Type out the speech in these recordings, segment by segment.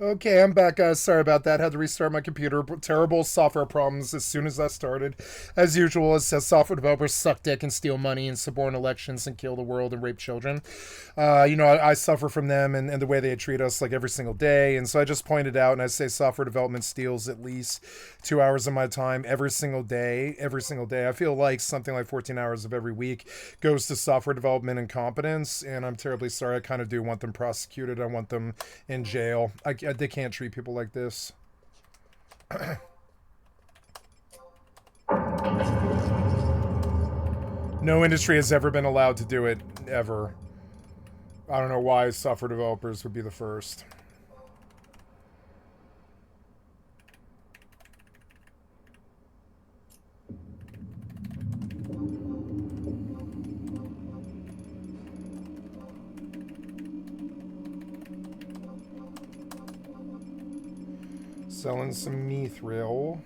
Okay, I'm back, guys. Sorry about that. Had to restart my computer. Terrible software problems as soon as that started. As usual, it says software developers suck dick and steal money and suborn elections and kill the world and rape children. I suffer from them and the way they treat us like every single day. And so I just pointed out and I say software development steals at least 2 hours of my time every single day. Every single day. I feel like something like 14 hours of every week goes to software development incompetence. And I'm terribly sorry. I kind of do want them prosecuted. I want them in jail. They can't treat people like this. No industry has ever been allowed to do it, ever. I don't know why software developers would be the first. Selling some mithril.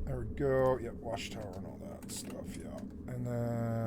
There we go. Yep, watchtower and all that stuff. Yeah, and then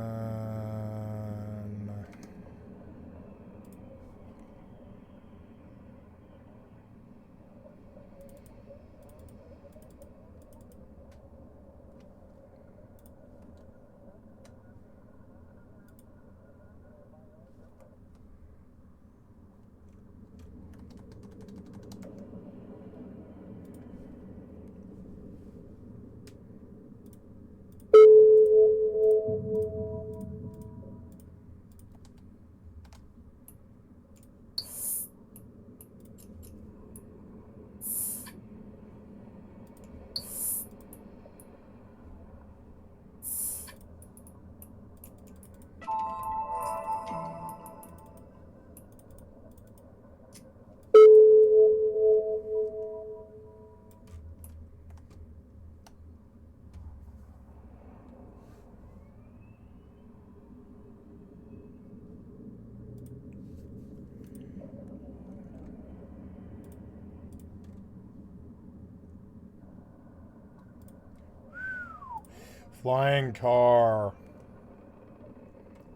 Flying car.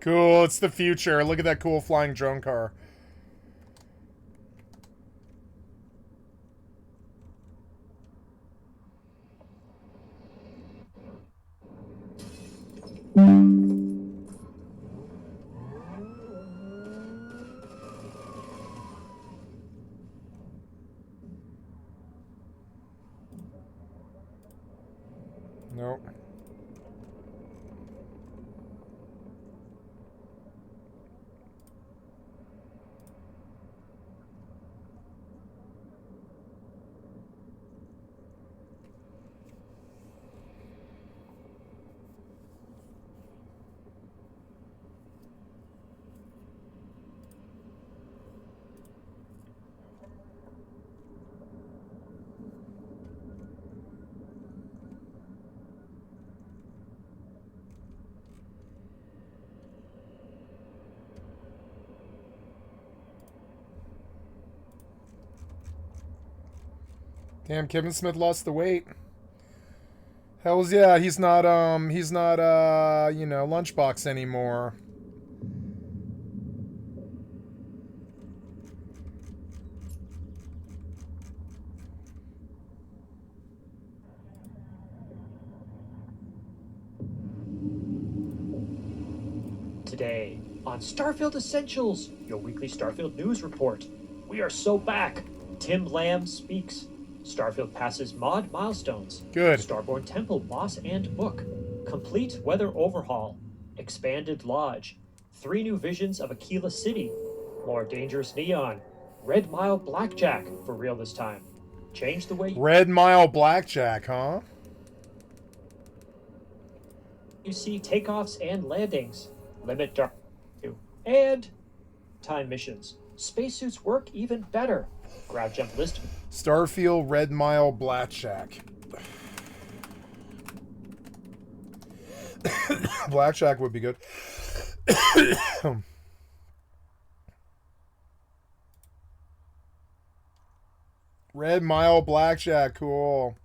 Cool, it's the future. Look at that cool flying drone car. Nope. Damn, Kevin Smith lost the weight. Hells yeah, he's not, you know, Lunchbox anymore. Today on Starfield Essentials, your weekly Starfield news report. We are so back. Tim Lamb speaks. Starfield passes mod milestones. Good. Starborn Temple boss and book. Complete weather overhaul. Expanded lodge. 3 new visions of Aquila City. More dangerous neon. Red Mile Blackjack for real this time. Change the way Red Mile Blackjack, huh? you see takeoffs and landings. Limit dark and time missions. Spacesuits work even better. Ground jump list. Starfield Red Mile Blackjack. Blackjack would be good. Red Mile Blackjack, cool.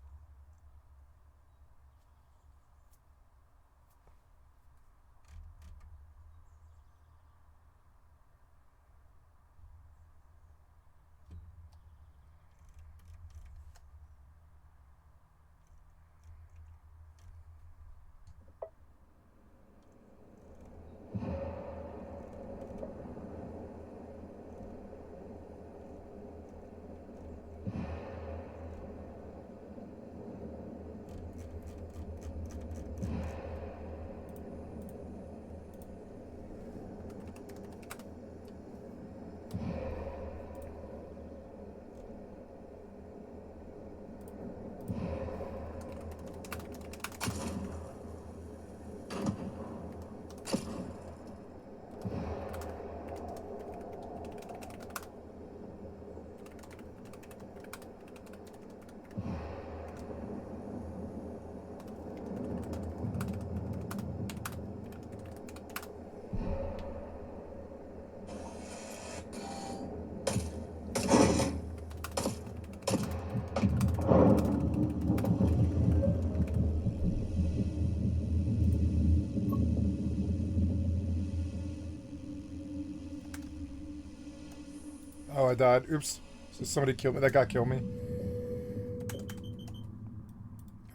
Oh, I died. Oops. So somebody killed me. That guy killed me.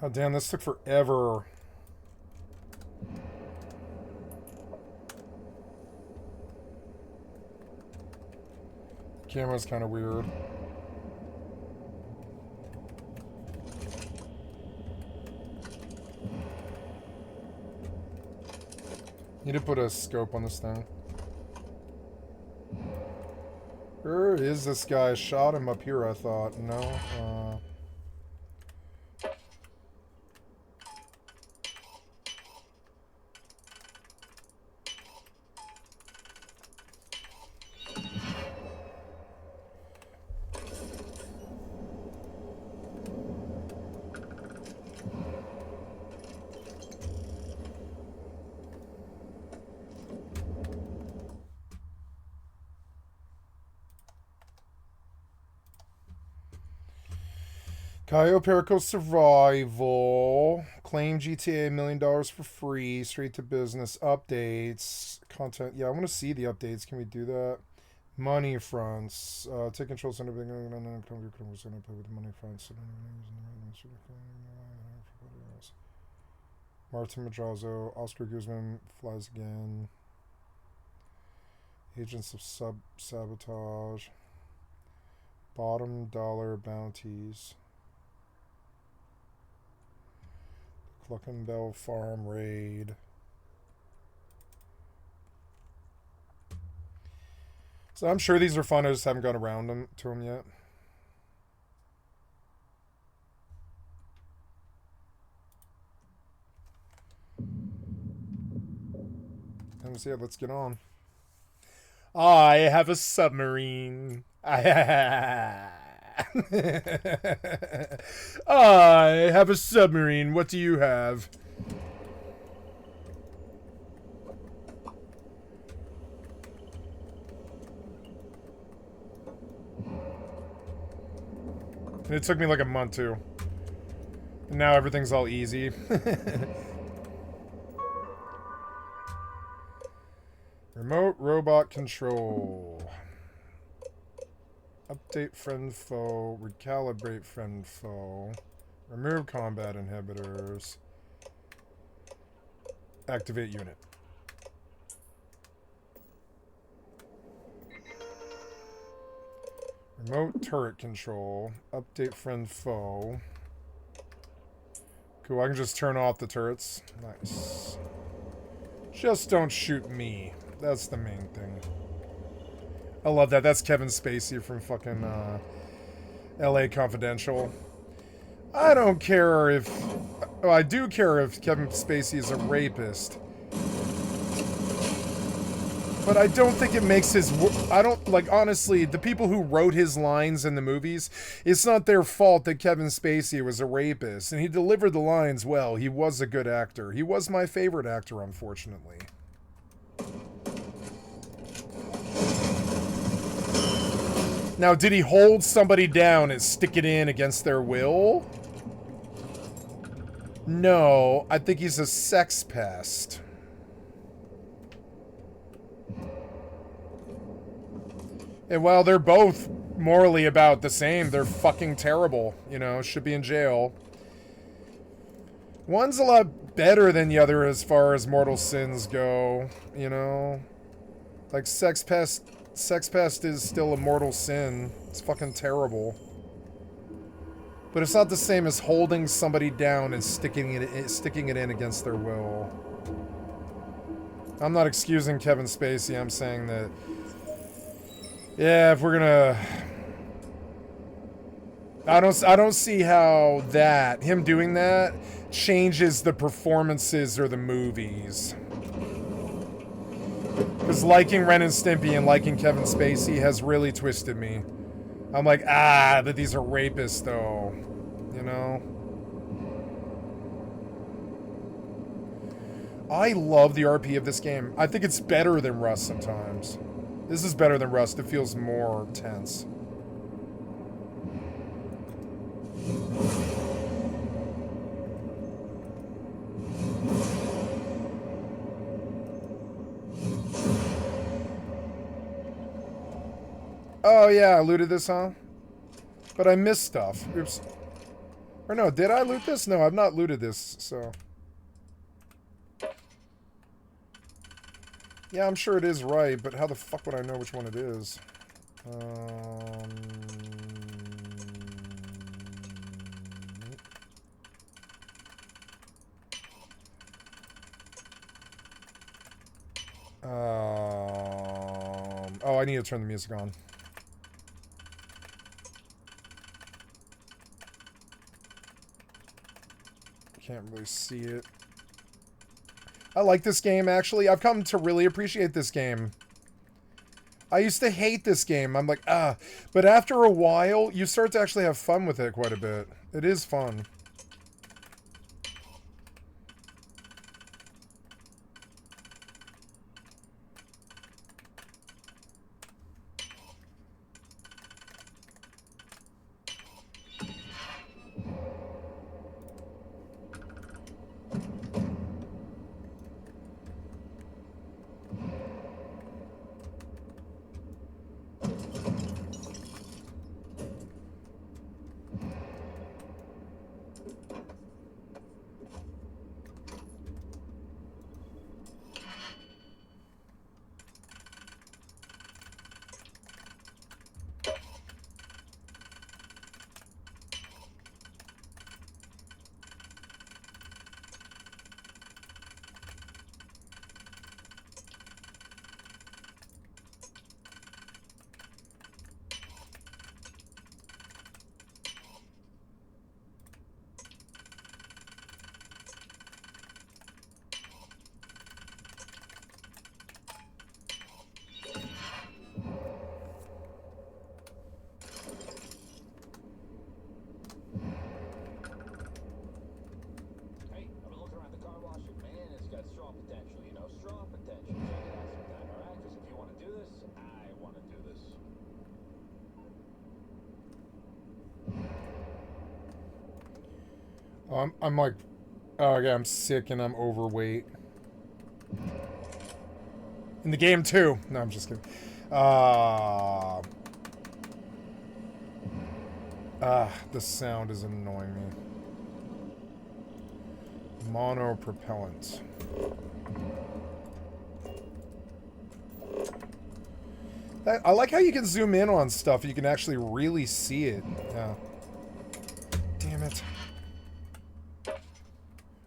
Oh, damn, this took forever. Camera's kind of weird. Need to put a scope on this thing. Where is this guy? I shot him up here, I thought. No? Caio Perico Survival. Claim GTA $1 million for free. Straight to business. Updates. Content. Yeah, I want to see the updates. Can we do that? Money fronts. Take control. Send everything. With money fronts. Martin Madrazo. Oscar Guzman flies again. Agents of sabotage. Bottom dollar bounties. Cluckenbell Farm raid. So I'm sure these are fun. I just haven't got around to them yet. So yeah, let's get on. I have a submarine. I have a submarine. What do you have? And it took me like a month too. And now everything's all easy. Remote robot control. Update friend foe. Recalibrate friend foe. Remove combat inhibitors. Activate unit. Remote turret control. Update friend foe. Cool, I can just turn off the turrets. Nice. Just don't shoot me. That's the main thing. I love that. That's Kevin Spacey from fucking LA Confidential. I don't care if... Well, I do care if Kevin Spacey is a rapist. But I don't think it makes his... I don't... Like, honestly, the people who wrote his lines in the movies, it's not their fault that Kevin Spacey was a rapist. And he delivered the lines well. He was a good actor. He was my favorite actor, unfortunately. Now, did he hold somebody down and stick it in against their will? No, I think he's a sex pest. And while they're both morally about the same, they're fucking terrible, you know, should be in jail. One's a lot better than the other as far as mortal sins go, you know? Like, sex pest is still a mortal sin. It's fucking terrible. But it's not the same as holding somebody down and sticking it in against their will. I'm not excusing Kevin Spacey. I'm saying that, yeah, if we're gonna... I don't see how him doing that changes the performances or the movies. Because liking Ren and Stimpy and liking Kevin Spacey has really twisted me. I'm like, but these are rapists, though. You know? I love the RP of this game. I think it's better than Rust sometimes. This is better than Rust. It feels more tense. Oh yeah, I looted this, huh? But I missed stuff. Oops. Or no, did I loot this? No, I've not looted this, so... Yeah, I'm sure it is right, but how the fuck would I know which one it is? Oh, I need to turn the music on. Can't really see it. I like this game, actually. I've come to really appreciate this game. I used to hate this game. I'm like, but after a while, you start to actually have fun with it quite a bit. It is fun. I'm like, oh yeah, I'm sick and I'm overweight. In the game too. No, I'm just kidding. The sound is annoying me. Monopropellant. I like how you can zoom in on stuff. You can actually really see it. Yeah. Damn it. I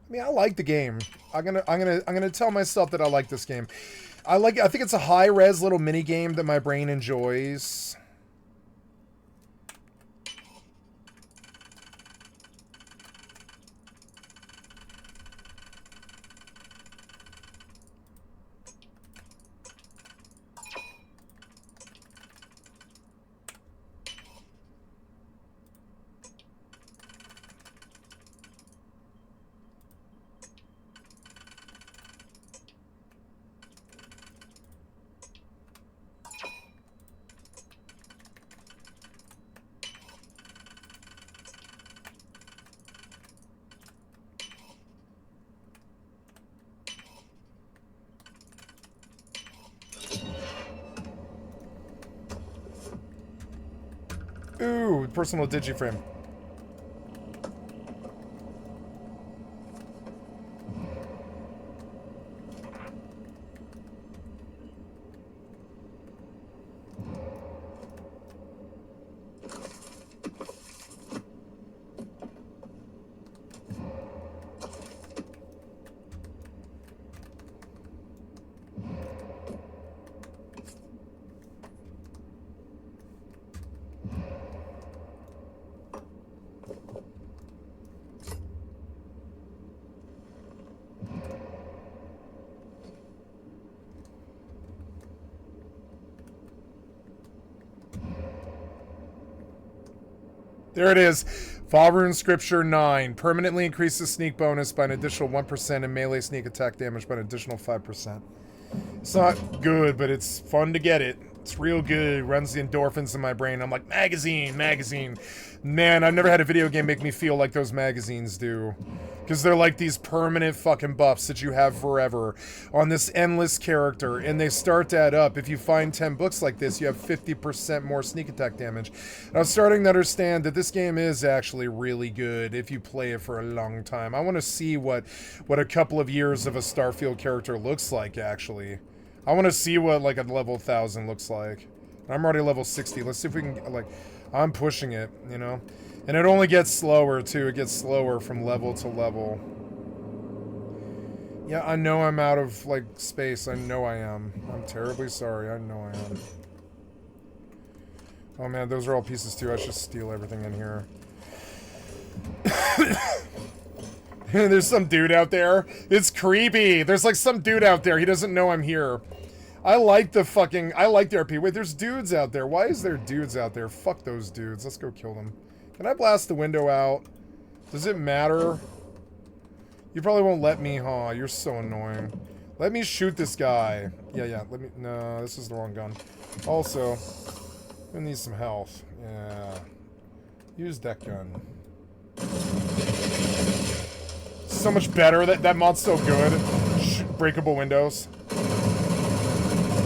mean, I like the game. I'm gonna tell myself that I like this game. I think it's a high-res little mini game that my brain enjoys. Ooh, personal digiframe. There it is. Favrun Scripture 9. Permanently increases sneak bonus by an additional 1% and melee sneak attack damage by an additional 5%. It's not good, but it's fun to get it. It's real good. It runs the endorphins in my brain. I'm like, magazine, magazine. Man, I've never had a video game make me feel like those magazines do. Because they're like these permanent fucking buffs that you have forever on this endless character. And they start to add up. If you find 10 books like this, you have 50% more sneak attack damage. And I'm starting to understand that this game is actually really good if you play it for a long time. I want to see what a couple of years of a Starfield character looks like, actually. I want to see what, like, a level 1000 looks like. I'm already level 60. Let's see if we can, like... I'm pushing it, you know? And it only gets slower, too. It gets slower from level to level. Yeah, I know I'm out of, like, space. I know I am. I'm terribly sorry. I know I am. Oh, man, those are all pieces, too. I should steal everything in here. There's some dude out there. It's creepy. There's, like, some dude out there. He doesn't know I'm here. I like the RP. Wait, there's dudes out there. Why is there dudes out there? Fuck those dudes. Let's go kill them. Can I blast the window out? Does it matter? You probably won't let me, huh? You're so annoying. Let me shoot this guy. Yeah, let me... No, this is the wrong gun. Also, I need some health. Yeah. Use that gun. So much better. That mod's so good. Breakable windows.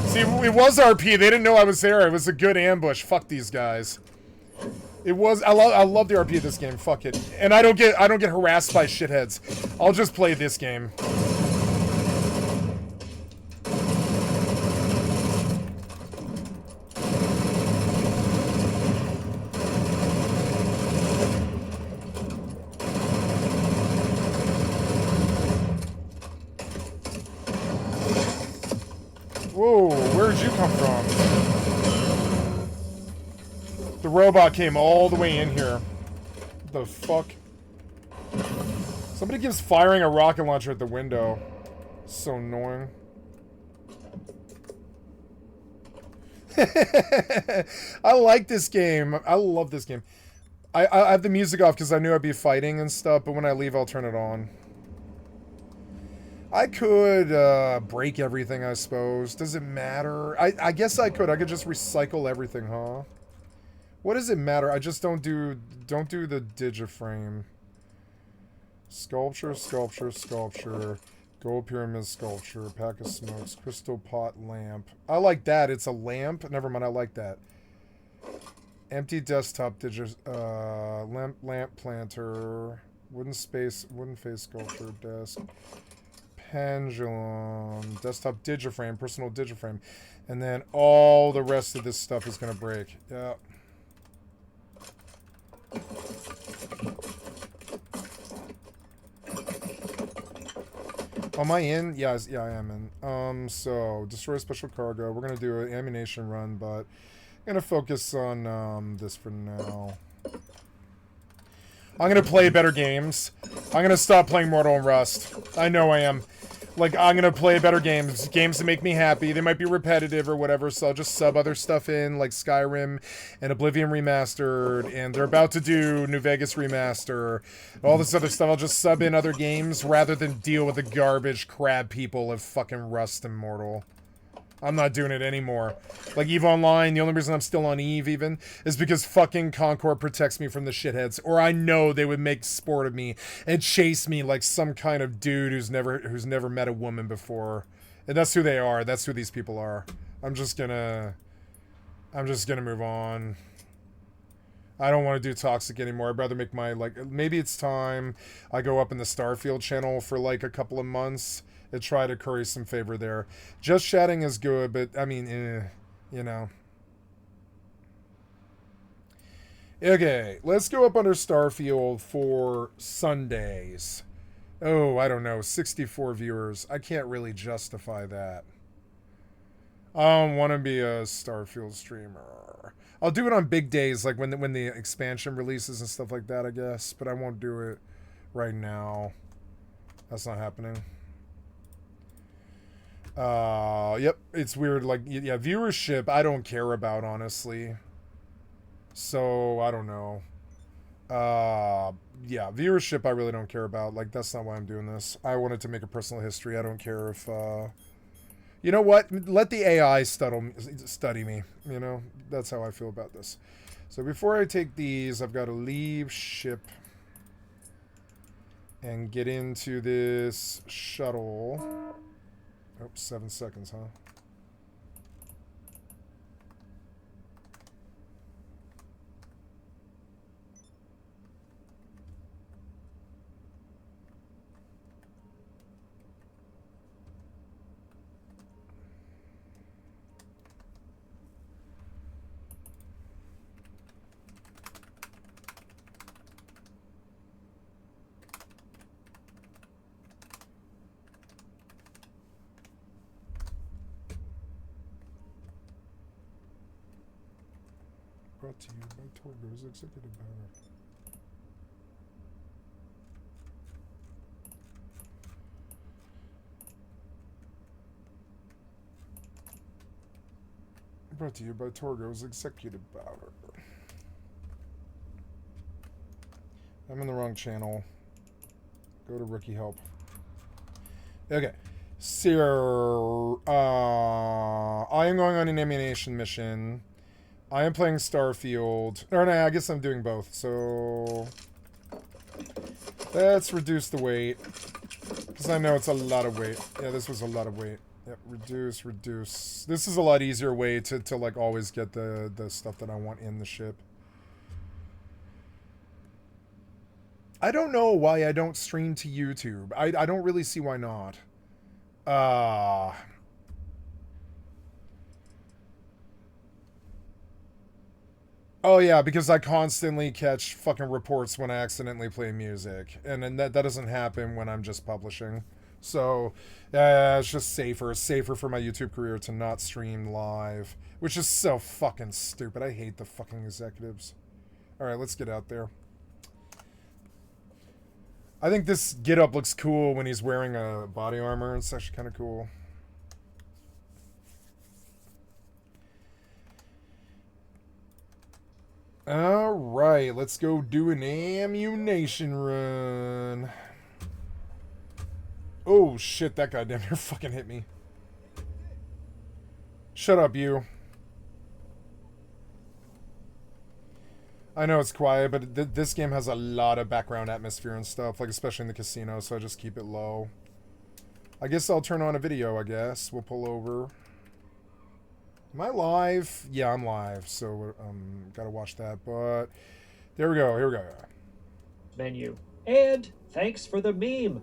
See, it was RP. They didn't know I was there. It was a good ambush. Fuck these guys. It was. I love the RP of this game. Fuck it. And I don't get harassed by shitheads. I'll just play this game. Whoa, where'd you come from? The robot came all the way in here. What the fuck? Somebody keeps firing a rocket launcher at the window. So annoying. I like this game. I love this game. I have the music off because I knew I'd be fighting and stuff, but when I leave, I'll turn it on. I could break everything, I suppose. Does it matter? I guess I could. I could just recycle everything, huh? What does it matter? I just don't do the digiframe. Sculpture, sculpture, sculpture. Gold pyramid sculpture. Pack of smokes. Crystal pot lamp. I like that. It's a lamp. Never mind. I like that. Empty desktop lamp planter. Wooden face sculpture desk. Pendulum. Desktop digiframe. Personal digiframe. And then all the rest of this stuff is going to break. Yeah. Am I in? Yeah, I am in. So, destroy special cargo. We're going to do an ammunition run, but I'm going to focus on this for now. I'm going to play better games. I'm going to stop playing Mortal and Rust. I know I am. Like, I'm going to play better games. Games that make me happy. They might be repetitive or whatever, so I'll just sub other stuff in, like Skyrim and Oblivion Remastered, and they're about to do New Vegas Remaster. All this other stuff, I'll just sub in other games rather than deal with the garbage crab people of fucking Rust and Mortal. I'm not doing it anymore. Like, EVE Online, the only reason I'm still on EVE, even, is because fucking Concord protects me from the shitheads. Or I know they would make sport of me and chase me like some kind of dude who's never met a woman before. And that's who they are. That's who these people are. I'm just gonna move on. I don't want to do Toxic anymore. I'd rather make my, like, maybe it's time I go up in the Starfield channel for, like, a couple of months and try to curry some favor there. Just chatting is good, but, I mean, you know. Okay, let's go up under Starfield for Sundays. Oh, I don't know, 64 viewers. I can't really justify that. I don't want to be a Starfield streamer. I'll do it on big days, like when the expansion releases and stuff like that, I guess. But I won't do it right now. That's not happening. Yep, it's weird. Like, yeah, viewership, I don't care about, honestly. So, I don't know. Yeah, viewership, I really don't care about. Like, that's not why I'm doing this. I wanted to make a personal history. I don't care if, you know what? Let the AI study me. You know, that's how I feel about this. So before I take these, I've got to leave ship and get into this shuttle. Oops, 7 seconds, huh? Brought to you by Torgo's Executive Banner. Brought to you by Torgo's Executive Banner. I'm in the wrong channel. Go to Rookie Help. Okay. So, I am going on an ammunition mission. I am playing Starfield. Or no, I guess I'm doing both. So let's reduce the weight. Because I know it's a lot of weight. Yeah, this was a lot of weight. Yep, reduce. This is a lot easier way to like always get the stuff that I want in the ship. I don't know why I don't stream to YouTube. I don't really see why not. Oh yeah, because I constantly catch fucking reports when I accidentally play music. And then that doesn't happen when I'm just publishing. So, it's just safer. It's safer for my YouTube career to not stream live. Which is so fucking stupid. I hate the fucking executives. Alright, let's get out there. I think this get-up looks cool when he's wearing a body armor. It's actually kind of cool. Alright, let's go do an ammunition run. Oh shit, that guy damn near fucking hit me. Shut up, you. I know it's quiet, but this game has a lot of background atmosphere and stuff, like especially in the casino, so I just keep it low. I guess I'll turn on a video, I guess. We'll pull over. Am I live? Yeah, I'm live, so gotta watch that, but there we go, here we go. Menu. And thanks for the meme.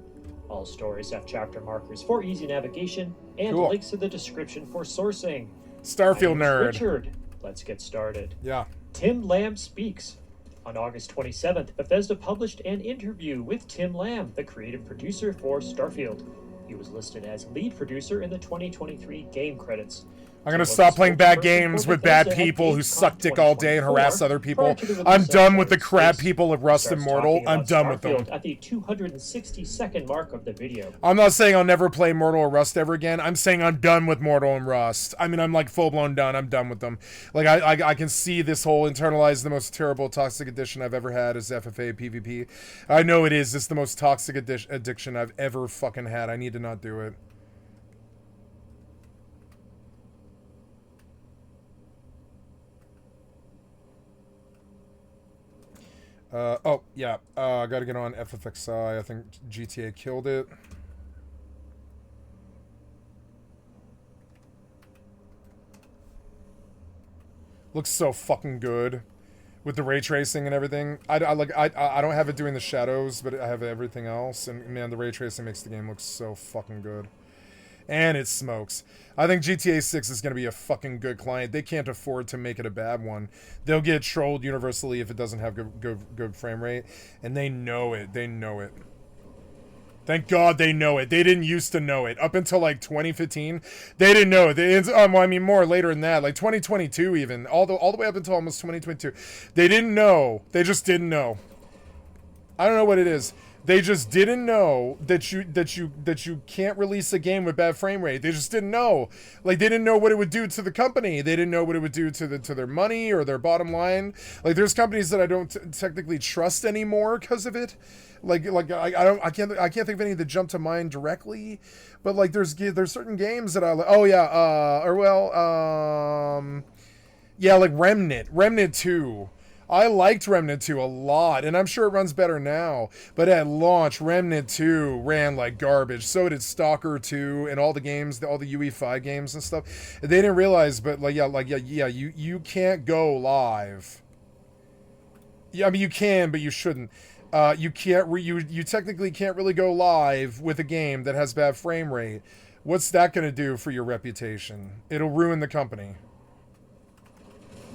All stories have chapter markers for easy navigation and Cool. links in the description for sourcing. Starfield My name's nerd. Richard. Let's get started. Yeah. Tim Lamb speaks. On August 27th, Bethesda published an interview with Tim Lamb, the creative producer for Starfield. He was listed as lead producer in the 2023 game credits. I'm gonna stop playing bad games with bad people who suck dick all day and harass other people. I'm done with the crab people of Rust Immortal. I'm done with them. At the 260-second mark of the video. I'm not saying I'll never play Mortal or Rust ever again. I'm saying I'm done with Mortal and Rust. I mean, I'm like full-blown done. I'm done with them. Like, I can see this whole internalized, the most terrible toxic addiction I've ever had is FFA PvP. I know it is. It's the most toxic addiction I've ever fucking had. I need to not do it. Oh, yeah, I gotta get on FFXI. I think GTA killed it. Looks so fucking good with the ray tracing and everything. I don't have it doing the shadows, but I have everything else. And man, the ray tracing makes the game look so fucking good. And it smokes. I think GTA 6 is going to be a fucking good client. They can't afford to make it a bad one. They'll get trolled universally if it doesn't have good frame rate. And they know it. They know it. Thank God they know it. They didn't used to know it. Up until like 2015, they didn't know it. Well, I mean, more later than that. Like 2022 even. All the way up until almost 2022. They didn't know. They just didn't know. I don't know what it is. They just didn't know that you can't release a game with bad frame rate. They just didn't know. Like, they didn't know what it would do to the company. They didn't know what it would do to their money or their bottom line. Like, there's companies that I don't technically trust anymore because of it. I can't think of any that jump to mind directly, but like there's certain games that I like. Oh yeah, yeah, like Remnant 2. I liked Remnant 2 a lot, and I'm sure it runs better now. But at launch, Remnant 2 ran like garbage. So did Stalker 2 and all the games, all the UE5 games and stuff. They didn't realize, but you can't go live. Yeah, I mean you can, but you shouldn't. You technically can't really go live with a game that has bad frame rate. What's that going to do for your reputation? It'll ruin the company.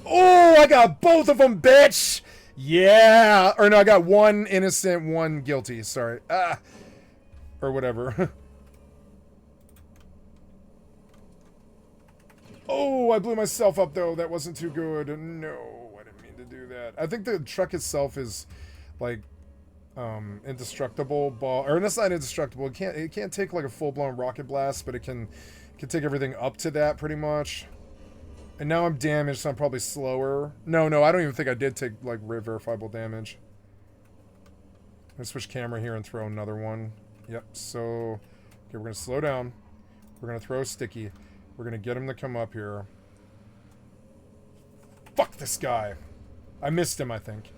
Oh, I got both of them, bitch! Yeah! Or no, I got one innocent, one guilty. Sorry. Or whatever. Oh, I blew myself up, though. That wasn't too good. No, I didn't mean to do that. I think the truck itself is, like, indestructible. Or it's not indestructible. It can't take, like, a full-blown rocket blast, but it can take everything up to that, pretty much. And now I'm damaged, so I'm probably slower. No, I don't even think I did take, like, verifiable damage. I'm gonna switch camera here and throw another one. Yep, so... Okay, we're gonna slow down. We're gonna throw Sticky. We're gonna get him to come up here. Fuck this guy. I missed him, I think.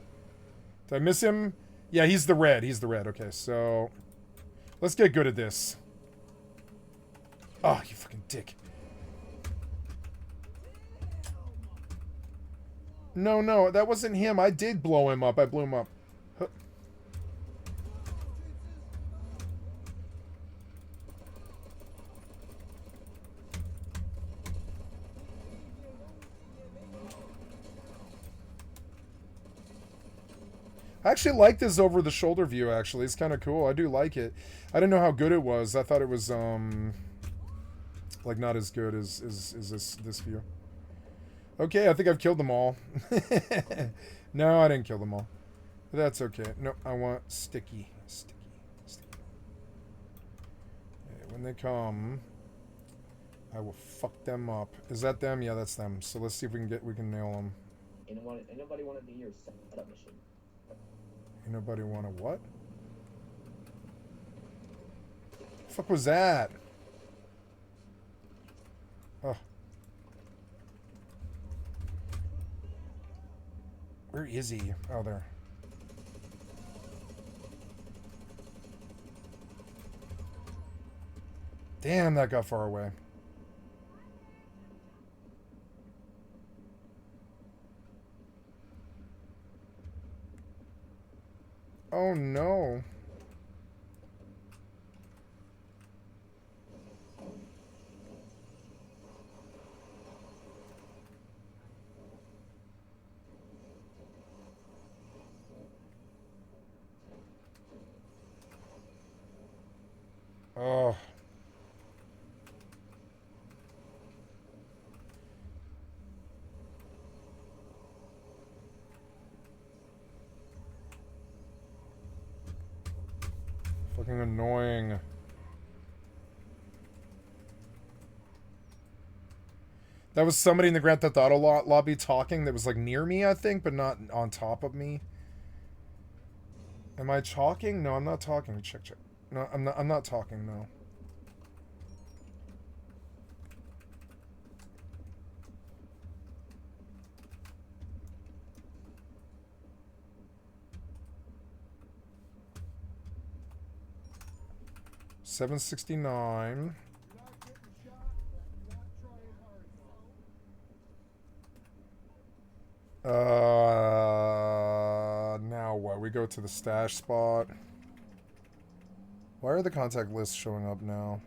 Did I miss him? Yeah, he's the red. He's the red. Okay, so... Let's get good at this. Oh, you fucking dick. No, that wasn't him. I did blow him up. I blew him up. Huh. I actually like this over-the-shoulder view, actually. It's kind of cool. I do like it. I didn't know how good it was. I thought it was, like, not as good as this view. Okay, I think I've killed them all. No, I didn't kill them all. But that's okay. No, I want Sticky. Sticky. Okay, when they come, I will fuck them up. Is that them? Yeah, that's them. So let's see if we can nail them. Anybody want to be your setup mission? Anybody want to what? The fuck was that? Oh. Where is he? Oh, there. Damn, that got far away. Oh no. Oh. Fucking annoying. That was somebody in the Grand Theft Auto lobby talking that was like near me, I think, but not on top of me. Am I talking? No, I'm not talking. Check. No, I'm not talking, no. $769. Now what? We go to the stash spot. Why are the contact lists showing up now?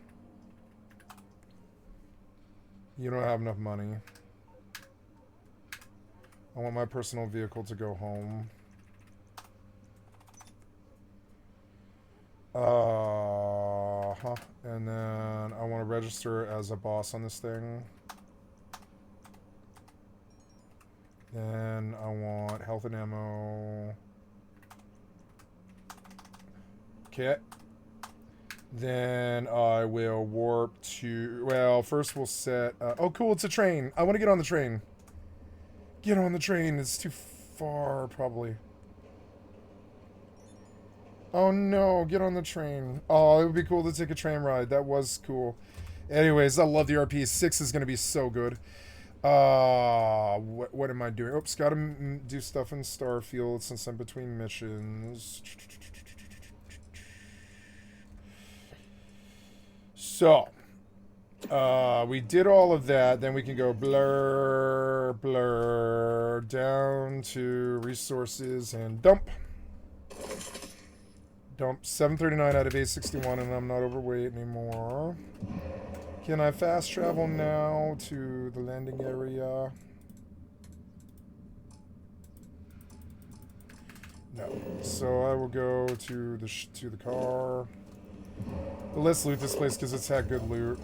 You don't have enough money. I want my personal vehicle to go home. And then I want to register as a boss on this thing. Then I want health and ammo. Okay. Then I will warp to... Well, first we'll set... oh, cool, it's a train. I want to get on the train. Get on the train. It's too far, probably. Oh, no. Get on the train. Oh, it would be cool to take a train ride. That was cool. Anyways, I love the RP. 6 is going to be so good. What am I doing? Oops, gotta do stuff in Starfield since I'm between missions. So, we did all of that. Then we can go blur, blur, down to resources and dump. Dump 739 out of 861, and I'm not overweight anymore. Can I fast travel now to the landing area? No. So I will go to the car. But let's loot this place because it's had good loot.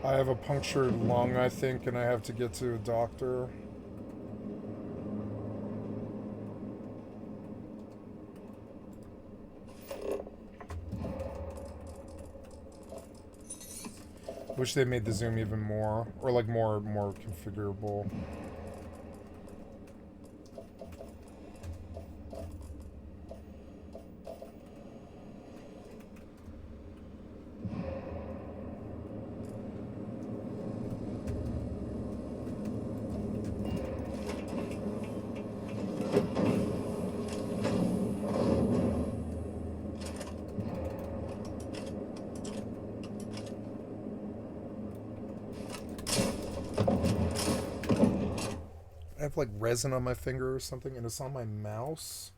I have a punctured lung, I think, and I have to get to a doctor. Wish they made the zoom even more, or like more configurable. I have like resin on my finger or something, and it's on my mouse.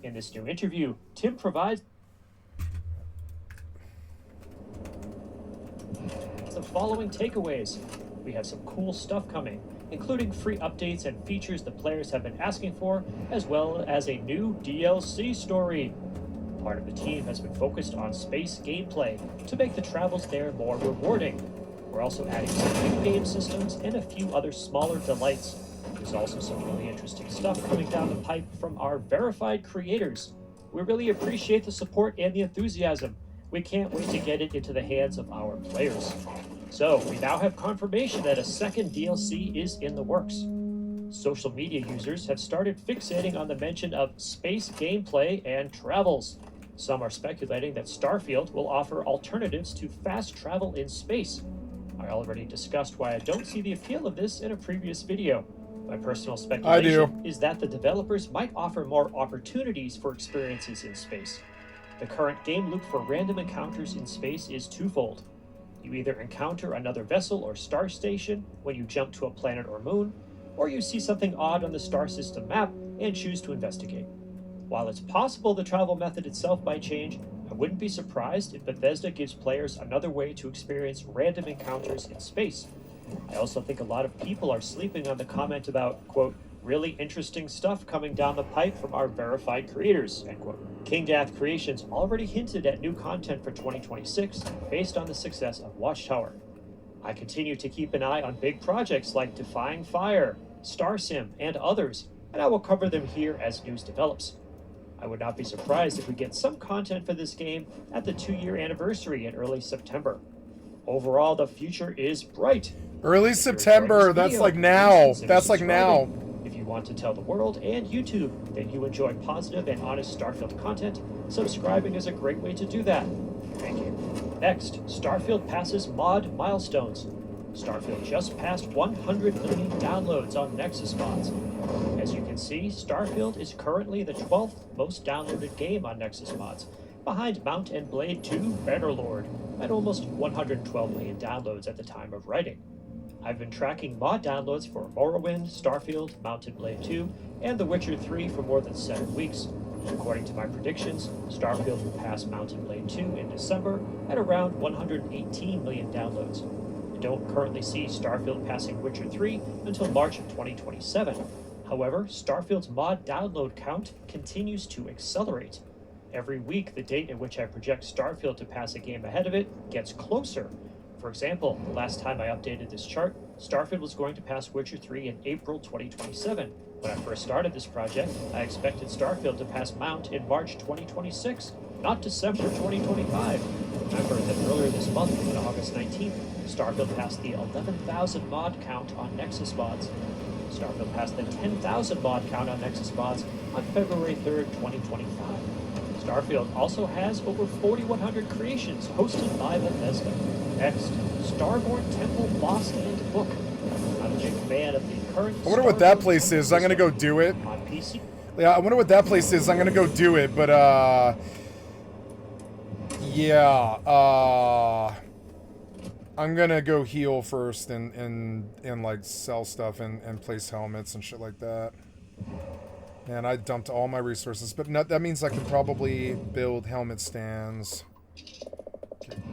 In this new interview, Tim provides the following takeaways. We have some cool stuff coming, including free updates and features the players have been asking for, as well as a new DLC story. Part of the team has been focused on space gameplay to make the travels there more rewarding. We're also adding some new game systems and a few other smaller delights. There's also some really interesting stuff coming down the pipe from our verified creators. We really appreciate the support and the enthusiasm. We can't wait to get it into the hands of our players. So, we now have confirmation that a second DLC is in the works. Social media users have started fixating on the mention of space gameplay and travels. Some are speculating that Starfield will offer alternatives to fast travel in space. I already discussed why I don't see the appeal of this in a previous video. My personal speculation is that the developers might offer more opportunities for experiences in space. The current game loop for random encounters in space is twofold. You either encounter another vessel or star station when you jump to a planet or moon, or you see something odd on the star system map and choose to investigate. While it's possible the travel method itself might change, I wouldn't be surprised if Bethesda gives players another way to experience random encounters in space. I also think a lot of people are sleeping on the comment about, quote, really interesting stuff coming down the pipe from our verified creators, end quote. King Death Creations already hinted at new content for 2026 based on the success of Watchtower. I continue to keep an eye on big projects like Defying Fire, StarSim, and others, and I will cover them here as news develops. I would not be surprised if we get some content for this game at the 2-year anniversary in early September. Overall, the future is bright. Early September, that's like now. That's like now. If you want to tell the world and YouTube that you enjoy positive and honest Starfield content, subscribing is a great way to do that. Thank you. Next, Starfield passes mod milestones. Starfield just passed 100 million downloads on Nexus mods. As you can see, Starfield is currently the 12th most downloaded game on Nexus mods, behind Mount and Blade 2 Bannerlord, at almost 112 million downloads at the time of writing. I've been tracking mod downloads for Morrowind, Starfield, Mount and Blade 2, and The Witcher 3 for more than 7 weeks. According to my predictions, Starfield will pass Mount and Blade 2 in December at around 118 million downloads. I don't currently see Starfield passing Witcher 3 until March of 2027. However, Starfield's mod download count continues to accelerate. Every week, the date at which I project Starfield to pass a game ahead of it gets closer. For example, the last time I updated this chart, Starfield was going to pass Witcher 3 in April 2027. When I first started this project, I expected Starfield to pass Mount in March 2026, not December 2025. Remember that earlier this month, on August 19th, Starfield passed the 11,000 mod count on Nexus mods. Starfield passed the 10,000 mod count on Nexus mods on February 3rd, 2025. Starfield also has over 4,100 creations hosted by Bethesda. Next, Starborn Temple Boss and Book. I'm a big fan of the current. I wonder what that place is. I'm gonna go do it. On PC. Yeah, I wonder what that place is. I'm gonna go do it, but yeah, I'm gonna go heal first and like sell stuff and place helmets and shit like that. Man, I dumped all my resources, but no, that means I could probably build helmet stands.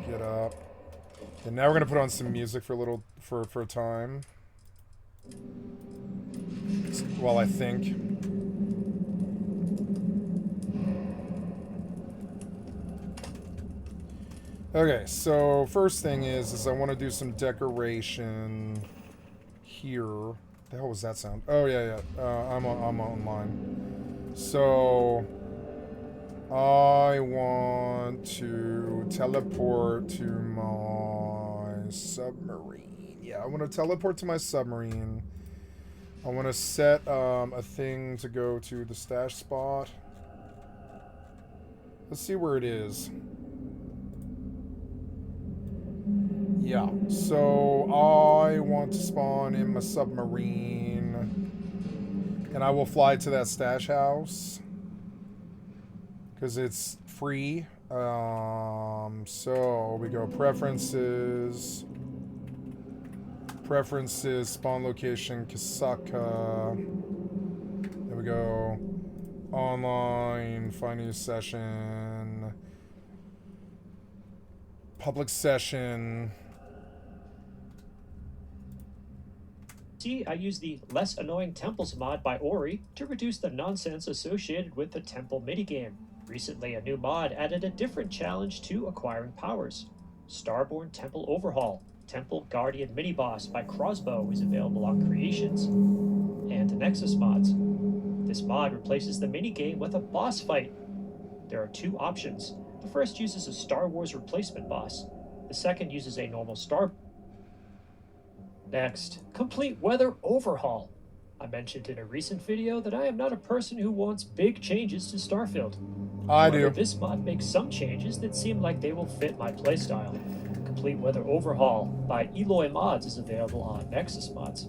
Get up. And now we're gonna put on some music for a little for a time. Well, I think. Okay, so first thing is I want to do some decoration here. The hell was that sound? Oh yeah. I'm online. So I want to teleport to my submarine. Yeah, I want to teleport to my submarine. I want to set a thing to go to the stash spot. Let's see where it is. Yeah, so I want to spawn in my submarine, and I will fly to that stash house because it's free. So we go preferences, Preferences, spawn location, Kasaka. There we go. Online, find new session. Public session. See, I use the Less Annoying Temples mod by Ori to reduce the nonsense associated with the temple minigame. Recently, a new mod added a different challenge to acquiring powers. Starborn Temple Overhaul, Temple Guardian Mini-Boss by Crossbow is available on Creations and Nexus mods. This mod replaces the minigame with a boss fight. There are two options. The first uses a Star Wars replacement boss. The second uses a normal Star. Next, Complete Weather Overhaul. I mentioned in a recent video that I am not a person who wants big changes to Starfield. I However, do. this mod makes some changes that seem like they will fit my playstyle. Complete Weather Overhaul by Eloy Mods is available on Nexus Mods.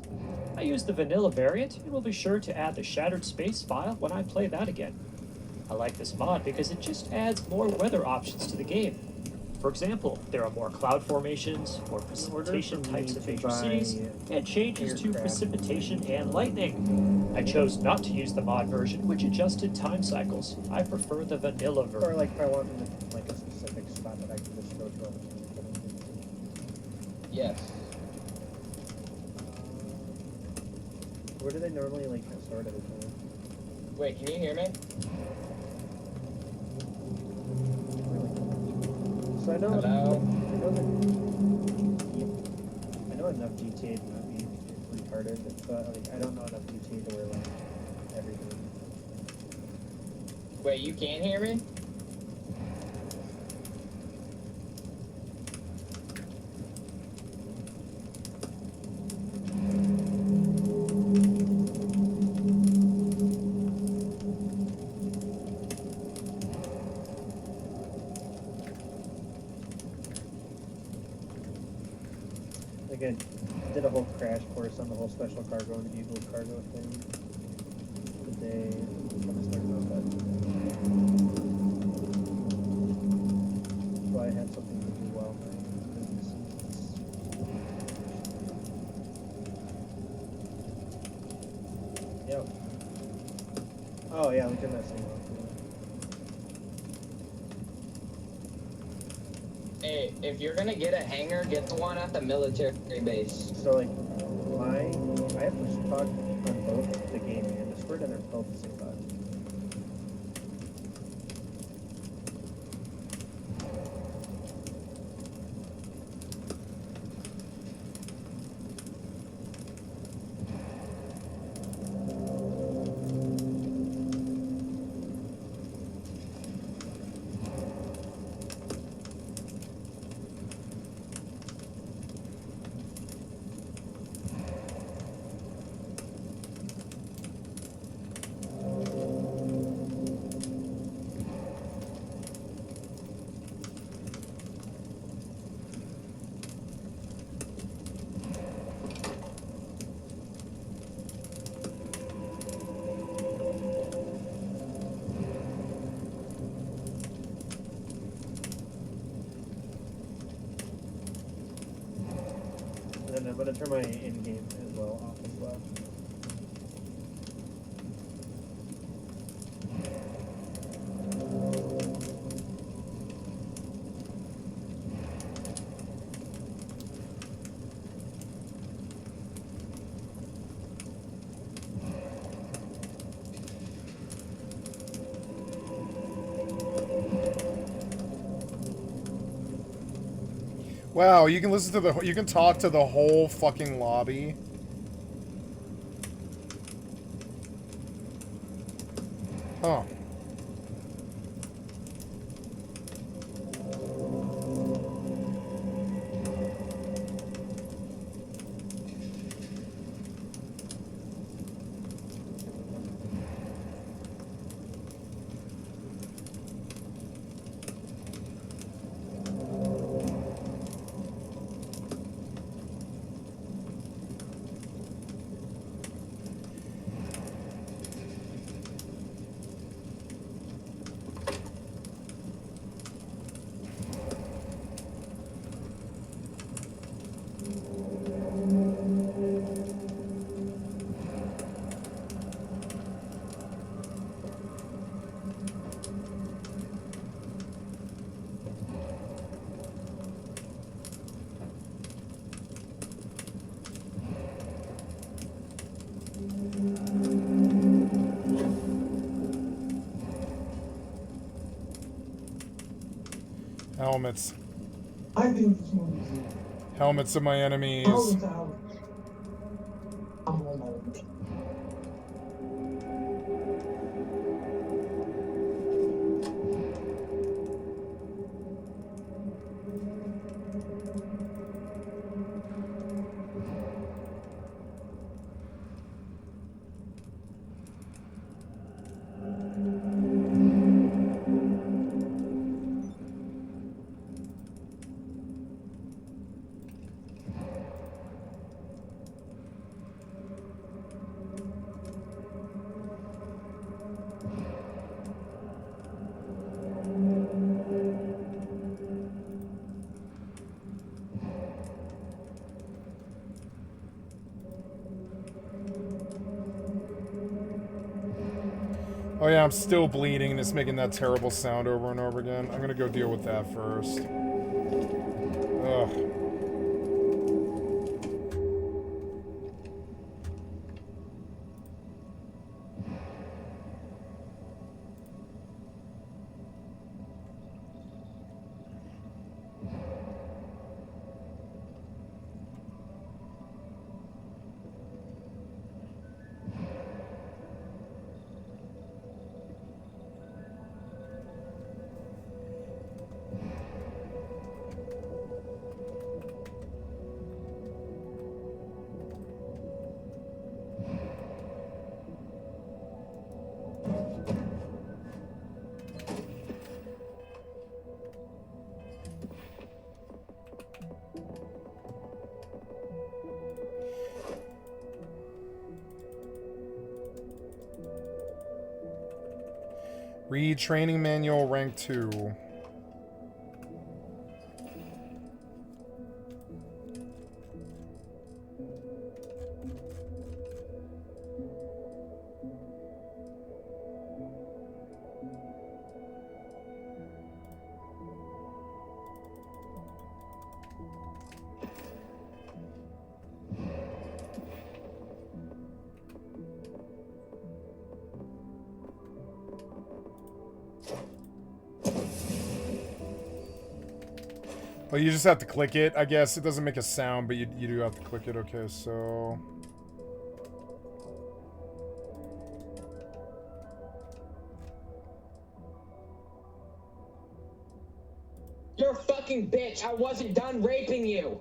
I use the vanilla variant and will be sure to add the Shattered Space file when I play that again. I like this mod because it just adds more weather options to the game. For example, there are more cloud formations, more precipitation types in major cities, and changes to precipitation and lightning. I chose not to use the mod version, which adjusted time cycles. I prefer the vanilla version. Or like if I want like a specific spot that I can just go to. Yes. Where do they normally like sort of? Wait, can you hear me? So I know. Hello? I know enough GTA to not be retarded, but like I don't know enough GTA to where like everything. Wait, you can't hear me? Like I did a whole crash course on the whole special cargo and the Eagle cargo thing today. I'm gonna start about that. So I had something to do while my business is. Yep. Oh yeah, we turned that thing off. Hey, if you're gonna get a hangar, get the one at the military base. So like I have push talk on both the game and Discord, and they're both the same button. And then I'm gonna turn my in-game as well off as well. Wow, you can listen to the. You can talk to the whole fucking lobby. Huh. Helmets. I think this movie's Helmets of my enemies. hours out. I'm on my own. Oh yeah, I'm still bleeding and it's making that terrible sound over and over again. I'm gonna go deal with that first. Ugh. Read training manual rank 2. Well, you just have to click it, I guess. It doesn't make a sound, but you do have to click it. Okay, so... You're a fucking bitch. I wasn't done raping you.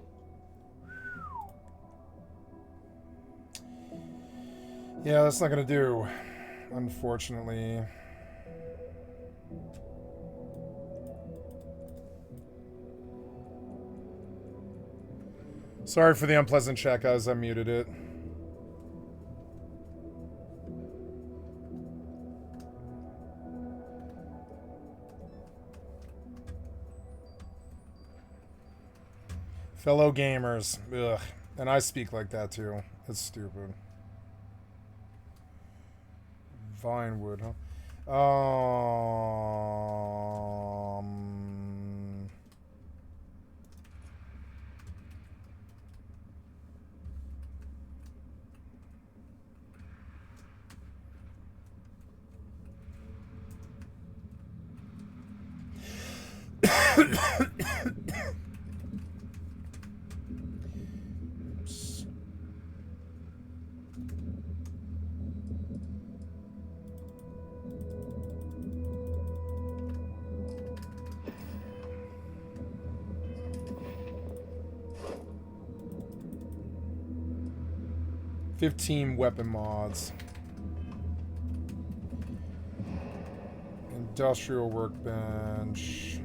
Yeah, that's not gonna do, unfortunately. Sorry for the unpleasant chat, guys. I muted it. Fellow gamers. Ugh. And I speak like that, too. It's stupid. Vinewood, huh? Oops. $15 weapon mods. Industrial workbench.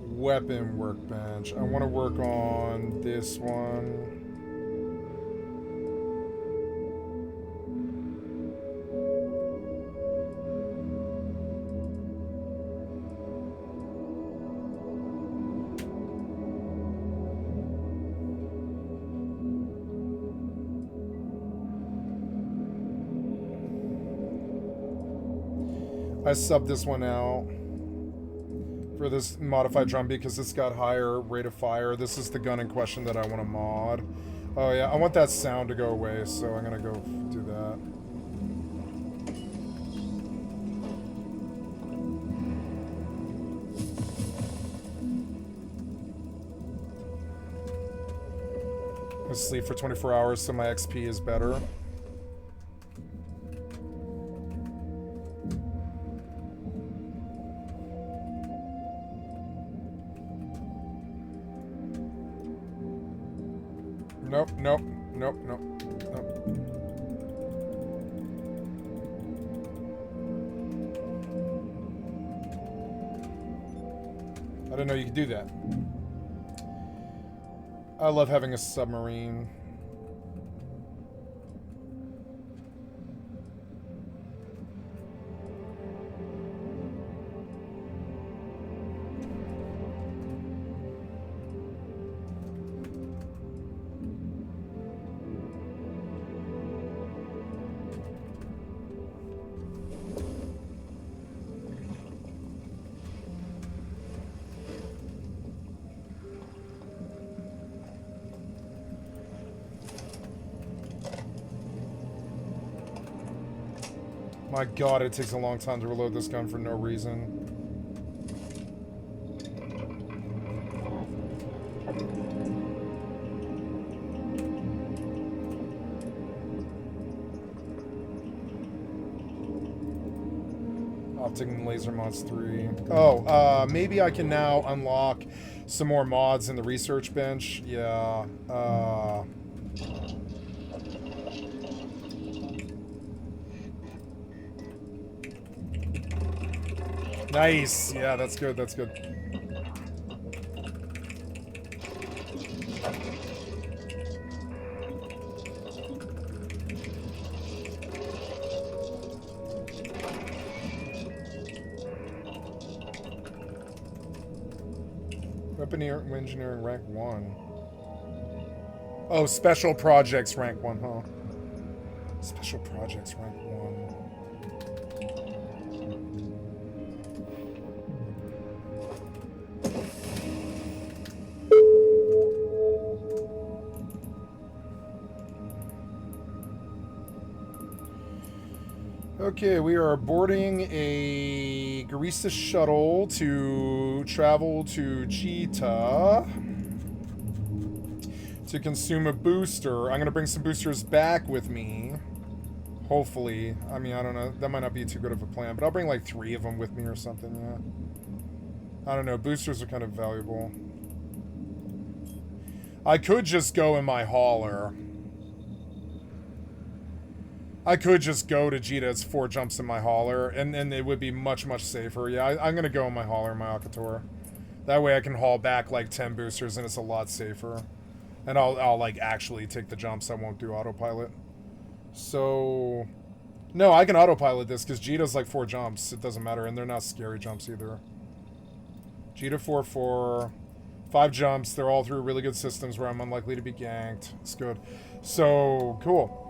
Weapon workbench. I want to work on this one. I subbed this one out for this modified drum beat because it's got higher rate of fire. This is the gun in question that I want to mod. Oh yeah, I want that sound to go away, so I'm gonna go do that. sleep for 24 hours so my XP is better. Nope, nope, nope, nope, nope. I didn't know you could do that. I love having a submarine. My god, it takes a long time to reload this gun for no reason. Optic and laser mods 3. Oh, maybe I can now unlock some more mods in the research bench. Yeah, nice. Yeah, that's good. That's good. Weapon engineering rank 1. Oh, special projects rank 1, huh? Special projects rank 1. Okay, we are boarding a Garissa shuttle to travel to Cheetah to consume a booster. I'm going to bring some boosters back with me. Hopefully. I mean, I don't know. That might not be too good of a plan, but I'll bring like 3 of them with me or something, yeah. I don't know. Boosters are kind of valuable. I could just go in my hauler. I could just go to Jita. It's 4 jumps in my hauler, and it would be much, much safer. Yeah, I'm going to go in my hauler in my Akator. That way I can haul back like 10 boosters, and it's a lot safer. And I'll like actually take the jumps. I won't do autopilot. So, no, I can autopilot this because Jita's like 4 jumps. It doesn't matter, and they're not scary jumps either. Jita 4-4, 5 jumps. They're all through really good systems where I'm unlikely to be ganked. It's good. So, cool.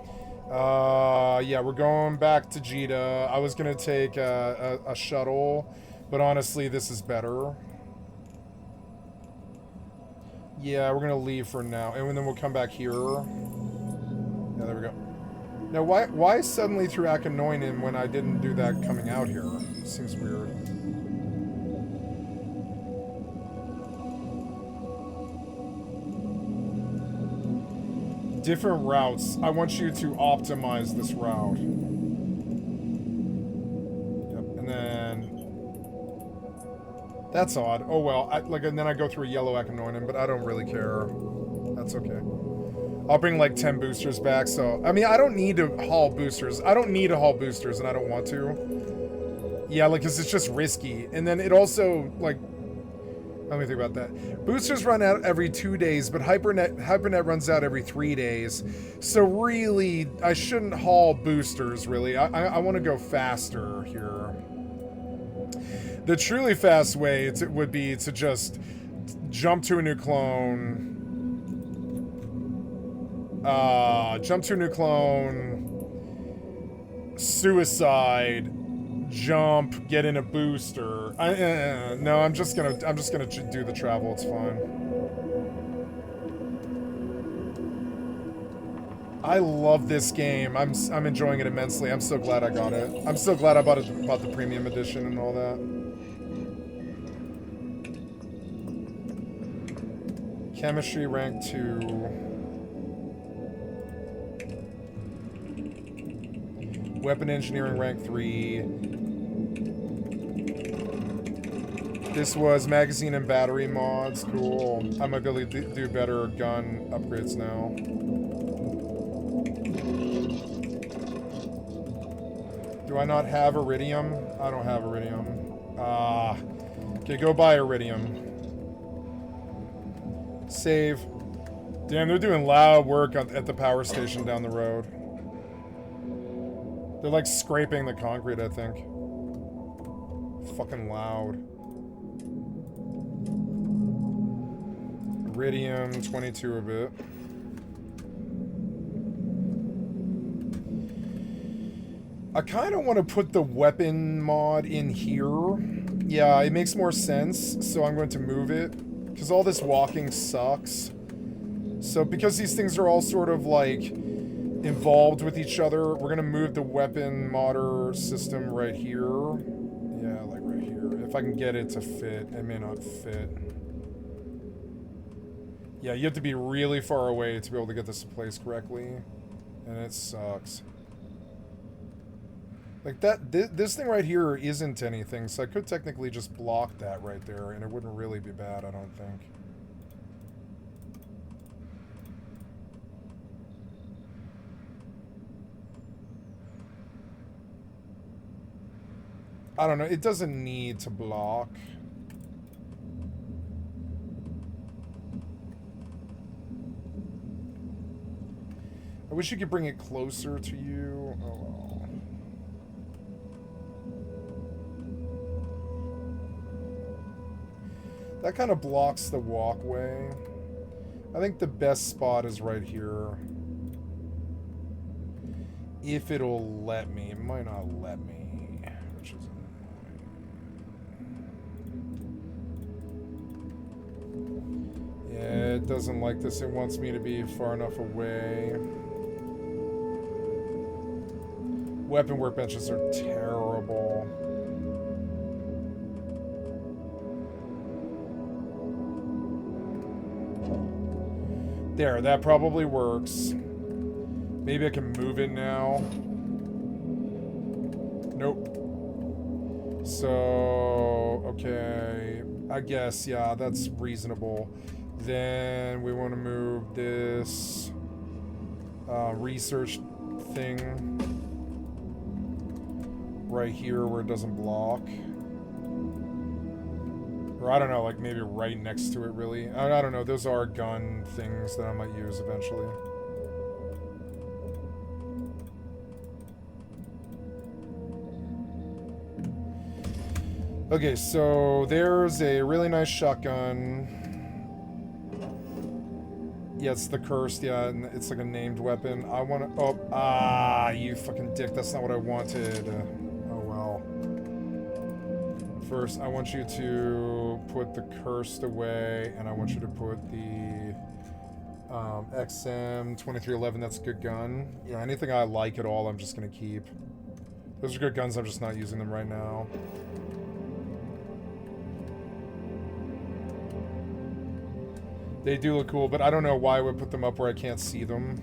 Yeah, we're going back to Jita. I was gonna take a shuttle, but honestly, this is better. Yeah, we're gonna leave for now, and then we'll come back here. Yeah, there we go. Now, why suddenly through Akanoinen when I didn't do that coming out here? Seems weird. Different routes. I want you to optimize this route. Yep, and then... That's odd. Oh well, and then I go through a yellow Akanoinen, but I don't really care. That's okay. I'll bring like 10 boosters back, so... I mean, I don't need to haul boosters. I don't need to haul boosters, and I don't want to. Yeah, like, because it's just risky. And then it also, like... Let me think about that. Boosters run out every 2 days, but Hypernet runs out every 3 days. So really, I shouldn't haul boosters, really. I want to go faster here. The truly fast way would be to just jump to a new clone. Suicide. Jump, get in a booster. No, I'm just gonna do the travel. It's fine. I love this game. I'm enjoying it immensely. I'm so glad I got it. I'm so glad I bought the premium edition and all that. Chemistry rank 2. Weapon engineering rank 3. This was magazine and battery mods. Cool. I might be able to do better gun upgrades now. Do I not have iridium? I don't have iridium. Ah. Okay, go buy iridium. Save. Damn, they're doing loud work at the power station down the road. They're like scraping the concrete, I think. Fucking loud. Iridium, 22 of it. I kind of want to put the weapon mod in here. Yeah, it makes more sense, so I'm going to move it. Because all this walking sucks. So because these things are all sort of like involved with each other, we're going to move the weapon modder system right here. Yeah, like right here. If I can get it to fit. It may not fit. Yeah, you have to be really far away to be able to get this in place correctly. And it sucks. Like that, this thing right here isn't anything, so I could technically just block that right there, and it wouldn't really be bad, I don't think. I don't know, it doesn't need to block. I wish you could bring it closer to you. Oh well. That kind of blocks the walkway. I think the best spot is right here. If it'll let me. It might not let me, which is annoying. Yeah, it doesn't like this. It wants me to be far enough away. Weapon workbenches are terrible. There, that probably works. Maybe I can move it now. Nope. So, okay. I guess, yeah, that's reasonable. Then we want to move this research thing right here where it doesn't block. Or I don't know, like maybe right next to it, really. I don't know, those are gun things that I might use eventually. Okay, so there's a really nice shotgun. Yeah, it's the cursed, yeah, and it's like a named weapon. I want to... Oh, you fucking dick, that's not what I wanted. Oh, well. First, I want you to put the cursed away, and I want you to put the XM2311, that's a good gun. Yeah, anything I like at all, I'm just going to keep. Those are good guns, I'm just not using them right now. They do look cool, but I don't know why I would put them up where I can't see them.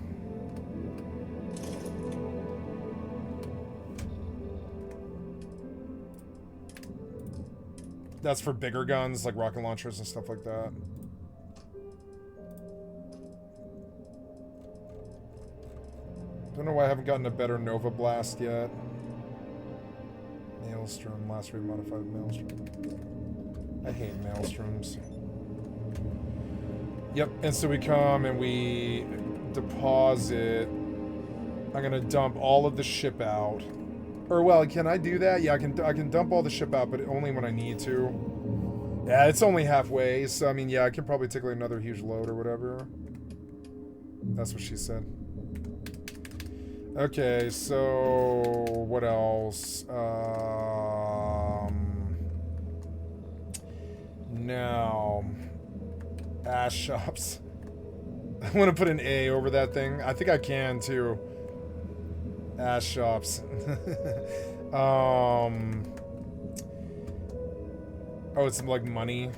That's for bigger guns, like rocket launchers and stuff like that. Don't know why I haven't gotten a better Nova Blast yet. Maelstrom, last remodified Maelstrom. I hate Maelstroms. Yep, and so we come and we deposit. I'm gonna dump all of the ship out. Or well, can I do that? Yeah, I can dump all the ship out, but only when I need to. Yeah, it's only halfway, so I mean, yeah, I can probably take like another huge load or whatever. That's what she said. Okay, so what else? Now, ass shops. I want to put an A over that thing. I think I can too. Ass shops. Oh, it's like money.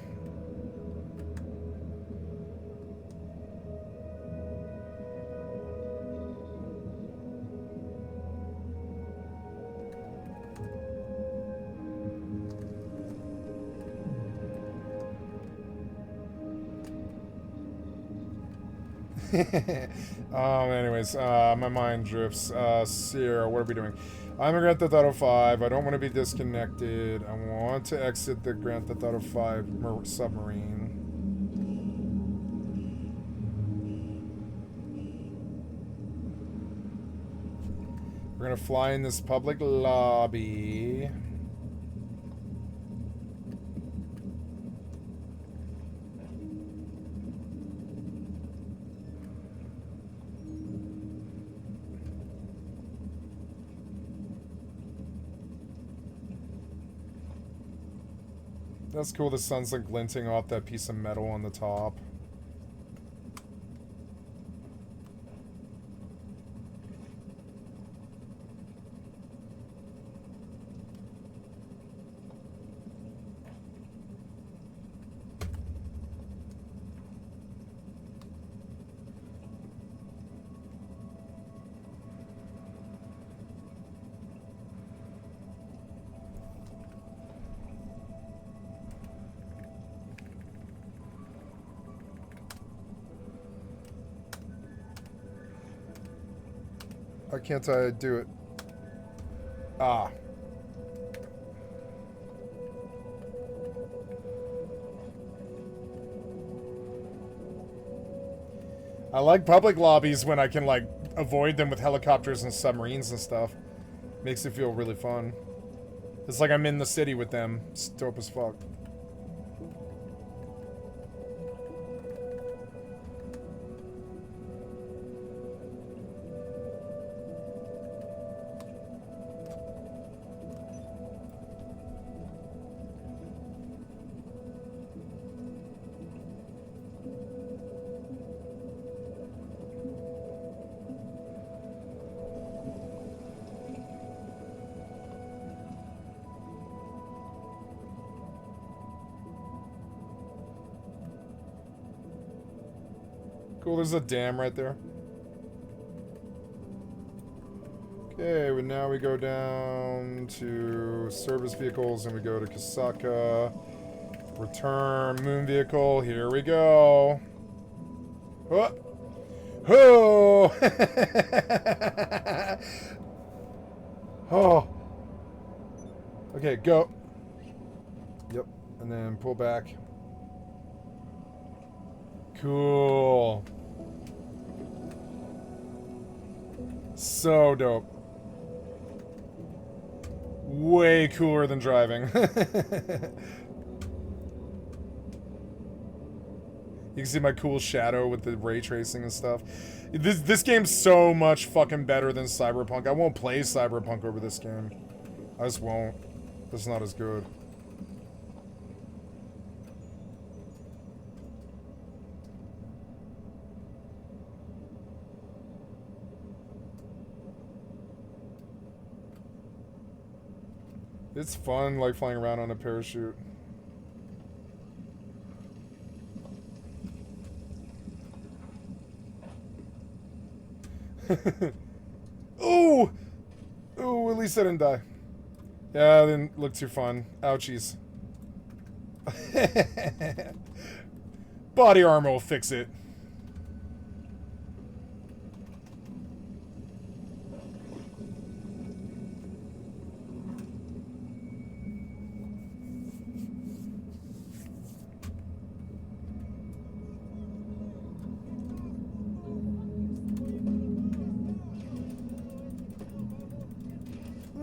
Anyways, my mind drifts. Sierra, what are we doing? I'm a Grand Theft Auto 5. I don't want to be disconnected. I want to exit the Grand Theft Auto 5 submarine. We're gonna fly in this public lobby. That's cool, the sun's like glinting off that piece of metal on the top. Why can't I do it? Ah. I like public lobbies when I can, like, avoid them with helicopters and submarines and stuff. Makes it feel really fun. It's like I'm in the city with them. It's dope as fuck. Cool, there's a dam right there. Okay, well now we go down to service vehicles and we go to Kasaka. Return moon vehicle, here we go. Oh! Oh! Oh! Okay, go. Yep, and then pull back. Cool. So dope. Way cooler than driving. You can see my cool shadow with the ray tracing and stuff. This game's so much fucking better than Cyberpunk. I won't play Cyberpunk over this game. I just won't. It's not as good. It's fun, like, flying around on a parachute. Ooh! Ooh, at least I didn't die. Yeah, it didn't look too fun. Ouchies. Body armor will fix it.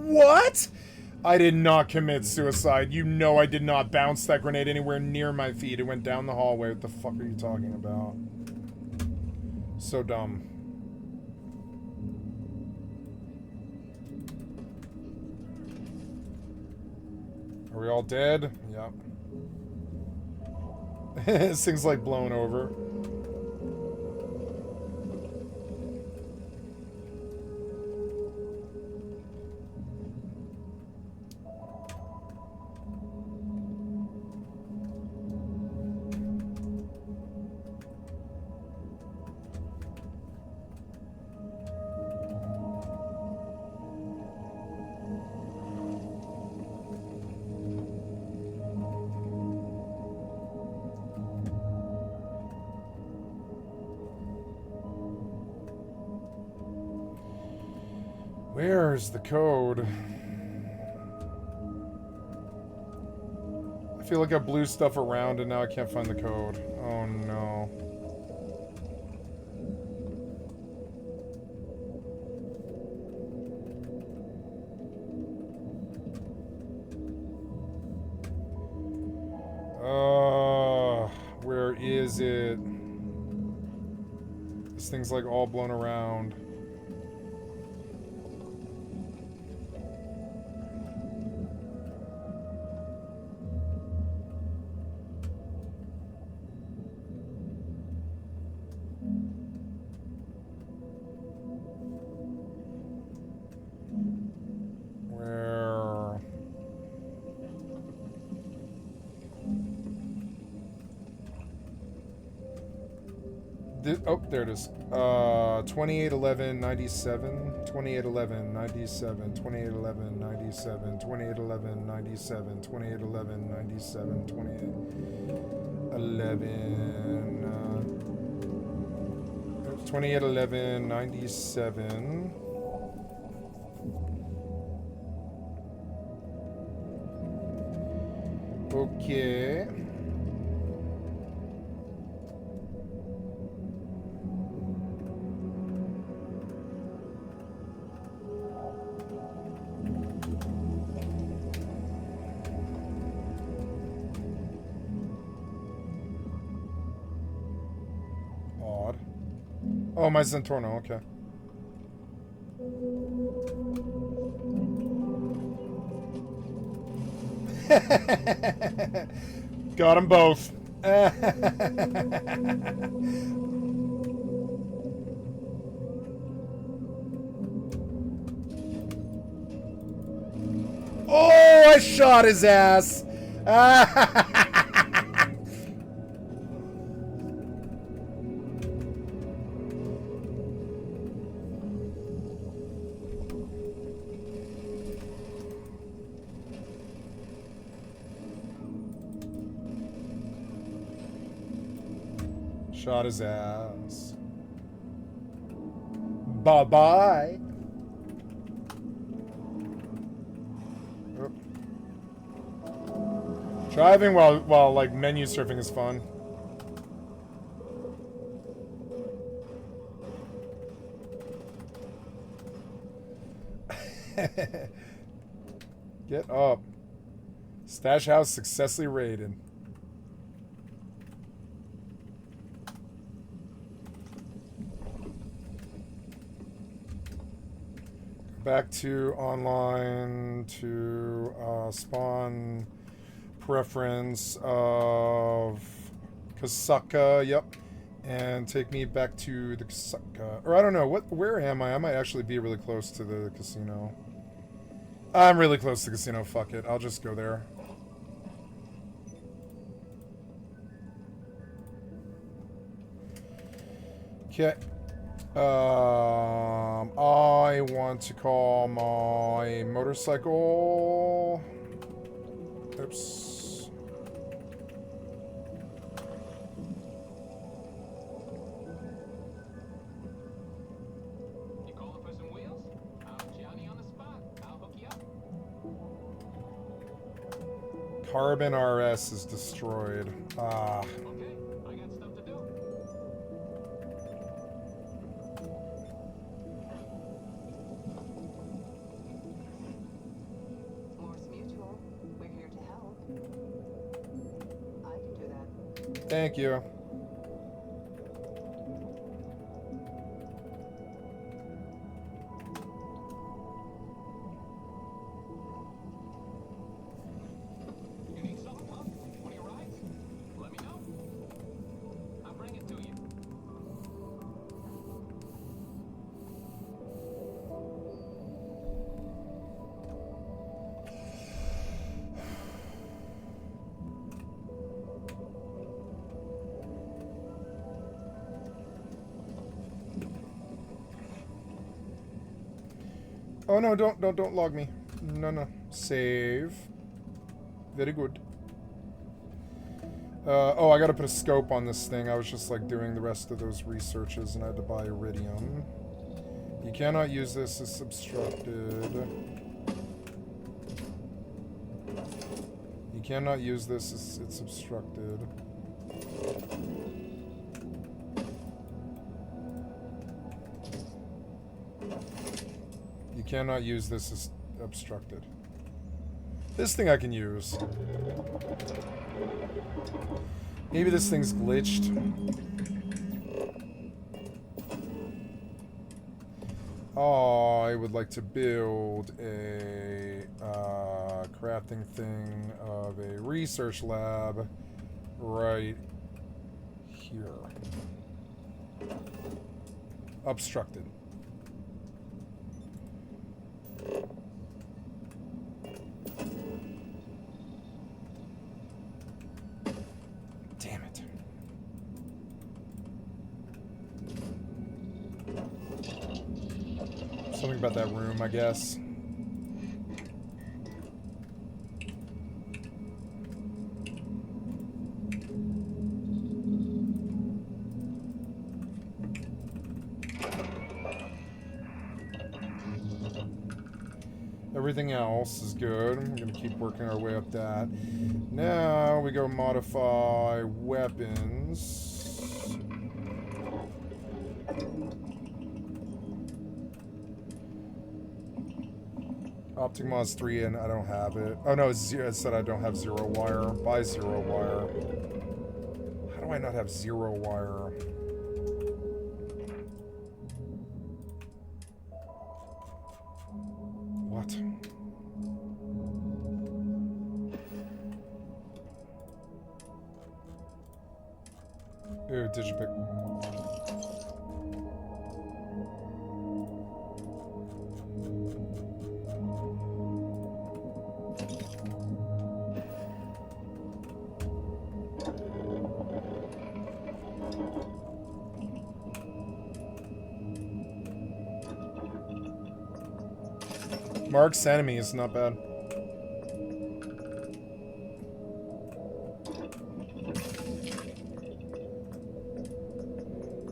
What? I did not commit suicide. You know I did not bounce that grenade anywhere near my feet. It went down the hallway. What the fuck are you talking about? So dumb. Are we all dead? Yep. This thing's like blown over. Where's the code? I feel like I blew stuff around and now I can't find the code. Oh no. Where is it? This thing's like all blown around. Oh, there it is. 281197, 281197, 281197, 281197, 281197, 281197. Okay. Oh, my Zentorno, okay. Got them both. Oh, I shot his ass. Shot his ass. Bye-bye. Oh. Driving while like menu surfing is fun. Get up. Stash house successfully raided. Back to online to spawn preference of Kasaka, yep. And take me back to the Kasaka. Or I don't know, where am I? I might actually be really close to the casino. I'm really close to the casino, fuck it. I'll just go there. Okay. I want to call my motorcycle. Oops. You calling for some wheels? I'm Johnny on the spot. I'll hook you up. Carbon RS is destroyed. Ah. Okay, I got stuff to do. Morse Mutual, we're here to help. I can do that. Thank you. You need something, huh? One of your rides? Let me know. I'll bring it to you. Oh no, don't log me. No. Save. Very good. Oh, I gotta put a scope on this thing. I was just like doing the rest of those researches and I had to buy iridium. You cannot use this. It's obstructed. You cannot use this. It's obstructed. You cannot use this. It's obstructed. This thing I can use. Maybe this thing's glitched. Oh, I would like to build a crafting thing of a research lab right here. Obstructed. Damn it. Something about that room, I guess. Everything else is good. We're gonna keep working our way up that. Now we go modify weapons. Optic Mods 3 and I don't have it. Oh no, it's zero. It said I don't have 0 wire. Buy 0 wire. How do I not have 0 wire? What? Ooh, Digipic. Mark's enemy is not bad.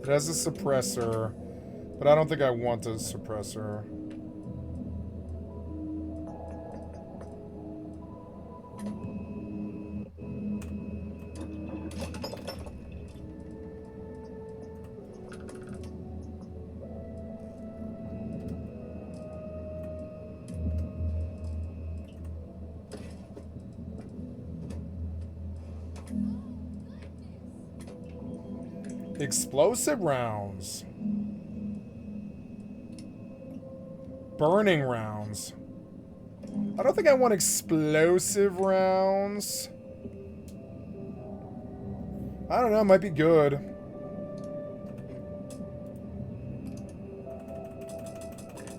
It has a suppressor, but I don't think I want a suppressor. Explosive rounds. Burning rounds. I don't think I want explosive rounds. I don't know, it might be good.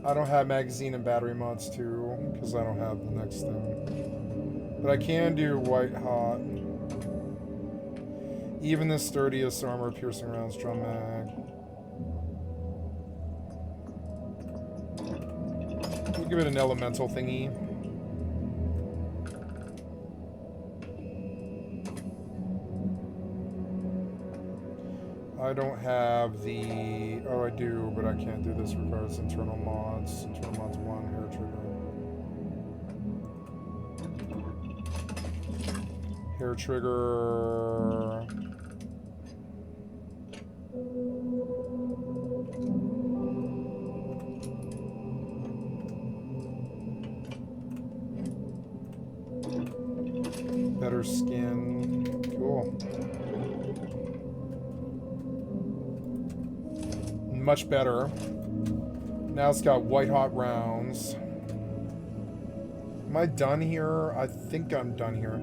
I don't have magazine and battery mods too, because I don't have the next thing. But I can do white hot. Even the sturdiest armor piercing rounds, drum mag. We'll give it an elemental thingy. I don't have the... Oh, I do, but I can't do this. Requires internal mods. Internal mods 1, hair trigger. Hair trigger... Better skin. Cool. Much better. Now it's got white hot rounds. Am I done here? I think I'm done here.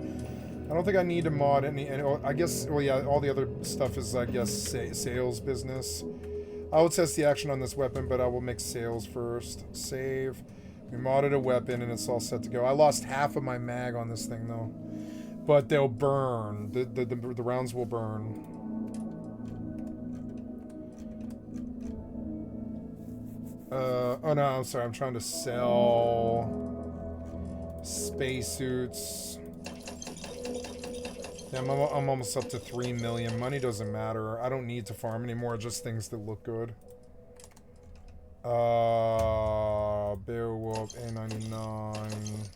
I don't think I need to mod any I guess, well yeah, all the other stuff is, I guess, sales business. I will test the action on this weapon, but I will make sales first. Save. We modded a weapon and it's all set to go. I lost half of my mag on this thing though. But they'll burn. The rounds will burn. Oh no, I'm sorry. I'm trying to sell spacesuits. Yeah, I'm almost up to 3 million. Money doesn't matter. I don't need to farm anymore. Just things that look good. Beowulf, A99.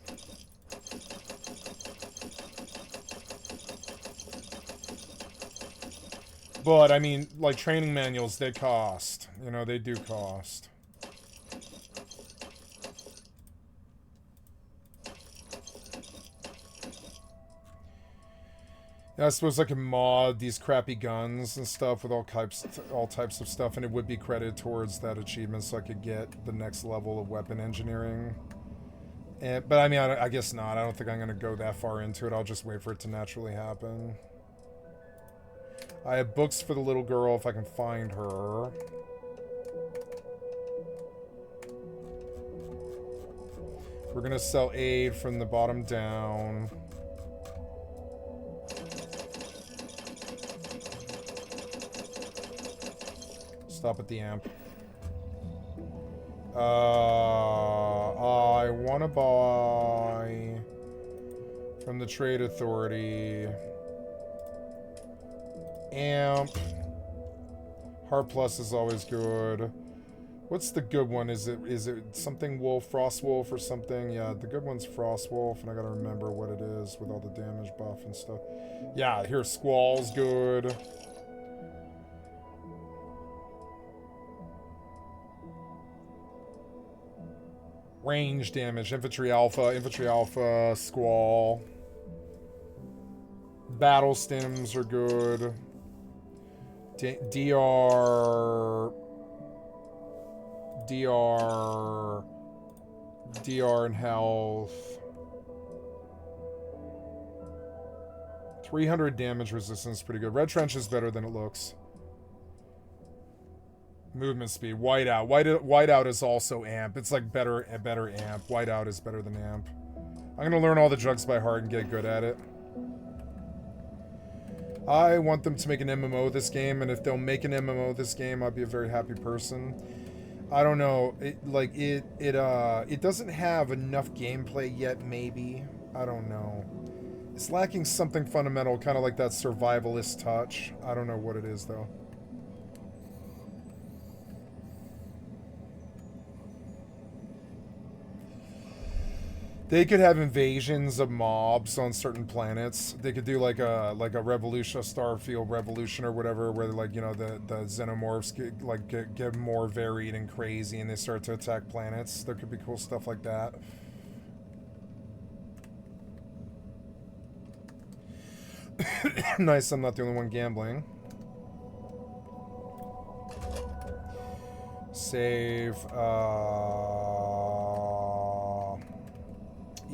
But, I mean, like, training manuals, they cost. You know, they do cost. Yeah, I suppose I can mod these crappy guns and stuff with all types of stuff, and it would be credited towards that achievement, so I could get the next level of weapon engineering. But I mean, I guess not. I don't think I'm going to go that far into it. I'll just wait for it to naturally happen. I have books for the little girl if I can find her. We're going to sell aid from the bottom down. Stop at the amp. I want to buy from the Trade Authority amp. Heart Plus is always good. What's the good one? Is it something Wolf, Frost Wolf or something? Yeah, the good one's Frost Wolf, and I gotta remember what it is with all the damage buff and stuff. Yeah, here Squall's good. Range damage, Infantry Alpha, Squall. Battle Stims are good. DR and health. 300 damage resistance, pretty good. Red Trench is better than it looks. Movement speed, Whiteout. Whiteout is also amp. It's like better amp. Whiteout is better than amp. I'm gonna learn all the drugs by heart and get good at it. I want them to make an MMO this game, and if they'll make an MMO this game, I'll be a very happy person. I don't know. It doesn't have enough gameplay yet, maybe. I don't know. It's lacking something fundamental, kind of like that survivalist touch. I don't know what it is, though. They could have invasions of mobs on certain planets. They could do like a revolution, a Starfield revolution or whatever, where like, you know, the xenomorphs get more varied and crazy, and they start to attack planets. There could be cool stuff like that. Nice, I'm not the only one gambling. Save.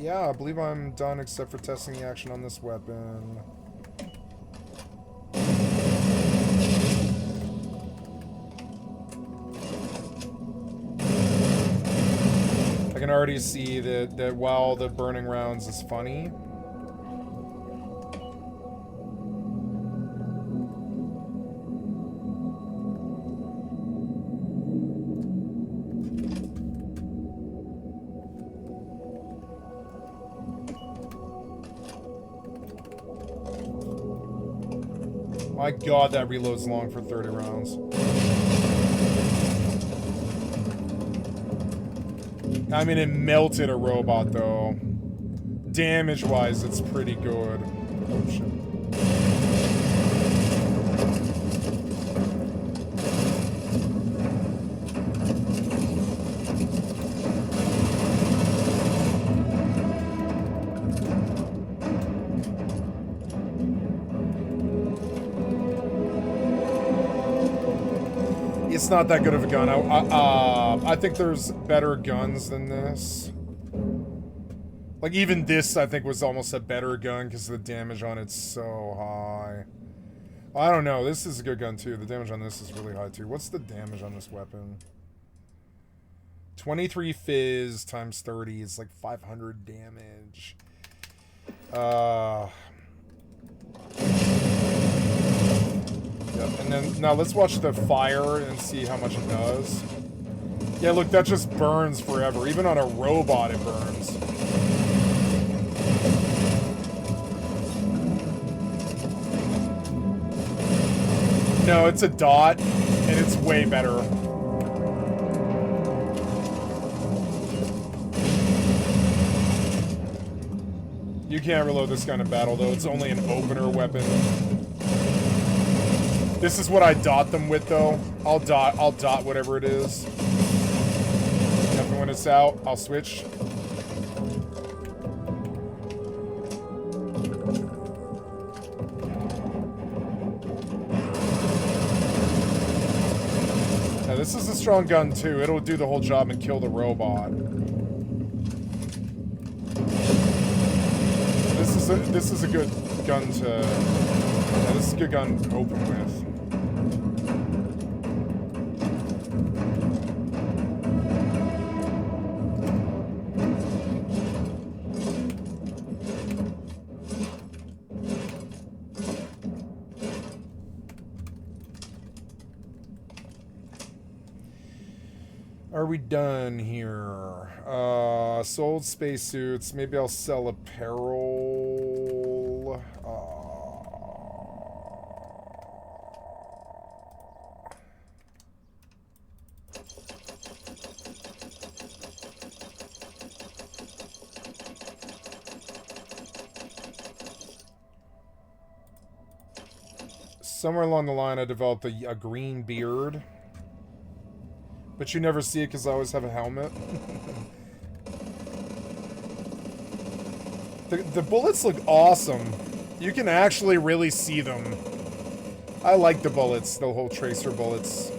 Yeah, I believe I'm done except for testing the action on this weapon. I can already see that while the burning rounds is funny, my god, that reloads long for 30 rounds. I mean, it melted a robot, though. Damage-wise, it's pretty good. Oh, shit. It's not that good of a gun. I think there's better guns than this. Like, even this, I think, was almost a better gun because the damage on it's so high. I don't know. This is a good gun, too. The damage on this is really high, too. What's the damage on this weapon? 23 fizz times 30 is like 500 damage. Yep, and then, now let's watch the fire and see how much it does. Yeah, look, that just burns forever. Even on a robot, it burns. No, it's a dot, and it's way better. You can't reload this gun in battle, though. It's only an opener weapon. This is what I dot them with, though. I'll dot whatever it is. And when it's out, I'll switch. Now, this is a strong gun, too. It'll do the whole job and kill the robot. This is a good gun to... Yeah, this is a good gun to open with. Are we done here? Sold spacesuits. Maybe I'll sell apparel. Somewhere along the line, I developed a green beard. But you never see it because I always have a helmet. The bullets look awesome. You can actually really see them. I like the bullets, the whole tracer bullets.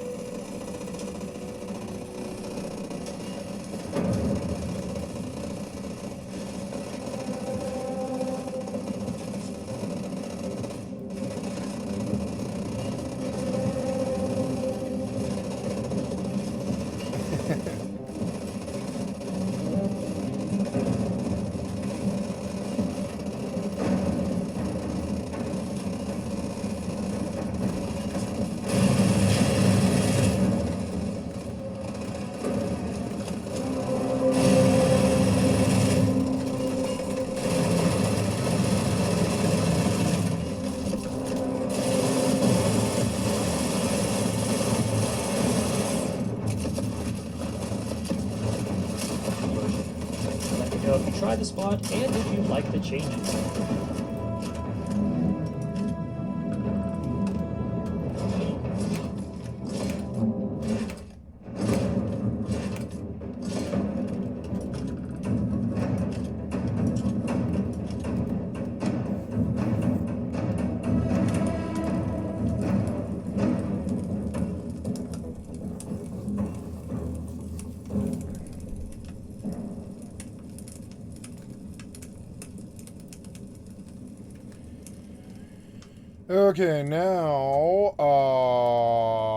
Try this mod and if you like the changes. Okay, now,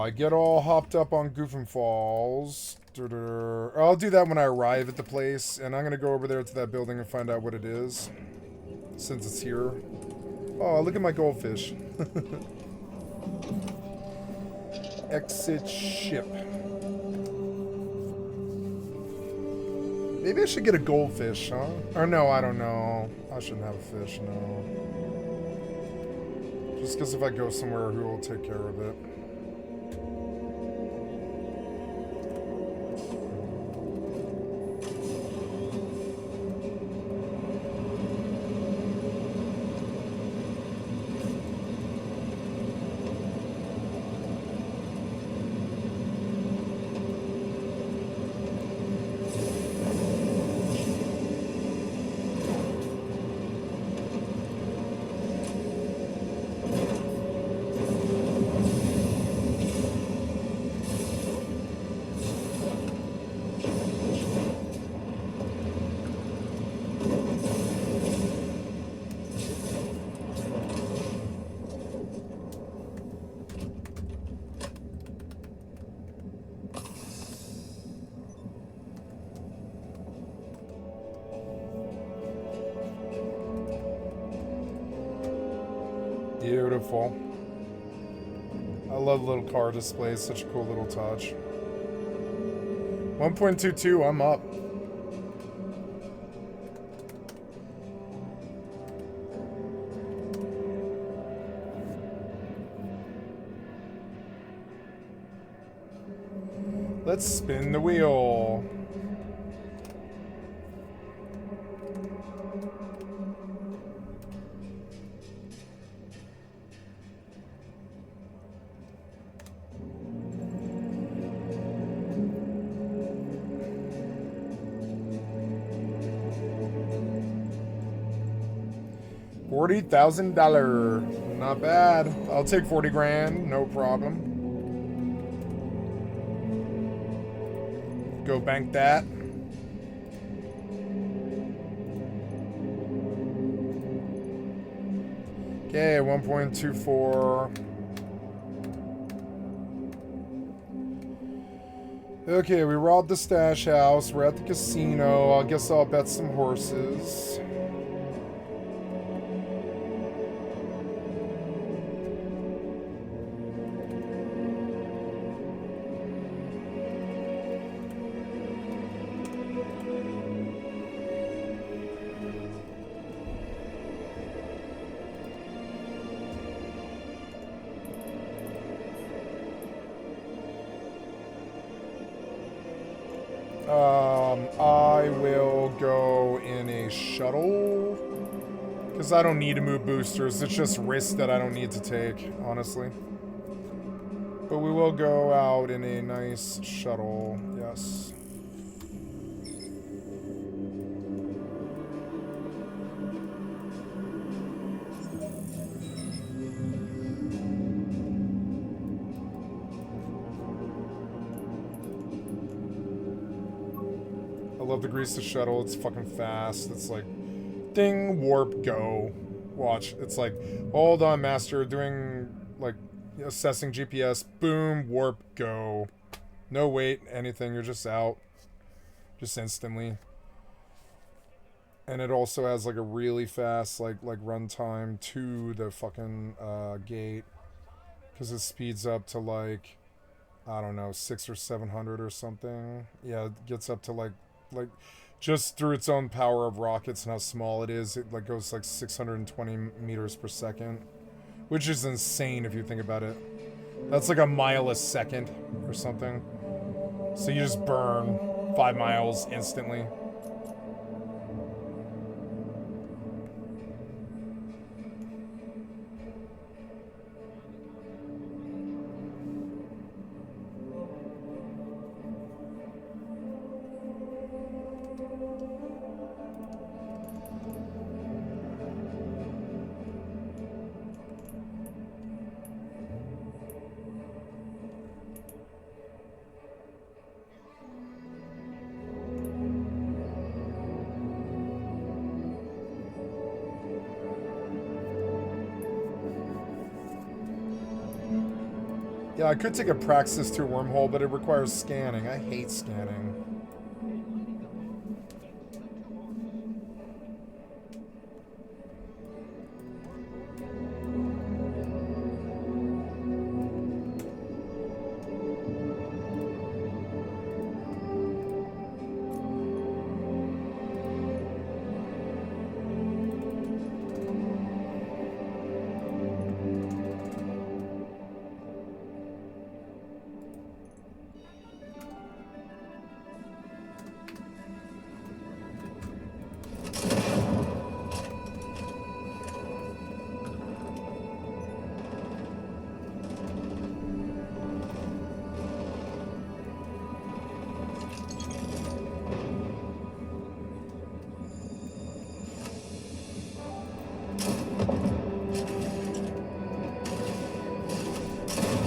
I get all hopped up on Goofing Falls. I'll do that when I arrive at the place, and I'm gonna go over there to that building and find out what it is, since it's here. Oh, look at my goldfish. Exit ship. Maybe I should get a goldfish, huh? Or no, I don't know. I shouldn't have a fish, no. Just because if I go somewhere, who will take care of it? Beautiful. I love little car displays, such a cool little touch. 1.22, I'm up. Let's spin the wheel. $40,000. Not bad. I'll take 40 grand. No problem. Go bank that. Okay, 1.24. Okay, we robbed the stash house. We're at the casino. I guess I'll bet some horses. I will go in a shuttle. Because I don't need to move boosters. It's just risk that I don't need to take, honestly. But we will go out in a nice shuttle, yes. I love the grease the shuttle. It's fucking fast. It's like, ding, warp, go. Watch. It's like, hold on, master. Doing, like, assessing GPS. Boom, warp, go. No wait, anything. You're just out. Just instantly. And it also has, like, a really fast, like runtime to the fucking, gate. Because it speeds up to, like, I don't know, 600 or 700 or something. Yeah, it gets up to, like, just through its own power of rockets and how small it is, it like goes like 620 meters per second, which is insane if you think about it. That's like a mile a second or something. So you just burn 5 miles instantly. Yeah, I could take a Praxis to a wormhole, but it requires scanning. I hate scanning.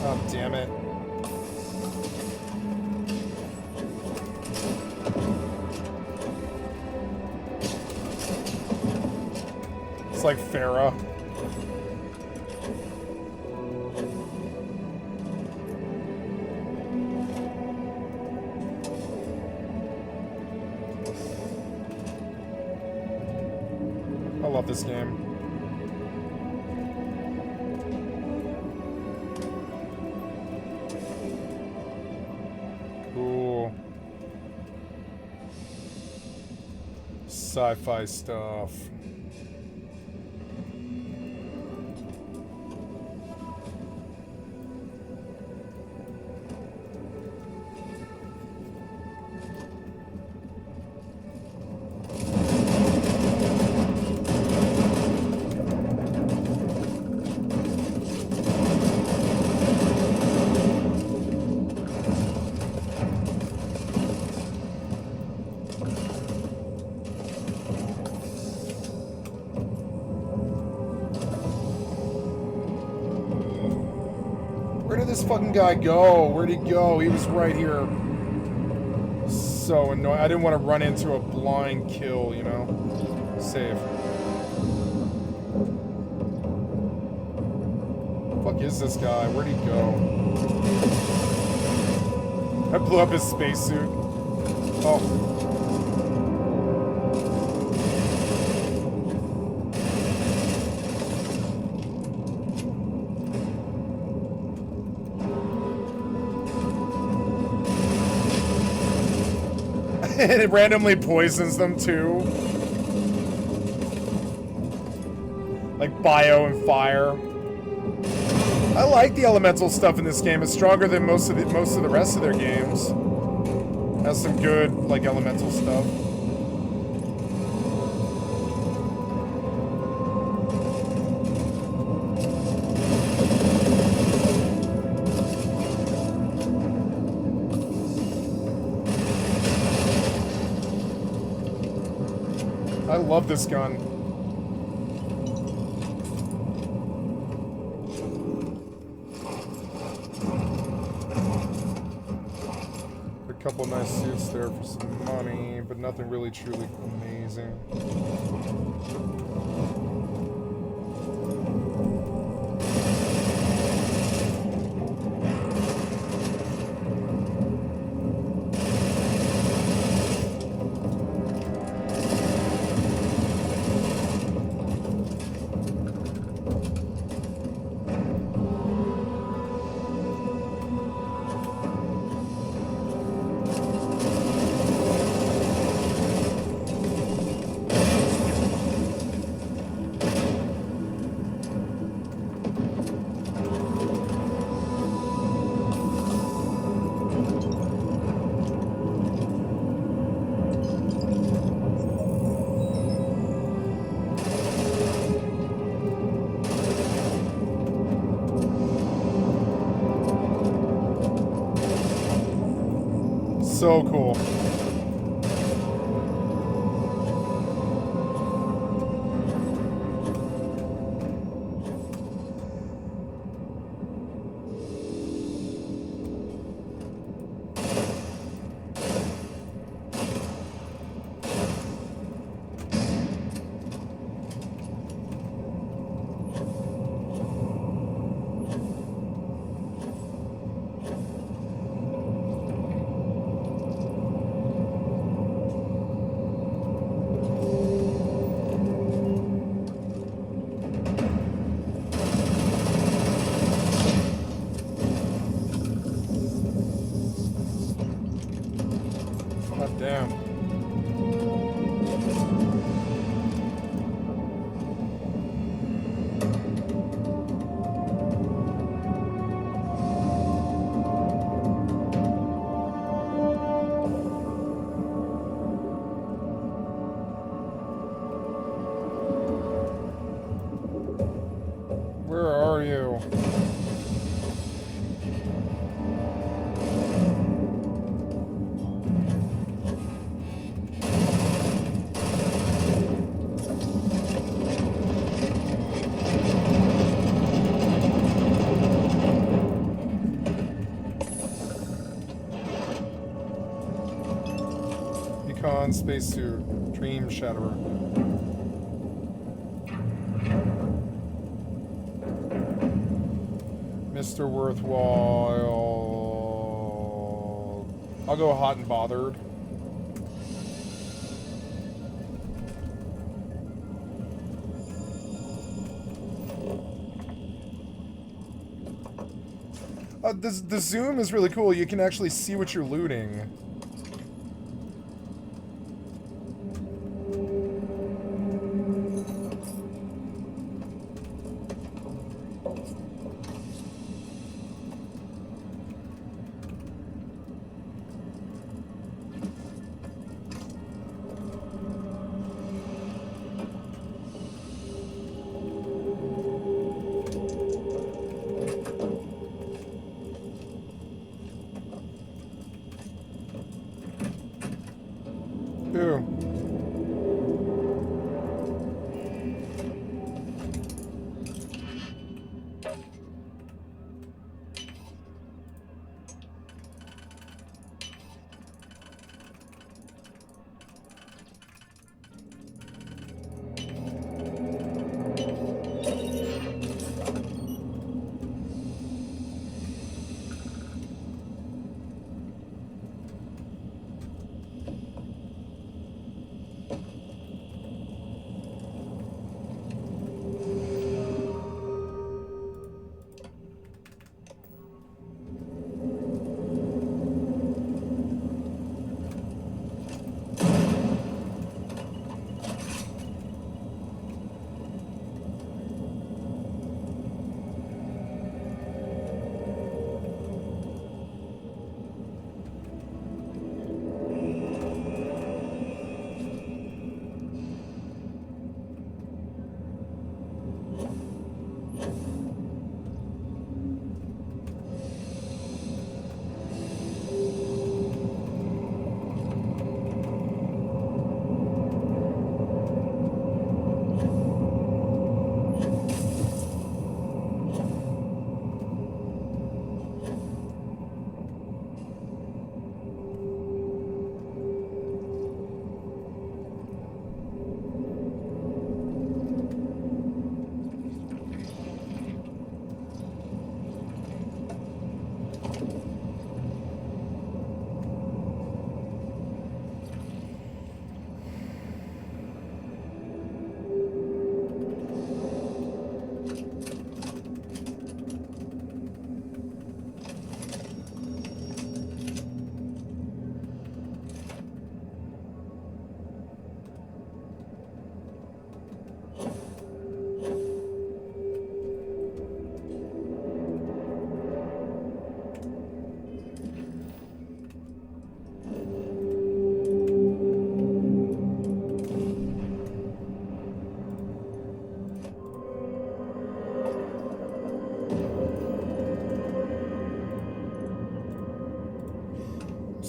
Oh, damn it. It's like Farah. I love this game. Cool. Sci-fi stuff. Where did this fucking guy go? Where'd he go? He was right here. So annoying. I didn't want to run into a blind kill, you know? Save. Fuck is this guy? Where'd he go? I blew up his spacesuit. Oh. And it randomly poisons them too. Like bio and fire. I like the elemental stuff in this game. It's stronger than most of the rest of their games. Has some good like elemental stuff. I love this gun. A couple nice suits there for some money, but nothing really truly amazing. So cool. God damn. Where are you? Econ spacesuit, Dream Shatterer. Mr. Worthwhile. I'll go hot and bothered. The zoom is really cool. You can actually see what you're looting.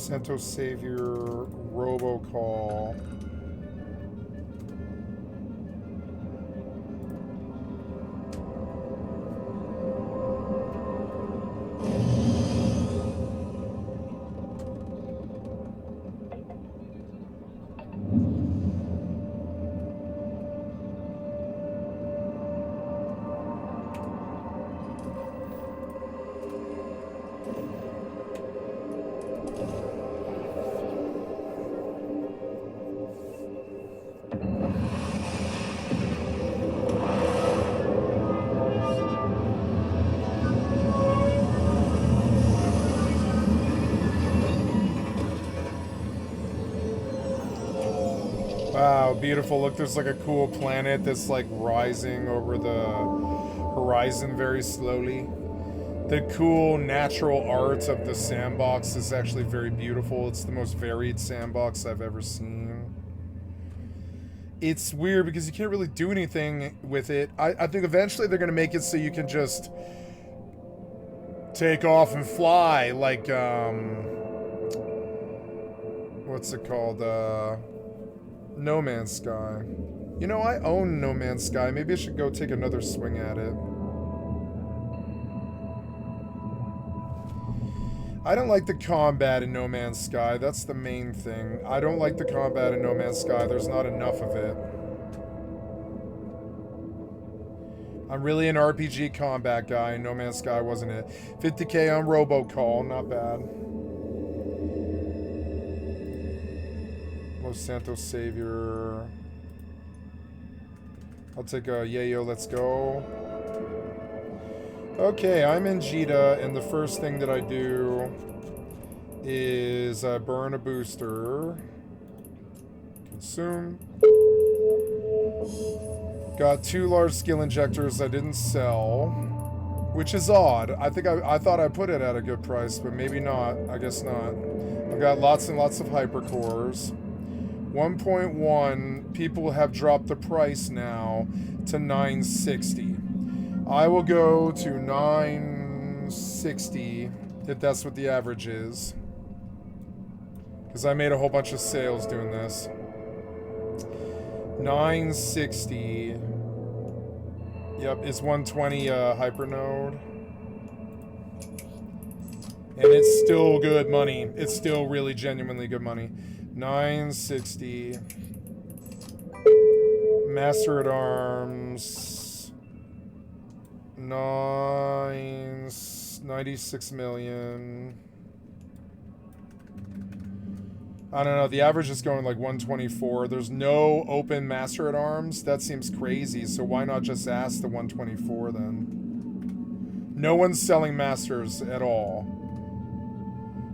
Santos Savior, robocall. Wow, beautiful. Look, there's like a cool planet that's like rising over the horizon very slowly. The cool natural art of the sandbox is actually very beautiful. It's the most varied sandbox I've ever seen. It's weird because you can't really do anything with it. I think eventually they're going to make it so you can just take off and fly like, what's it called? No Man's Sky. You know, I own No Man's Sky. Maybe I should go take another swing at it. I don't like the combat in No Man's Sky. That's the main thing. I don't like the combat in No Man's Sky. There's not enough of it. I'm really an RPG combat guy. No Man's Sky wasn't it. 50k on robocall. Not bad. Los Santos Savior. I'll take a yayo, let's go. Okay, I'm in Jita, and the first thing that I do is burn a booster. Consume. Got 2 large skill injectors I didn't sell, which is odd. I thought I put it at a good price, but maybe not. I guess not. I've got lots and lots of hypercores. 1.1, people have dropped the price now to 960. I will go to 960 if that's what the average is. Because I made a whole bunch of sales doing this. 960. Yep, is 120 hypernode. And it's still good money. It's still really genuinely good money. 960. Master at Arms. 96 million. I don't know. The average is going like 124. There's no open Master at Arms. That seems crazy. So why not just ask the 124 then? No one's selling Masters at all.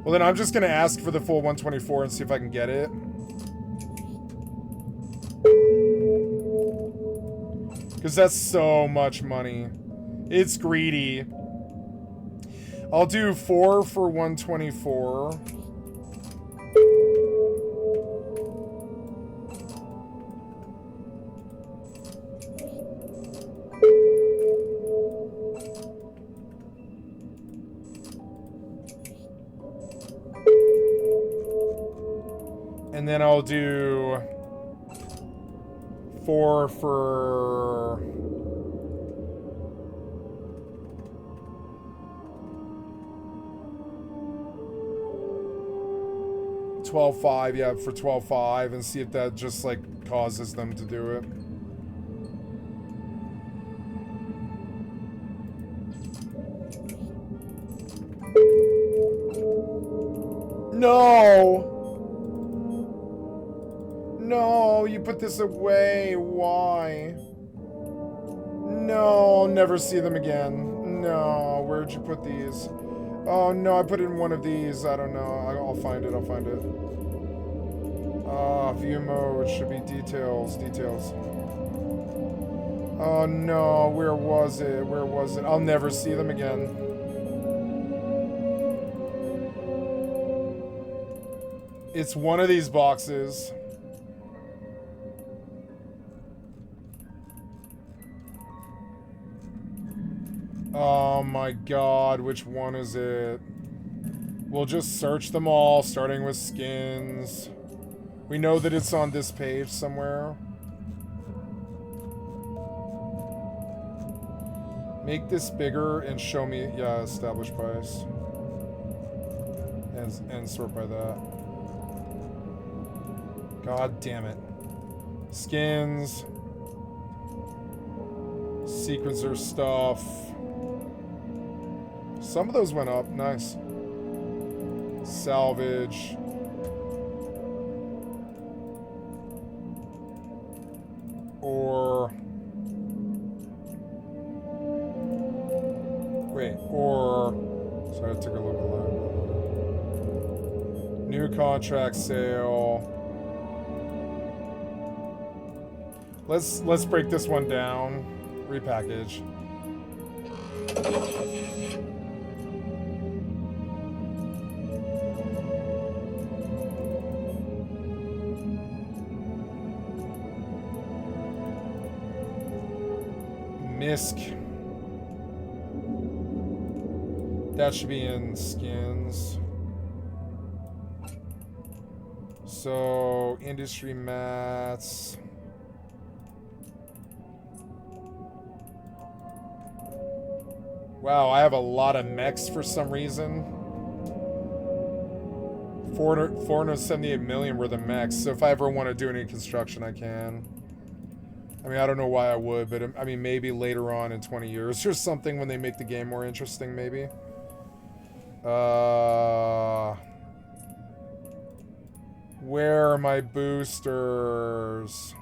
Well, then I'm just going to ask for the full 124 and see if I can get it. Because that's so much money. It's greedy. I'll do 4 for 124. And then I'll do 4 for 12.5, yeah, for 12.5, and see if that just like causes them to do it. No! No, you put this away. Why? No, I'll never see them again. No, where'd you put these? Oh no, I put it in one of these. I don't know. I'll find it. I'll find it. View mode should be details. Details. Oh no, where was it? Where was it? I'll never see them again. It's one of these boxes. Oh my god, which one is it? We'll just search them all, starting with skins. We know that it's on this page somewhere. Make this bigger and show me, yeah, establish price. And sort by that. God damn it. Skins. Sequencer stuff. Some of those went up, nice. Salvage. Or... Wait, or... Sorry, I took a little bit longer. New contract sale. Let's break this one down. Repackage. Misk. That should be in skins. So, industry mats. Wow, I have a lot of mechs for some reason. 478 million worth of mechs. So if I ever want to do any construction, I can. I mean, I don't know why I would, but I mean, maybe later on in 20 years or something when they make the game more interesting, maybe. Where are my boosters?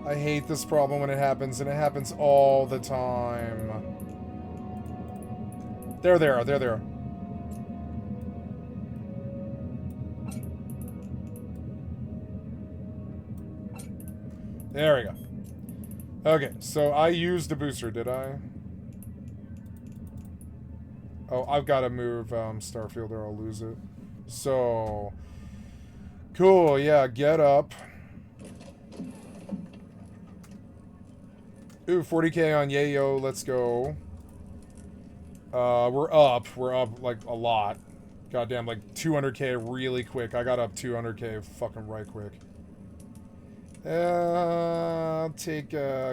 I hate this problem when it happens, and it happens all the time. There they are, there they are. There we go. Okay, so I used a booster, did I? Oh, I've got to move Starfield or I'll lose it. So, cool, yeah, get up. Ooh, 40k on Yayo, let's go. We're up like a lot. Goddamn, like 200k really quick. I got up 200k fucking right quick. I'll take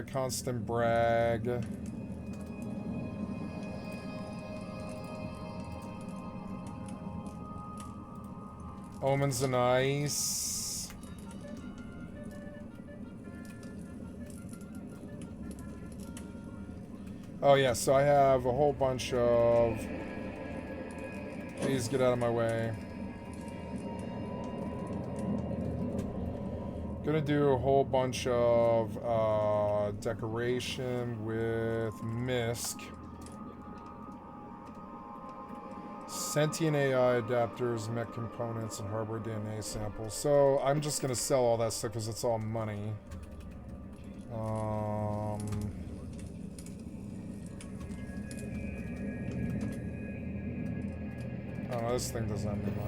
Constant Brag. Omens and Ice. Oh yeah, so I have a whole bunch of... Please get out of my way. Gonna do a whole bunch of decoration with Misk. Sentient AI adapters, mech components, and hardware DNA samples. So I'm just gonna sell all that stuff because it's all money. Oh no, this thing doesn't have any money.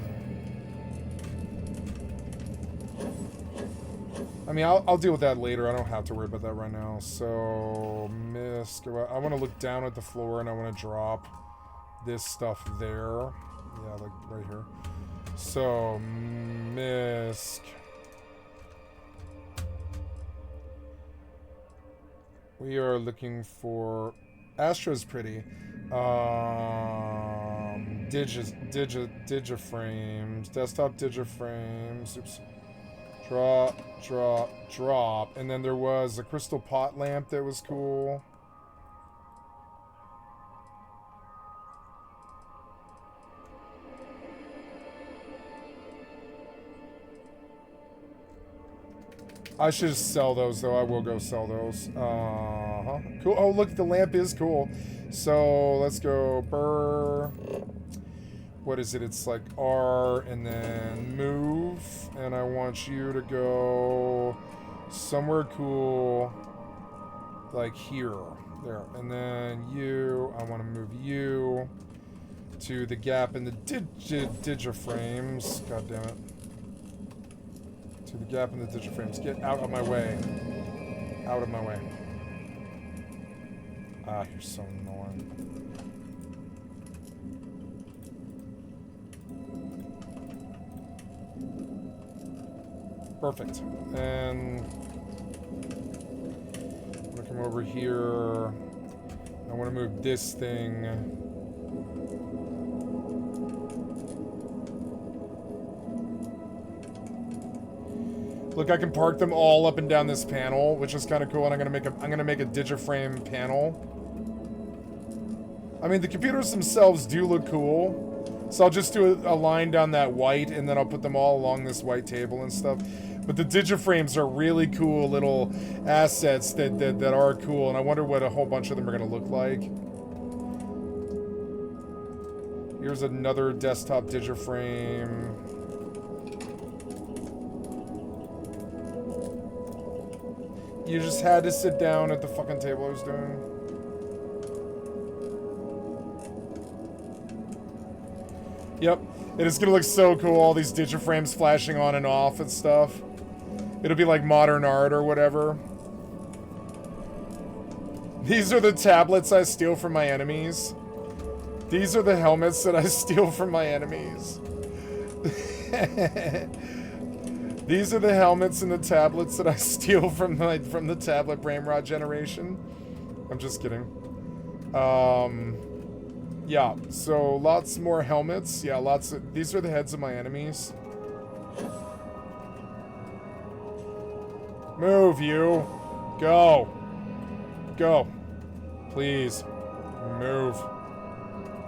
I mean, I'll deal with that later. I don't have to worry about that right now. So, Misk. I want to look down at the floor and I want to drop this stuff there. Yeah, like right here. So, Misk. We are looking for... Astra's pretty. Digiframes. Desktop digiframes. Oops. Drop, drop, drop. And then there was a crystal pot lamp that was cool. I should sell those, though. I will go sell those. Cool. Oh, look, the lamp is cool. So, let's go burr. What is it? It's like R and then move. And I want you to go somewhere cool. Like here. There. And then you, I want to move you to the gap in the digiframes. God damn it. To the gap in the digiframes. Get out of my way. Out of my way. Ah, you're so annoying. Perfect. And I'm gonna come over here. I want to move this thing. Look, I can park them all up and down this panel, which is kind of cool. And I'm gonna make a digiframe panel. I mean, the computers themselves do look cool. So I'll just do a line down that white, and then I'll put them all along this white table and stuff. But the digiframes are really cool little assets that are cool, and I wonder what a whole bunch of them are going to look like. Here's another desktop digiframe. You just had to sit down at the fucking table I was doing. Yep, it is gonna look so cool, all these digiframes flashing on and off and stuff. It'll be like modern art or whatever. These are the tablets I steal from my enemies. These are the helmets that I steal from my enemies. These are the helmets and the tablets that I steal from the tablet brainrot generation. I'm just kidding. Yeah, so lots more helmets. Yeah, lots of... These are the heads of my enemies. Move, you. Go. Go. Please. Move.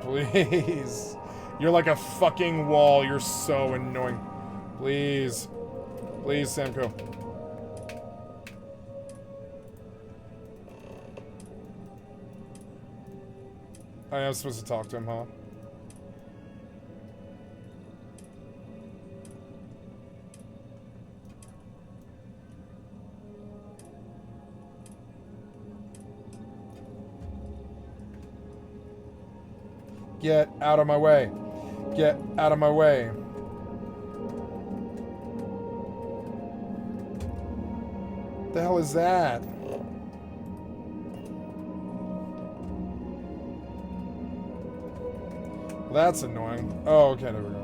Please. You're like a fucking wall. You're so annoying. Please. Please, Samco. I am supposed to talk to him, huh? Get out of my way. Get out of my way. What the hell is that? That's annoying. Oh, okay, there we go.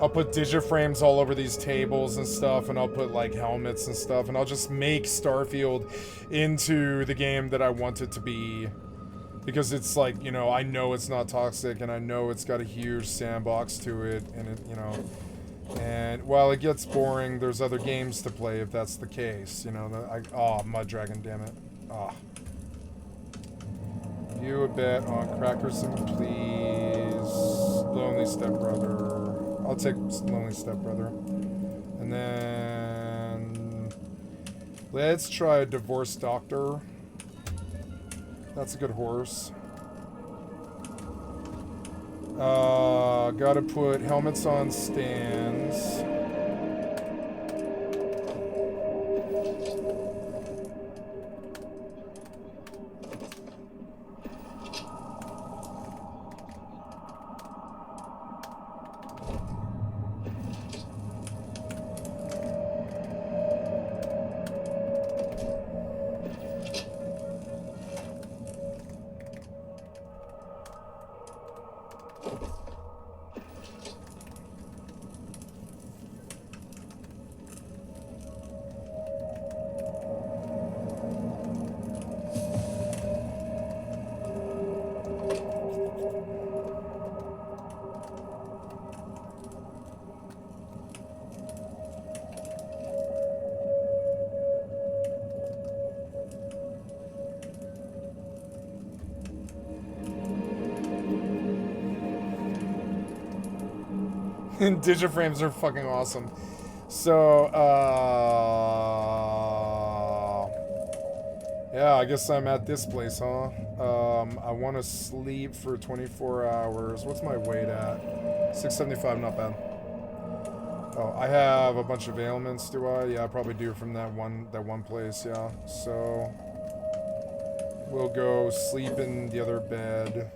I'll put digiframes all over these tables and stuff, and I'll put like helmets and stuff, and I'll just make Starfield into the game that I want it to be. Because it's like, you know, I know it's not toxic, and I know it's got a huge sandbox to it, and it, you know... And while it gets boring, there's other games to play if that's the case. You know, oh, Mud Dragon, damn it. Ah. Oh. You a bit on Crackerson, please. Lonely Stepbrother. I'll take Lonely Stepbrother. And then... Let's try a Divorce Doctor. That's a good horse. Gotta put helmets on stands. Digiframes are fucking awesome. So, yeah, I guess I'm at this place, huh? I want to sleep for 24 hours. What's my weight at? 675, not bad. Oh, I have a bunch of ailments, do I? Yeah, I probably do from that one place, yeah. So, we'll go sleep in the other bed.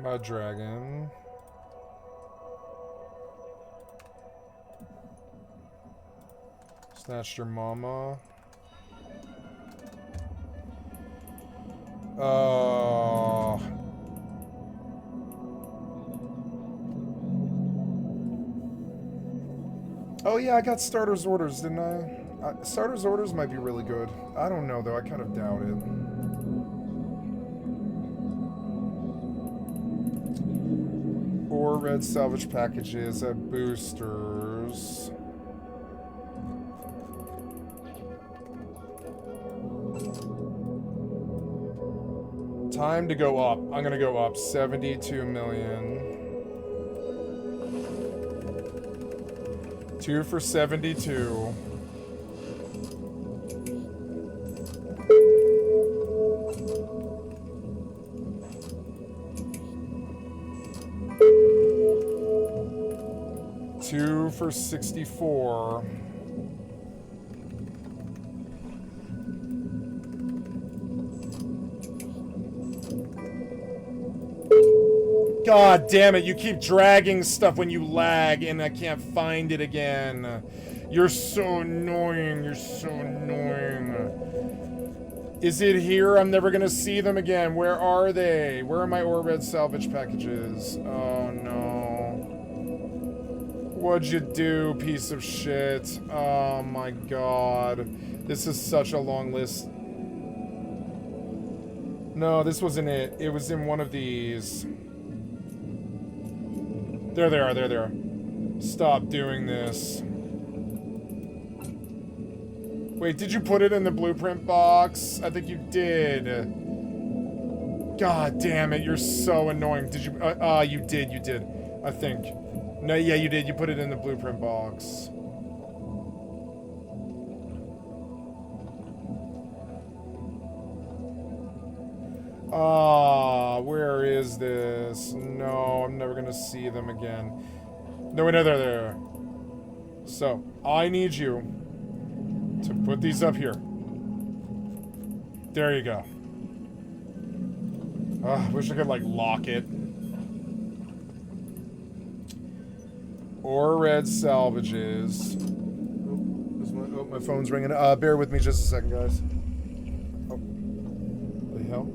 A dragon. Snatched your mama. Oh. Oh yeah, I got starter's orders, didn't I? Starter's orders might be really good. I don't know though, I kind of doubt it. Or red salvage packages at boosters. Time to go up. I'm gonna go up 72 million. 2 for 72. Two for 64. God damn it, you keep dragging stuff when you lag and I can't find it again. You're so annoying, you're so annoying. Is it here? I'm never gonna see them again. Where are they? Where are my Orbed salvage packages? Oh no. What'd you do, piece of shit? Oh my god. This is such a long list. No, this wasn't it. It was in one of these. There they are, there they are. Stop doing this. Wait, did you put it in the blueprint box? I think you did. God damn it, you're so annoying. Did you? You did. I think. No, yeah, you did. You put it in the blueprint box. Where is this? No, I'm never gonna see them again. No, wait, no, there. So, I need you to put these up here. There you go. Wish I could, like, lock it. Or red salvages. Oh, my phone's ringing. Bear with me just a second, guys. Oh. The hell?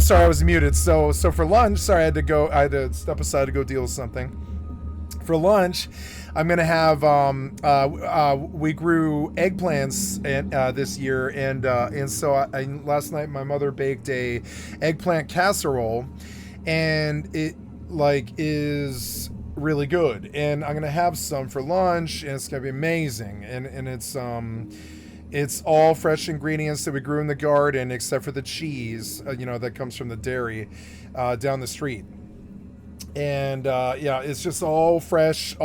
sorry, I was muted. So for lunch, sorry, I had to step aside to go deal with something. For lunch, I'm gonna have we grew eggplants this year, and so last night my mother baked a eggplant casserole, and it is really good, and I'm gonna have some for lunch, and it's gonna be amazing, and it's all fresh ingredients that we grew in the garden, except for the cheese, that comes from the dairy down the street. And yeah, it's just all fresh,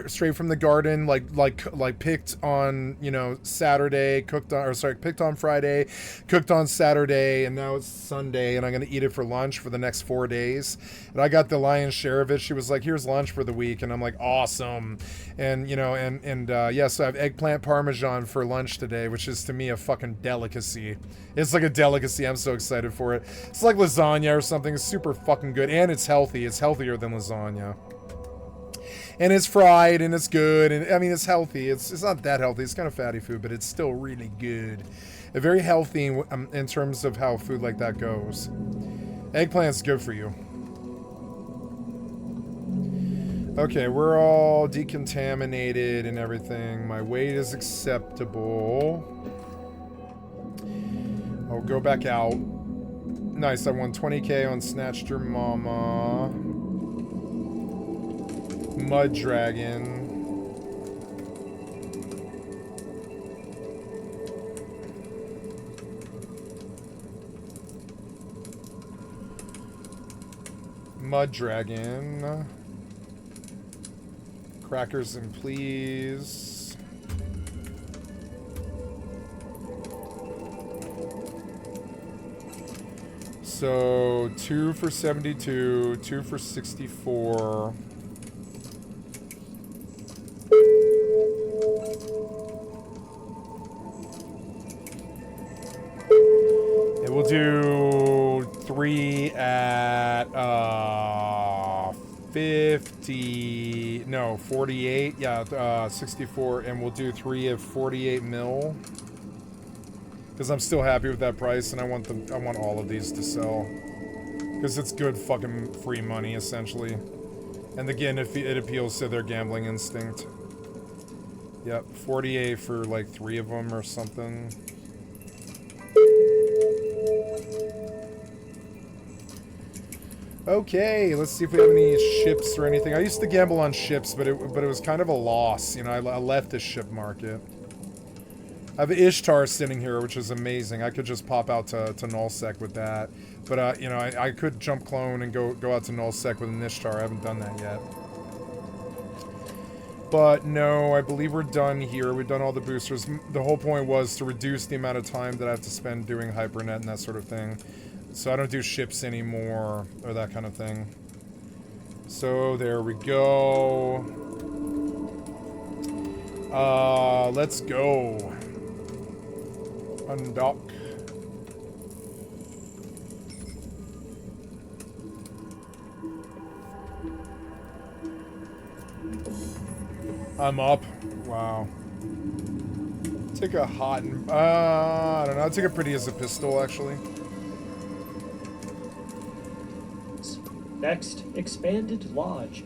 straight from the garden, like picked on Saturday, picked on Friday, cooked on Saturday, and now it's Sunday, and I'm gonna eat it for lunch for the next 4 days. And I got the lion's share of it. She was like, "Here's lunch for the week," and I'm like, "Awesome!" And yeah, so I have eggplant parmesan for lunch today, which is to me a fucking delicacy. It's like a delicacy. I'm so excited for it. It's like lasagna or something. It's super fucking good, and it's healthy. It's healthier than lasagna. And it's fried, and it's good, and I mean, it's healthy. It's not that healthy. It's kind of fatty food, but it's still really good. Very healthy in terms of how food like that goes. Eggplant's good for you. Okay, we're all decontaminated and everything. My weight is acceptable. I'll go back out. Nice, I won 20k on Snatched Your Mama. Mud Dragon. Mud Dragon. Crackers and please. So 2 for 72, 2 for 64. It will do 3 at 50, no, 48, yeah, 64, and we'll do 3 of 48 mil. Because I'm still happy with that price, and I want all of these to sell. Because it's good fucking free money, essentially. And again, if it appeals to their gambling instinct. Yep, 48 for like 3 of them or something. Okay, let's see if we have any ships or anything. I used to gamble on ships, but it was kind of a loss. I left the ship market. I have Ishtar sitting here, which is amazing. I could just pop out to Nullsec with that. But, I could jump clone and go out to Nullsec with an Ishtar. I haven't done that yet. But no, I believe we're done here. We've done all the boosters. The whole point was to reduce the amount of time that I have to spend doing Hypernet and that sort of thing. So I don't do ships anymore, or that kind of thing. So there we go. Let's go. Undock. I'm up. Wow. Take a hot and I don't know. I'll take a pretty as a pistol, actually. Next, Expanded Lodge.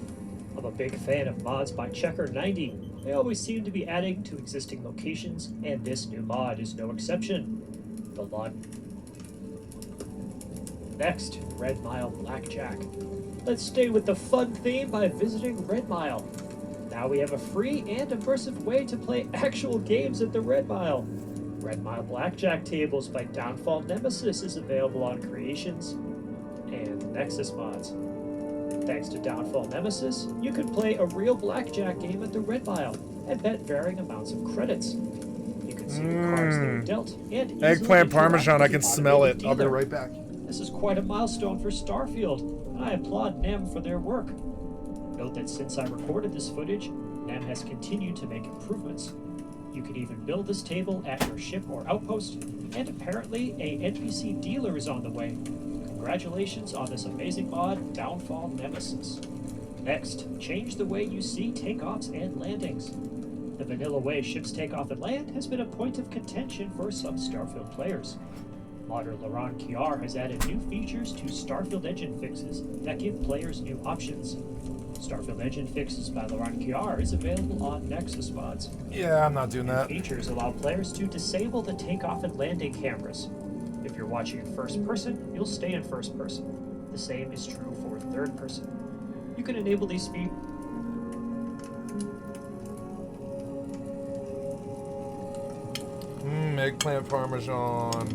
I'm a big fan of mods by Checker90. They always seem to be adding to existing locations, and this new mod is no exception. The Lodge. Next, Red Mile Blackjack. Let's stay with the fun theme by visiting Red Mile. Now we have a free and immersive way to play actual games at the Red Mile. Red Mile Blackjack tables by Downfall Nemesis is available on Creations and Nexus mods. Thanks to Downfall Nemesis, you can play a real blackjack game at the Red Mile and bet varying amounts of credits. You can see the cards that are dealt and eggplant parmesan, I can smell it. I'll be right back. This is quite a milestone for Starfield, and I applaud NEM for their work. Note that since I recorded this footage, NEM has continued to make improvements. You can even build this table at your ship or outpost, and apparently a NPC dealer is on the way. Congratulations on this amazing mod, Downfall Nemesis. Next, change the way you see takeoffs and landings. The vanilla way ships take off and land has been a point of contention for some Starfield players. Modder Laurent Kiar has added new features to Starfield engine fixes that give players new options. Starfield engine fixes by Laurent Kiar is available on Nexus mods. Yeah, I'm not doing New that. features allow players to disable the takeoff and landing cameras. If you're watching in first person, you'll stay in first person. The same is true for third person. You can enable these features. Eggplant parmesan.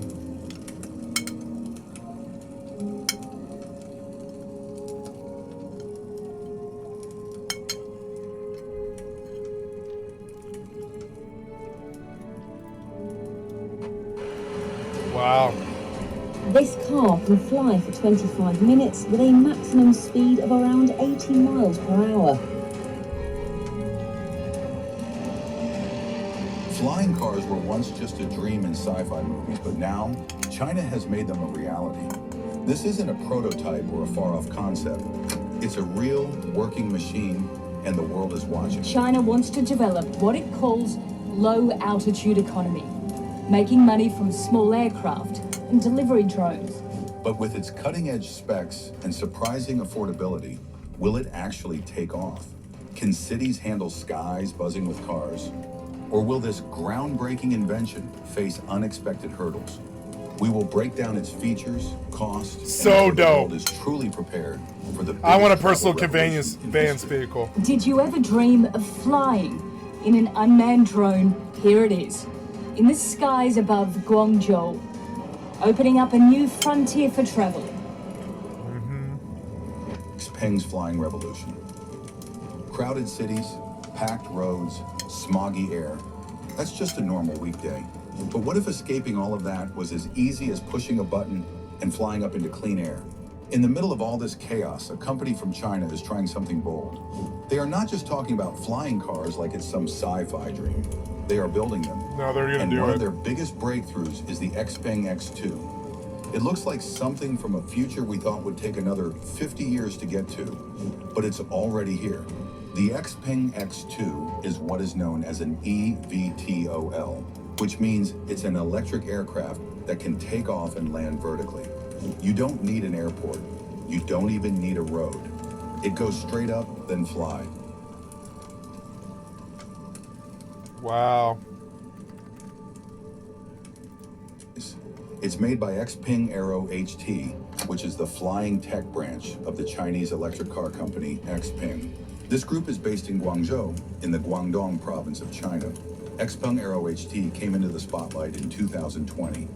Wow. This car can fly for 25 minutes with a maximum speed of around 80 miles per hour. Flying cars were once just a dream in sci-fi movies, but now China has made them a reality. This isn't a prototype or a far-off concept. It's a real working machine, and the world is watching. China wants to develop what it calls low-altitude economy, making money from small aircraft and delivery drones. But with its cutting-edge specs and surprising affordability, will it actually take off? Can cities handle skies buzzing with cars? Or will this groundbreaking invention face unexpected hurdles? We will break down its features, costs, So and whether the dope. world is truly prepared for the I want a biggest personal travel convenience revolution in vans history. vehicle. Did you ever dream of flying in an unmanned drone? Here it is, in the skies above Guangzhou, opening up a new frontier for travel. Xpeng's flying revolution. Crowded cities, packed roads, smoggy air. That's just a normal weekday. But what if escaping all of that was as easy as pushing a button and flying up into clean air? In the middle of all this chaos, a company from China is trying something bold. They are not just talking about flying cars like it's some sci-fi dream. They are building them. No, they're gonna And do one it. of their biggest breakthroughs is the Xpeng X2. It looks like something from a future we thought would take another 50 years to get to, but it's already here. The Xpeng X2 is what is known as an eVTOL, which means it's an electric aircraft that can take off and land vertically. You don't need an airport. You don't even need a road. It goes straight up, then fly. Wow. It's made by Xpeng Aero HT, which is the flying tech branch of the Chinese electric car company Xpeng. This group is based in Guangzhou, in the Guangdong province of China. Xpeng Aero HT came into the spotlight in 2020,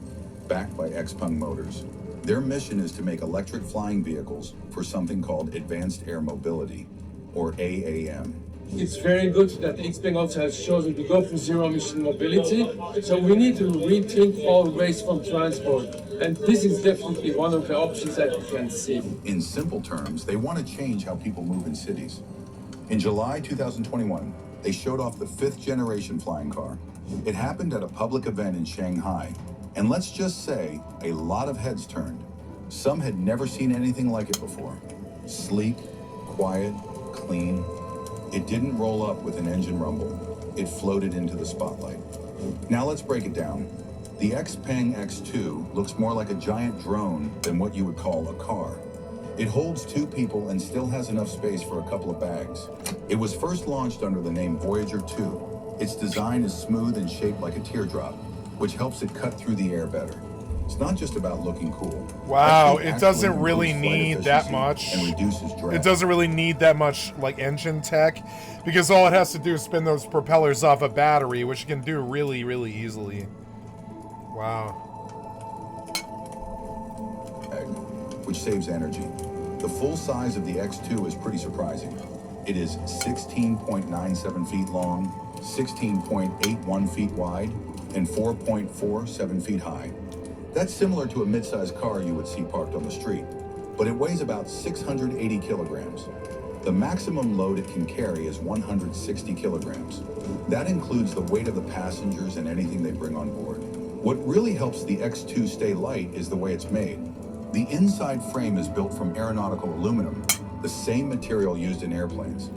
backed by Xpeng Motors. Their mission is to make electric flying vehicles for something called Advanced Air Mobility, or AAM. It's very good that Xpeng also has chosen to go for zero-emission mobility. So we need to rethink all waste from transport. And this is definitely one of the options that we can see. In simple terms, they want to change how people move in cities. In July 2021, they showed off the 5th generation flying car. It happened at a public event in Shanghai. And let's just say, a lot of heads turned. Some had never seen anything like it before. Sleek, quiet, clean. It didn't roll up with an engine rumble. It floated into the spotlight. Now let's break it down. The Xpeng X2 looks more like a giant drone than what you would call a car. It holds 2 people and still has enough space for a couple of bags. It was first launched under the name Voyager 2. Its design is smooth and shaped like a teardrop, which helps it cut through the air better. It's not just about looking cool. Wow, That shape it actually doesn't really improves flight need that efficiency much. and reduces drag. It doesn't really need that much like engine tech, because all it has to do is spin those propellers off a battery, which it can do really, really easily. Wow. Which saves energy. The full size of the X2 is pretty surprising. It is 16.97 feet long, 16.81 feet wide, and 4.47 feet high. That's similar to a mid-sized car you would see parked on the street, but it weighs about 680 kilograms. The maximum load it can carry is 160 kilograms. That includes the weight of the passengers and anything they bring on board. What really helps the X2 stay light is the way it's made. The inside frame is built from aeronautical aluminum, the same material used in airplanes.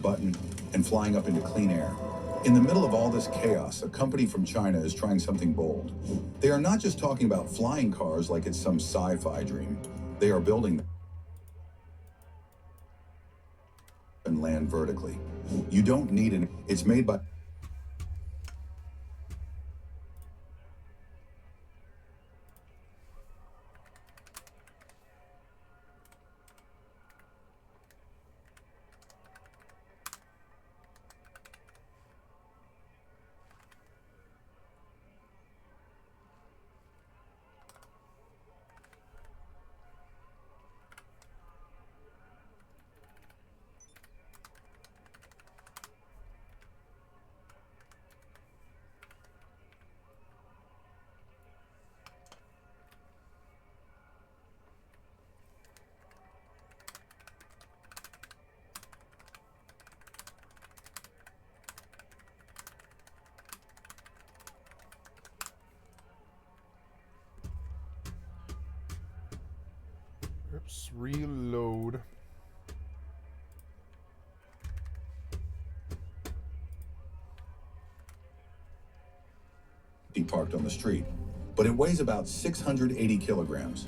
button and flying up into clean air. In the middle of all this chaos, a company from China is trying something bold. They are not just talking about flying cars like it's some sci-fi dream. They are building them and land vertically. You don't need an... It's made by... Oops, reload. Parked on the street, but it weighs about 680 kilograms.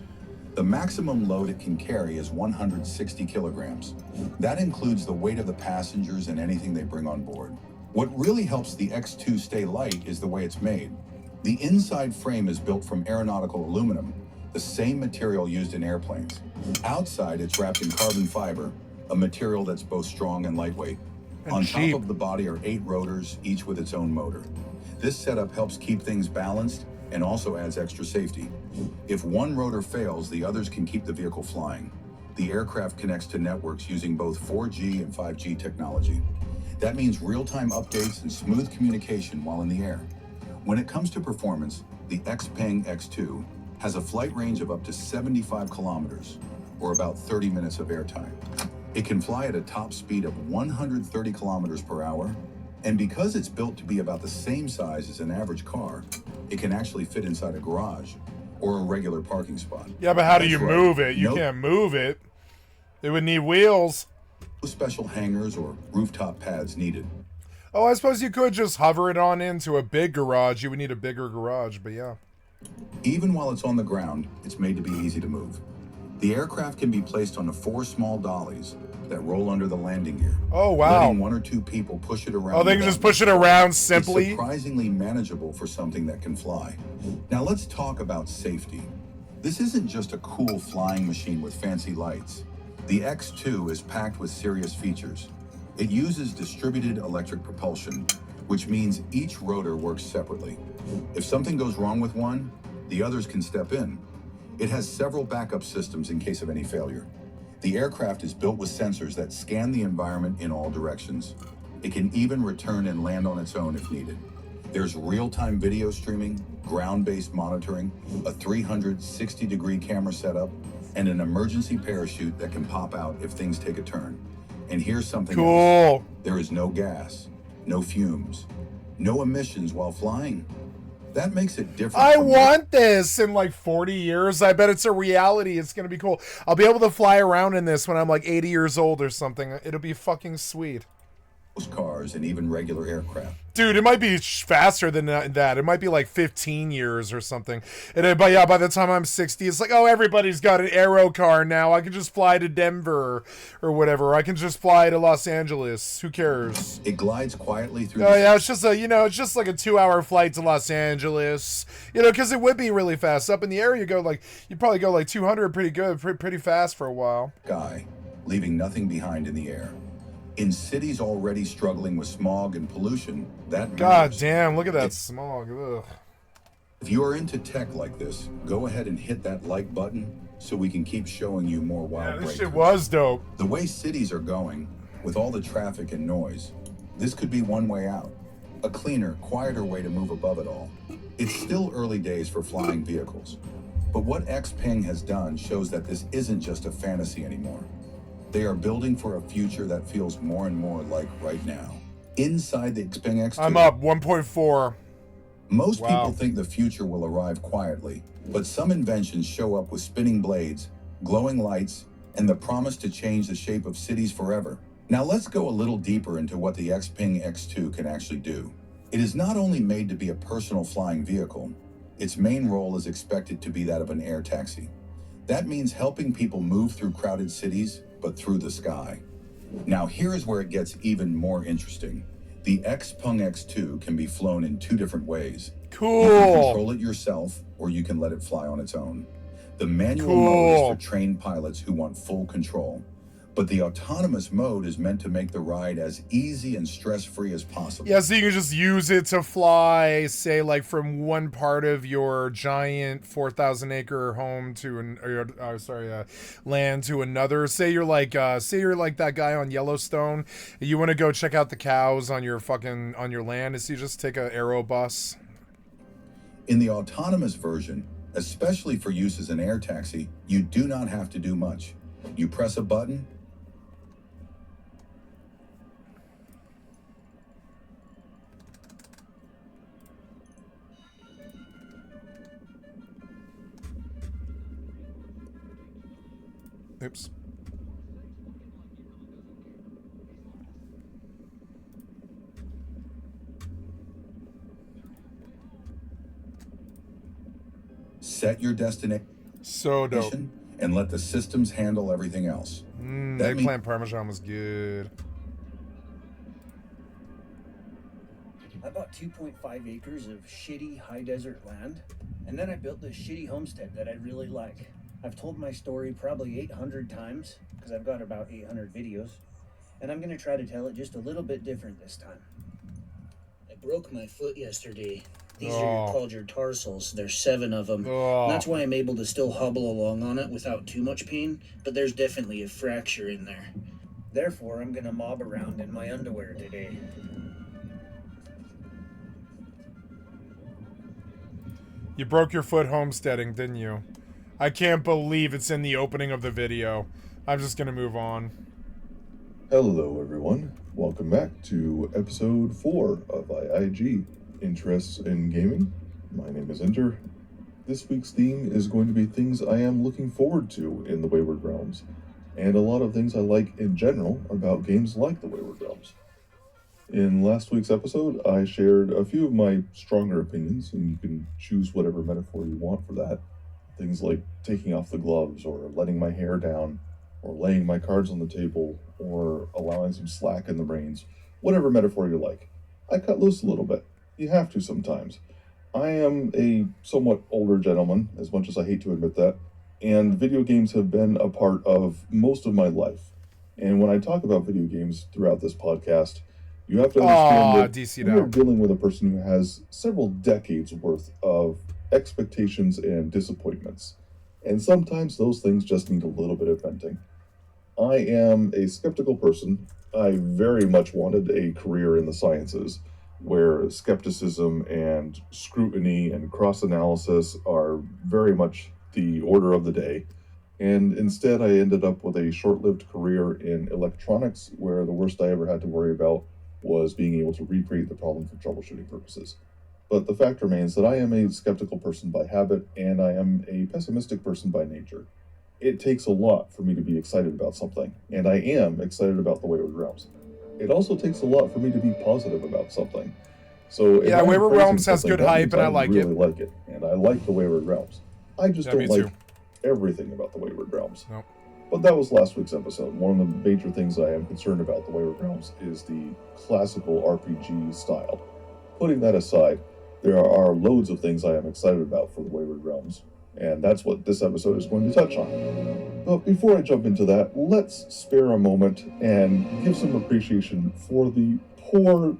The maximum load it can carry is 160 kilograms. That includes the weight of the passengers and anything they bring on board. What really helps the X2 stay light is the way it's made. The inside frame is built from aeronautical aluminum, the same material used in airplanes. Outside, it's wrapped in carbon fiber, a material that's both strong and lightweight. On top of the body are 8 rotors, each with its own motor. This setup helps keep things balanced and also adds extra safety. If one rotor fails, the others can keep the vehicle flying. The aircraft connects to networks using both 4G and 5G technology. That means real-time updates and smooth communication while in the air. When it comes to performance, the Xpeng X2 has a flight range of up to 75 kilometers, or about 30 minutes of airtime. It can fly at a top speed of 130 kilometers per hour, and because it's built to be about the same size as an average car, it can actually fit inside a garage or a regular parking spot. Yeah, but how do you move it? You can't move it. It would need wheels. No special hangars or rooftop pads needed. Oh, I suppose you could just hover it on into a big garage. You would need a bigger garage, but yeah. Even while it's on the ground, it's made to be easy to move. The aircraft can be placed onto 4 small dollies that roll under the landing gear. Oh, wow. Letting 1 or 2 people push it around. Oh, they can just push it around simply? It's surprisingly manageable for something that can fly. Now let's talk about safety. This isn't just a cool flying machine with fancy lights. The X2 is packed with serious features. It uses distributed electric propulsion, which means each rotor works separately. If something goes wrong with one, the others can step in. It has several backup systems in case of any failure. The aircraft is built with sensors that scan the environment in all directions. It can even return and land on its own if needed. There's real-time video streaming, ground-based monitoring, a 360-degree camera setup, and an emergency parachute that can pop out if things take a turn. And here's something else. There is no gas, no fumes, no emissions while flying. That makes it different. I want this in like 40 years. I bet it's a reality. It's going to be cool. I'll be able to fly around in this when I'm like 80 years old or something. It'll be fucking sweet. Cars and even regular aircraft. Dude, it might be faster than that. It might be like 15 years or something. And but yeah, by the time I'm 60, it's like, oh, everybody's got an aero car now. I can just fly to Denver or whatever. I can just fly to Los Angeles. Who cares? It glides quietly through. Oh yeah, it's just a it's just like a 2-hour flight to Los Angeles. Because it would be really fast. Up in the air, you probably go like 200, pretty good, pretty fast for a while. Sky, leaving nothing behind in the air. In cities already struggling with smog and pollution, that matters. God damn, look at that smog. Ugh. If you are into tech like this, go ahead and hit that like button so we can keep showing you more wild breakthroughs. This shit was dope. The way cities are going, with all the traffic and noise, this could be one way out. A cleaner, quieter way to move above it all. It's still early days for flying vehicles, but what Xpeng has done shows that this isn't just a fantasy anymore. They are building for a future that feels more and more like right now. Inside the Xpeng X2, I'm up 1.4. Most people think the future will arrive quietly, but some inventions show up with spinning blades, glowing lights, and the promise to change the shape of cities forever. Now let's go a little deeper into what the Xpeng X2 can actually do. It is not only made to be a personal flying vehicle, its main role is expected to be that of an air taxi. That means helping people move through crowded cities, but through the sky. Now here is where it gets even more interesting. The Xpeng X2 can be flown in 2 different ways. Cool. You can control it yourself, or you can let it fly on its own. The manual mode is for trained pilots who want full control. But the autonomous mode is meant to make the ride as easy and stress-free as possible. Yeah, so you can just use it to fly, say, like from one part of your giant 4,000-acre home to land to another. Say you're like that guy on Yellowstone. You want to go check out the cows on your land. So you just take an aero bus. In the autonomous version, especially for use as an air taxi, you do not have to do much. You press a button. Oops. Set your destination. So dope. And let the systems handle everything else. Eggplant Parmesan was good. I bought 2.5 acres of shitty high desert land, and then I built this shitty homestead that I really like. I've told my story probably 800 times, because I've got about 800 videos, and I'm going to try to tell it just a little bit different this time. I broke my foot yesterday. These are called your tarsals. There's 7 of them. And that's why I'm able to still hobble along on it without too much pain, but there's definitely a fracture in there. Therefore, I'm going to mob around in my underwear today. You broke your foot homesteading, didn't you? I can't believe it's in the opening of the video. I'm just gonna move on. Hello everyone, welcome back to episode 4 of IIG, Interests in Gaming. My name is Enter. This week's theme is going to be things I am looking forward to in the Wayward Realms, and a lot of things I like in general about games like the Wayward Realms. In last week's episode, I shared a few of my stronger opinions, and you can choose whatever metaphor you want for that. Things like taking off the gloves, or letting my hair down, or laying my cards on the table, or allowing some slack in the reins. Whatever metaphor you like. I cut loose a little bit. You have to sometimes. I am a somewhat older gentleman, as much as I hate to admit that, and video games have been a part of most of my life. And when I talk about video games throughout this podcast, you have to understand that we are dealing with a person who has several decades worth of expectations and disappointments. And sometimes those things just need a little bit of venting. I am a skeptical person. I very much wanted a career in the sciences, where skepticism and scrutiny and cross-analysis are very much the order of the day. And instead I ended up with a short-lived career in electronics, where the worst I ever had to worry about was being able to recreate the problem for troubleshooting purposes. But the fact remains that I am a skeptical person by habit, and I am a pessimistic person by nature. It takes a lot for me to be excited about something, and I am excited about the Wayward Realms. It also takes a lot for me to be positive about something. So yeah, Wayward Realms has good hype, and I really like it, and I like the Wayward Realms. I just don't like everything about the Wayward Realms. Nope. But that was last week's episode. One of the major things I am concerned about the Wayward Realms is the classical RPG style. Putting that aside, there are loads of things I am excited about for the Wayward Realms, and that's what this episode is going to touch on. But before I jump into that, let's spare a moment and give some appreciation for the poor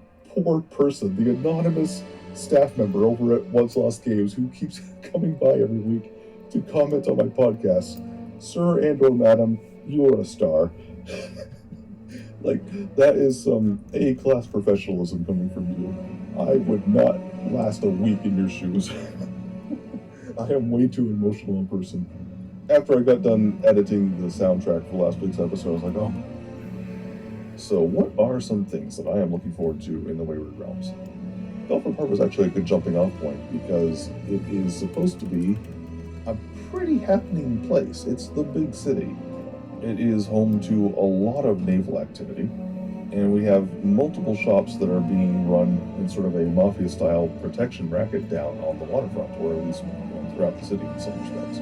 person, the anonymous staff member over at Once Lost Games who keeps coming by every week to comment on my podcast. Sir and or madam, you're a star. Like, that is some A-class professionalism coming from you. I would not last a week in your shoes. I am way too emotional in person. After I got done editing the soundtrack for last week's episode, I was like, oh. So what are some things that I am looking forward to in the Wayward Realms? Belfort Park was actually a good jumping off point because it is supposed to be a pretty happening place. It's the big city. It is home to a lot of naval activity, and we have multiple shops that are being run in sort of a mafia-style protection racket down on the waterfront, or at least throughout the city in some respects.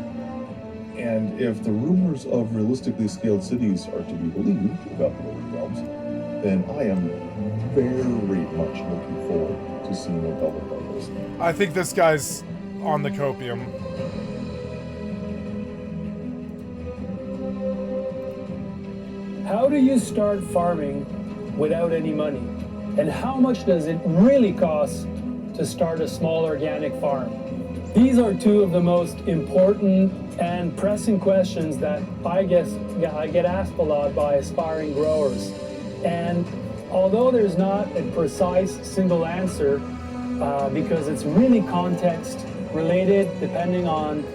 And if the rumors of realistically scaled cities are to be believed about the Northern Realms, then I am very much looking forward to seeing what they'll look like this. I think this guy's on the copium. How do you start farming without any money? And how much does it really cost to start a small organic farm? These are two of the most important and pressing questions that I get asked a lot by aspiring growers. And although there's not a precise single answer, because it's really context related, depending on,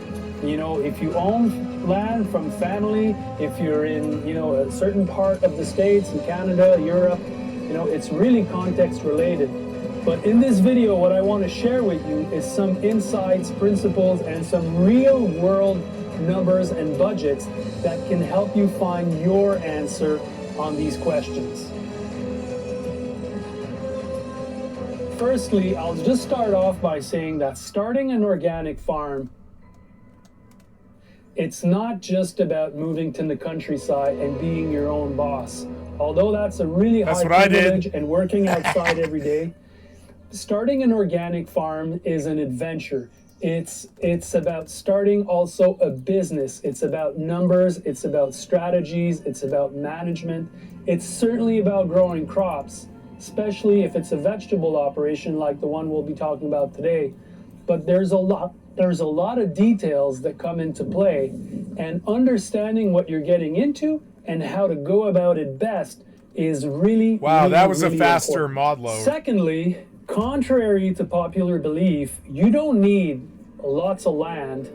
if you own land from family, if you're in, a certain part of the States, in Canada, Europe, it's really context related. But in this video, what I want to share with you is some insights, principles, and some real world numbers and budgets that can help you find your answer on these questions. Firstly, I'll just start off by saying that starting an organic farm, it's not just about moving to the countryside and being your own boss. Although that's a really high privilege and working outside every day, starting an organic farm is an adventure. It's about starting also a business. It's about numbers, it's about strategies, it's about management. It's certainly about growing crops, especially if it's a vegetable operation like the one we'll be talking about today. But there's a lot of details that come into play, and understanding what you're getting into and how to go about it best is really, that was really a faster important. mod load. Secondly, contrary to popular belief, you don't need lots of land,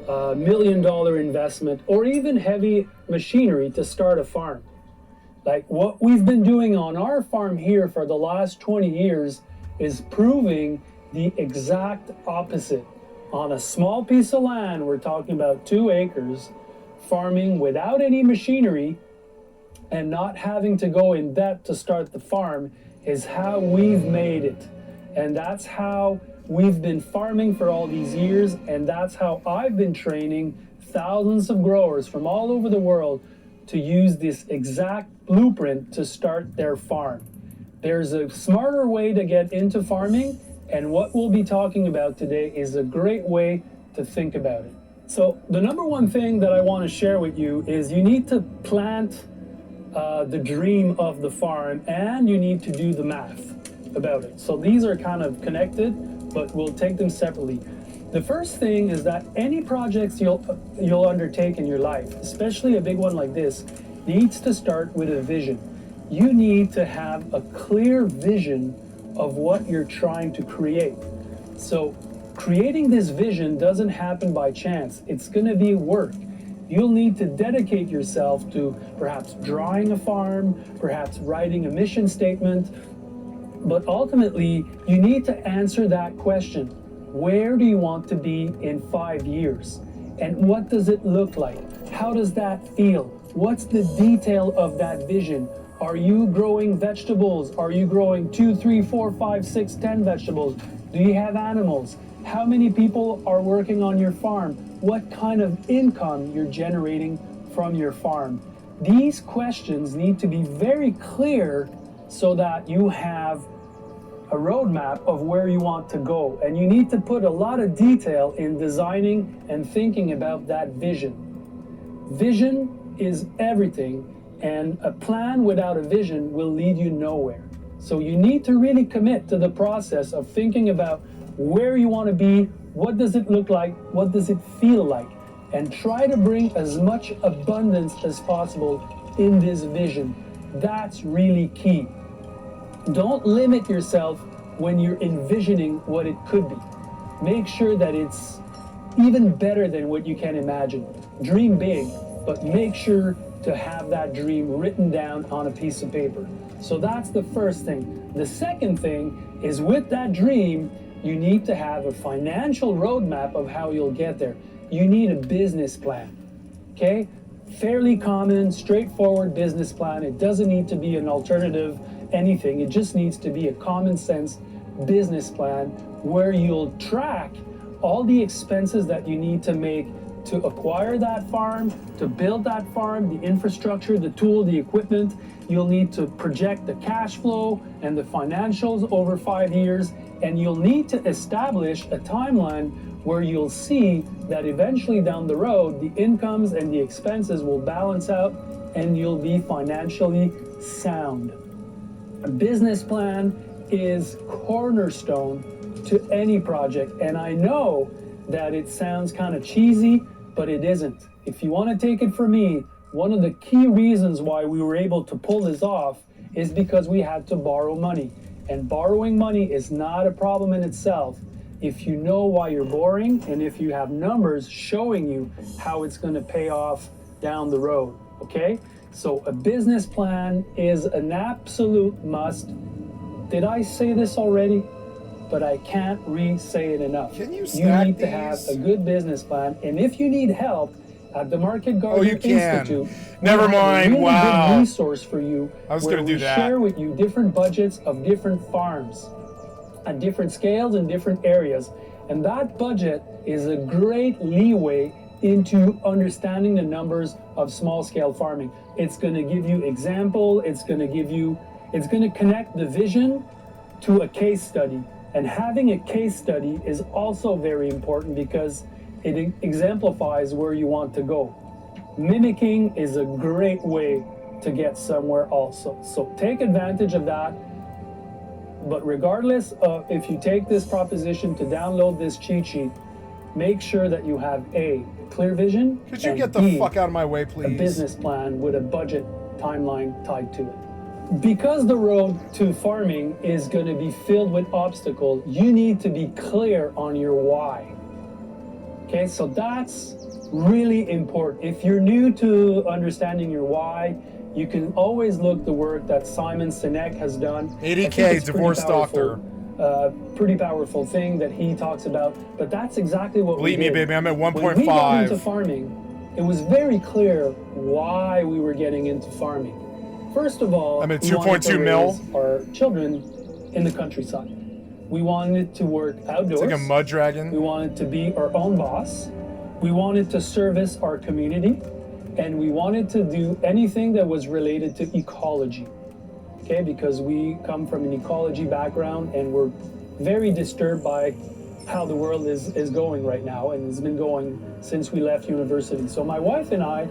$1 million investment, or even heavy machinery to start a farm. Like what we've been doing on our farm here for the last 20 years is proving the exact opposite. On a small piece of land, we're talking about 2 acres, farming without any machinery and not having to go in debt to start the farm is how we've made it. And that's how we've been farming for all these years, and that's how I've been training thousands of growers from all over the world to use this exact blueprint to start their farm. There's a smarter way to get into farming, and what we'll be talking about today is a great way to think about it. So the number one thing that I want to share with you is you need to plant the dream of the farm, and you need to do the math about it. So these are kind of connected, but we'll take them separately. The first thing is that any projects you'll undertake in your life, especially a big one like this, needs to start with a vision. You need to have a clear vision of what you're trying to create. So creating this vision doesn't happen by chance. It's going to be work. You'll need to dedicate yourself to perhaps drawing a farm, perhaps writing a mission statement, but ultimately you need to answer that question. Where do you want to be in 5 years? And what does it look like? How does that feel? What's the detail of that vision? Are you growing vegetables? Are you growing 2, 3, 4, 5, 6, 10 vegetables? Do you have animals? How many people are working on your farm? What kind of income you're generating from your farm? These questions need to be very clear so that you have a roadmap of where you want to go. And you need to put a lot of detail in designing and thinking about that vision. Vision is everything, and a plan without a vision will lead you nowhere. So you need to really commit to the process of thinking about where you want to be, what does it look like, what does it feel like, and try to bring as much abundance as possible in this vision. That's really key. Don't limit yourself when you're envisioning what it could be. Make sure that it's even better than what you can imagine. Dream big, but make sure to have that dream written down on a piece of paper. So that's the first thing. The second thing is, with that dream, you need to have a financial roadmap of how you'll get there. You need a business plan, okay? fairly common, straightforward business plan. It doesn't need to be an alternative anything. It just needs to be a common sense business plan where you'll track all the expenses that you need to make to acquire that farm, to build that farm, the infrastructure, the tool, the equipment. You'll need to project the cash flow and the financials over 5 years, and you'll need to establish a timeline where you'll see that eventually down the road, the incomes and the expenses will balance out and you'll be financially sound. A business plan is cornerstone to any project, and I know that it sounds kind of cheesy, but it isn't. If you want to take it from me, one of the key reasons why we were able to pull this off is because we had to borrow money. And borrowing money is not a problem in itself if you know why you're borrowing and if you have numbers showing you how it's going to pay off down the road, okay? So a business plan is an absolute must. Did I say this already? But I can't re-say it enough. Can you You stack need to have these? a good business plan, and if you need help at the Market Garden you can. Institute, Never we have mind, a really wow. good resource for you. I was where gonna do we that. share with you different budgets of different farms at different scales and different areas, and that budget is a great leeway into understanding the numbers of small-scale farming. It's going to give you example. It's going to connect the vision to a case study. And having a case study is also very important because it exemplifies where you want to go. Mimicking is a great way to get somewhere also. So take advantage of that. But regardless of if you take this proposition to download this cheat sheet, make sure that you have A, clear vision, Could you and get the B, fuck out of my way, please? a business plan with a budget timeline tied to it. Because the road to farming is going to be filled with obstacles, you need to be clear on your why. Okay, so that's really important. If you're new to understanding your why, you can always look the work that Simon Sinek has done. 80K divorce doctor. Pretty powerful thing that he talks about, but that's exactly what Believe we me, did. baby, I'm at When we got into 1.5. farming, it was very clear why we were getting into farming. First of all, I'm at we wanted to 2.2 mil. raise our children in the countryside. We wanted to work outdoors. It's like a mud dragon. We wanted to be our own boss. We wanted to service our community, and we wanted to do anything that was related to ecology. Okay, because we come from an ecology background and we're very disturbed by how the world is going right now, and it's been going since we left university. So my wife and I,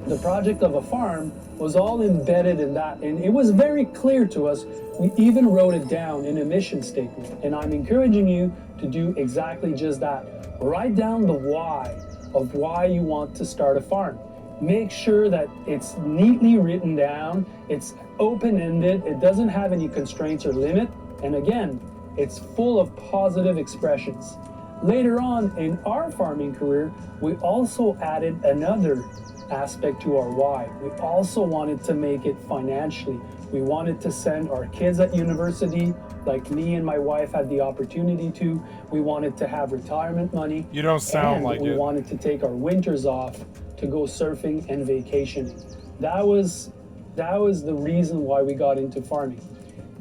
the project of a farm was all embedded in that, and it was very clear to us. We even wrote it down in a mission statement, and I'm encouraging you to do exactly just that. Write down the why of why you want to start a farm. Make sure that it's neatly written down, it's open-ended, it doesn't have any constraints or limit, and again, it's full of positive expressions. Later on in our farming career, we also added another aspect to our why. We also wanted to make it financially. We wanted to send our kids at university, like me and my wife had the opportunity to. We wanted to have retirement money. You don't sound and like we it. wanted to take our winters off to go surfing and vacationing. That was the reason why we got into farming.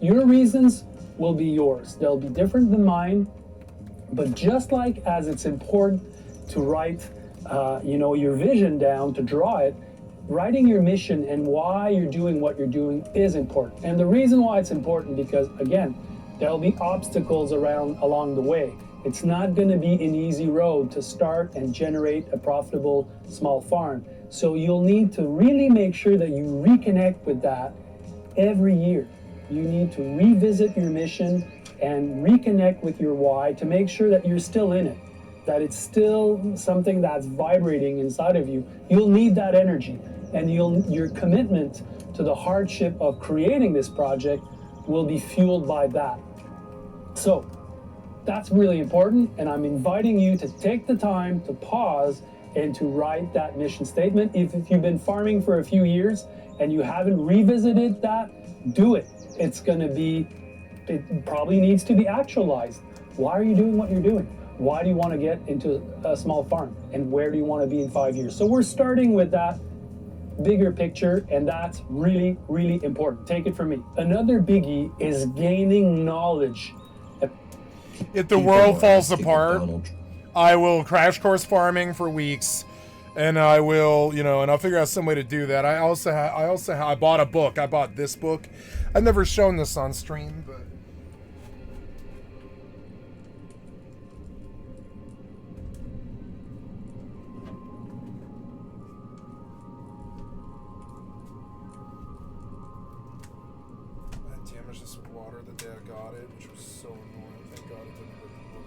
Your reasons will be yours. They'll be different than mine, but just like as it's important to write your vision down, to draw it, writing your mission and why you're doing what you're doing is important. And the reason why it's important, because again, there'll be obstacles along the way. It's not going to be an easy road to start and generate a profitable small farm. So you'll need to really make sure that you reconnect with that every year. You need to revisit your mission and reconnect with your why to make sure that you're still in it, that it's still something that's vibrating inside of you. You'll need that energy, and your commitment to the hardship of creating this project will be fueled by that. So that's really important, and I'm inviting you to take the time to pause and to write that mission statement. If you've been farming for a few years and you haven't revisited that, do it. It probably needs to be actualized. Why are you doing what you're doing? Why do you want to get into a small farm? And where do you want to be in 5 years? So we're starting with that bigger picture, and that's really, really important. Take it from me. Another biggie is gaining knowledge. If the world falls apart, I will crash course farming for weeks, and I will, you know, and I'll figure out some way to do that. I bought a book. I bought this book. I've never shown this on stream, but. Damage this water the day I got it, which was so annoying. Thank God it didn't hurt the book.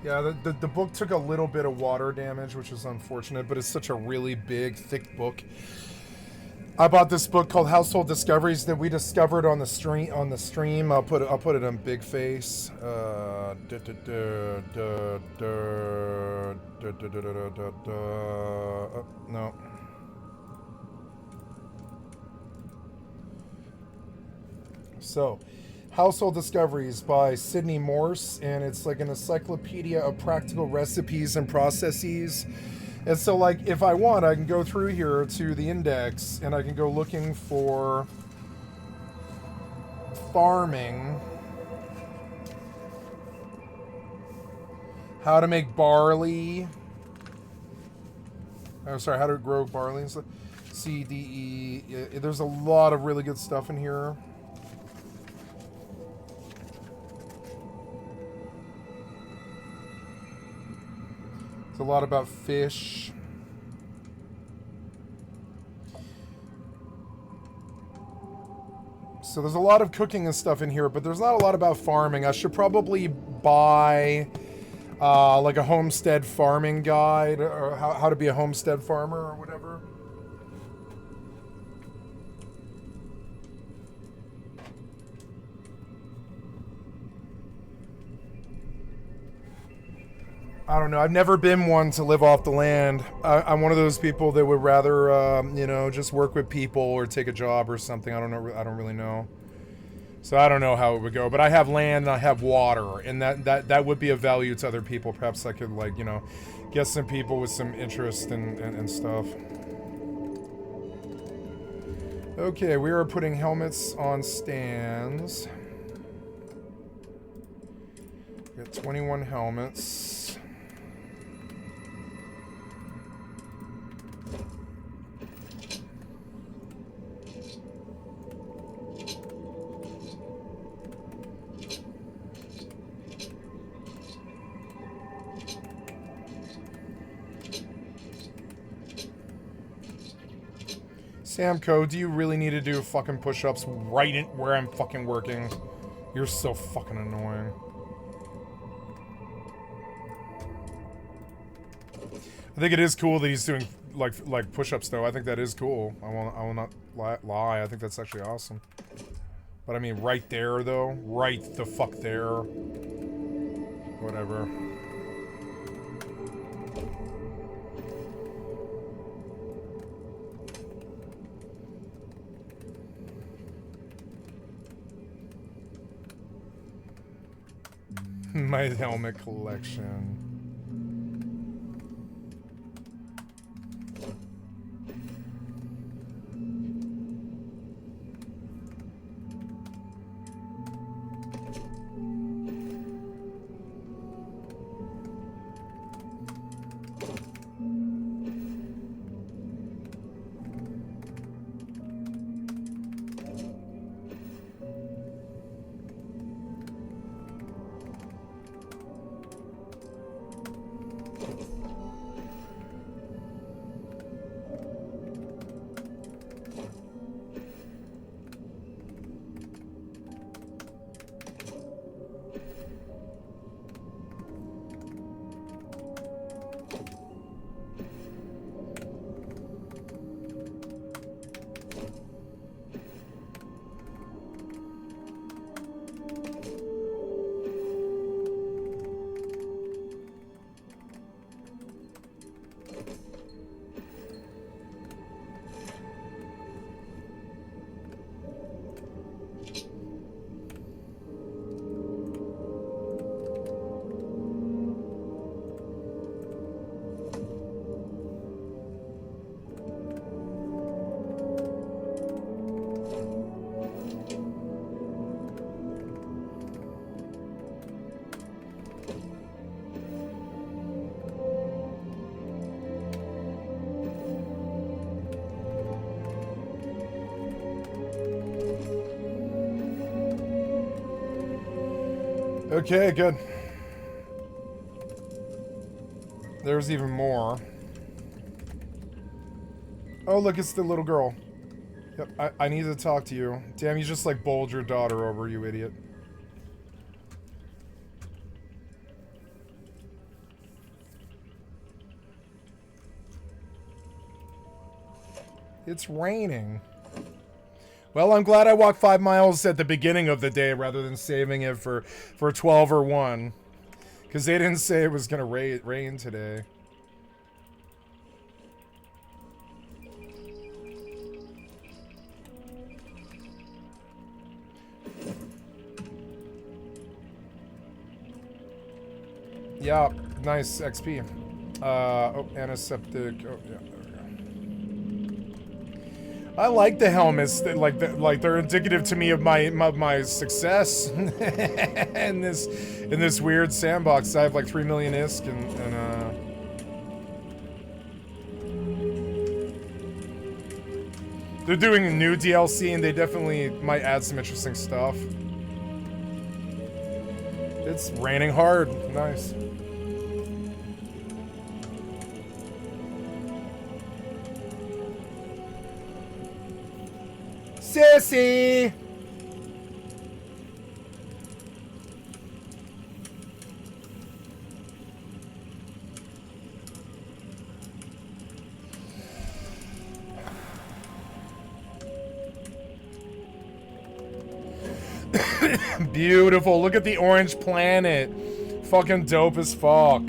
Yeah, the book took a little bit of water damage, which is unfortunate, but it's such a really big, thick book. I bought this book called Household Discoveries that we discovered on the stream. I'll put it on big face. No. So, Household Discoveries by Sydney Morse, and it's like an encyclopedia of practical recipes and processes. And so, like, if I want, I can go through here to the index, and I can go looking for farming, how to make barley. I'm sorry, how to grow barley and stuff. C, D, E. There's a lot of really good stuff in here. It's a lot about fish. So there's a lot of cooking and stuff in here, but there's not a lot about farming. I should probably buy like a homestead farming guide, or how to be a homestead farmer or whatever. I don't know. I've never been one to live off the land. I'm one of those people that would rather, you know, just work with people or take a job or something. I don't know. I don't really know. So I don't know how it would go. But I have land and I have water, and that would be of value to other people. Perhaps I could, like, you know, get some people with some interest and stuff. Okay, we are putting helmets on stands. We got 21 helmets. Samco, do you really need to do fucking push-ups right in where I'm fucking working? You're so fucking annoying. I think it is cool that he's doing like push-ups though. I think that is cool. I will not lie. I think that's actually awesome. But I mean, right there though, right the fuck there. Whatever. My helmet collection. Okay, good. There's even more. Oh, look, it's the little girl. Yep, I need to talk to you. Damn, you just like bowled your daughter over, you idiot. It's raining. Well, I'm glad I walked 5 miles at the beginning of the day rather than saving it for 12 or 1. Because they didn't say it was going to rain today. Yeah, nice XP. Oh, antiseptic. Oh, yeah, there we go. I like the helmets. Like they're indicative to me of my success in this weird sandbox. I have like 3 million ISK and they're doing a new DLC and they definitely might add some interesting stuff. It's raining hard. Nice. Sissy! Beautiful. Look at the orange planet. Fucking dope as fuck.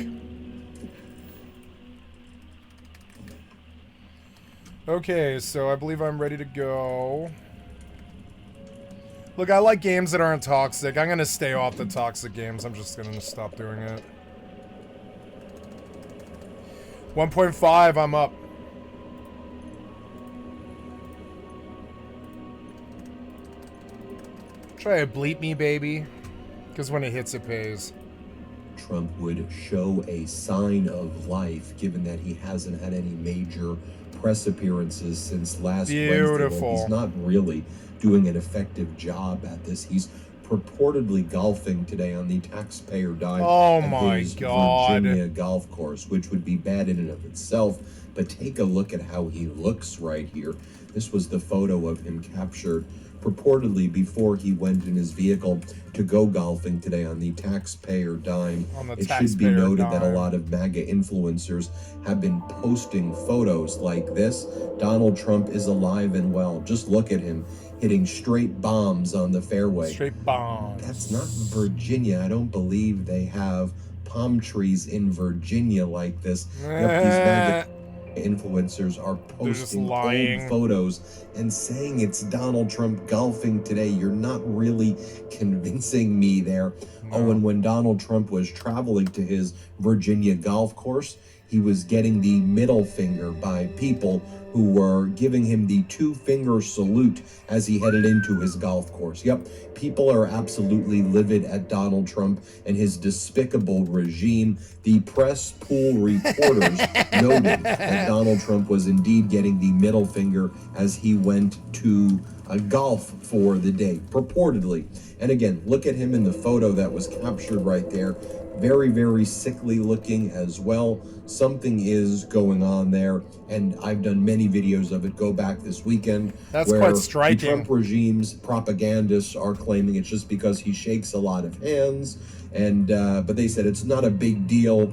Okay, so I believe I'm ready to go. Look, I like games that aren't toxic. I'm gonna stay off the toxic games. I'm just gonna stop doing it. 1.5, I'm up. Try to bleep me, baby. Because when it hits, it pays. Trump would show a sign of life, given that he hasn't had any major press appearances since last Wednesday. He's not really doing an effective job at this. He's purportedly golfing today on the taxpayer dime at his Virginia golf course, which would be bad in and of itself. But take a look at how he looks right here. This was the photo of him captured purportedly before he went in his vehicle to go golfing today on the taxpayer dime. It should be noted that a lot of MAGA influencers have been posting photos like this. Donald Trump is alive and well. Just look at him hitting straight bombs on the fairway. Straight bombs. That's not Virginia. I don't believe they have palm trees in Virginia like this. Yep, these MAGA influencers are posting old photos and saying it's Donald Trump golfing today. You're not really convincing me there. No. Oh, and when Donald Trump was traveling to his Virginia golf course, he was getting the middle finger by people who were giving him the 2-finger salute as he headed into his golf course. Yep, people are absolutely livid at Donald Trump and his despicable regime. The press pool reporters noted that Donald Trump was indeed getting the middle finger as he went to golf for the day, purportedly. And again, look at him in the photo that was captured right there. Very, very sickly looking as well. Something is going on there, and I've done many videos of it. Go back this weekend. That's quite striking. The Trump regime's propagandists are claiming it's just because he shakes a lot of hands, and but they said it's not a big deal.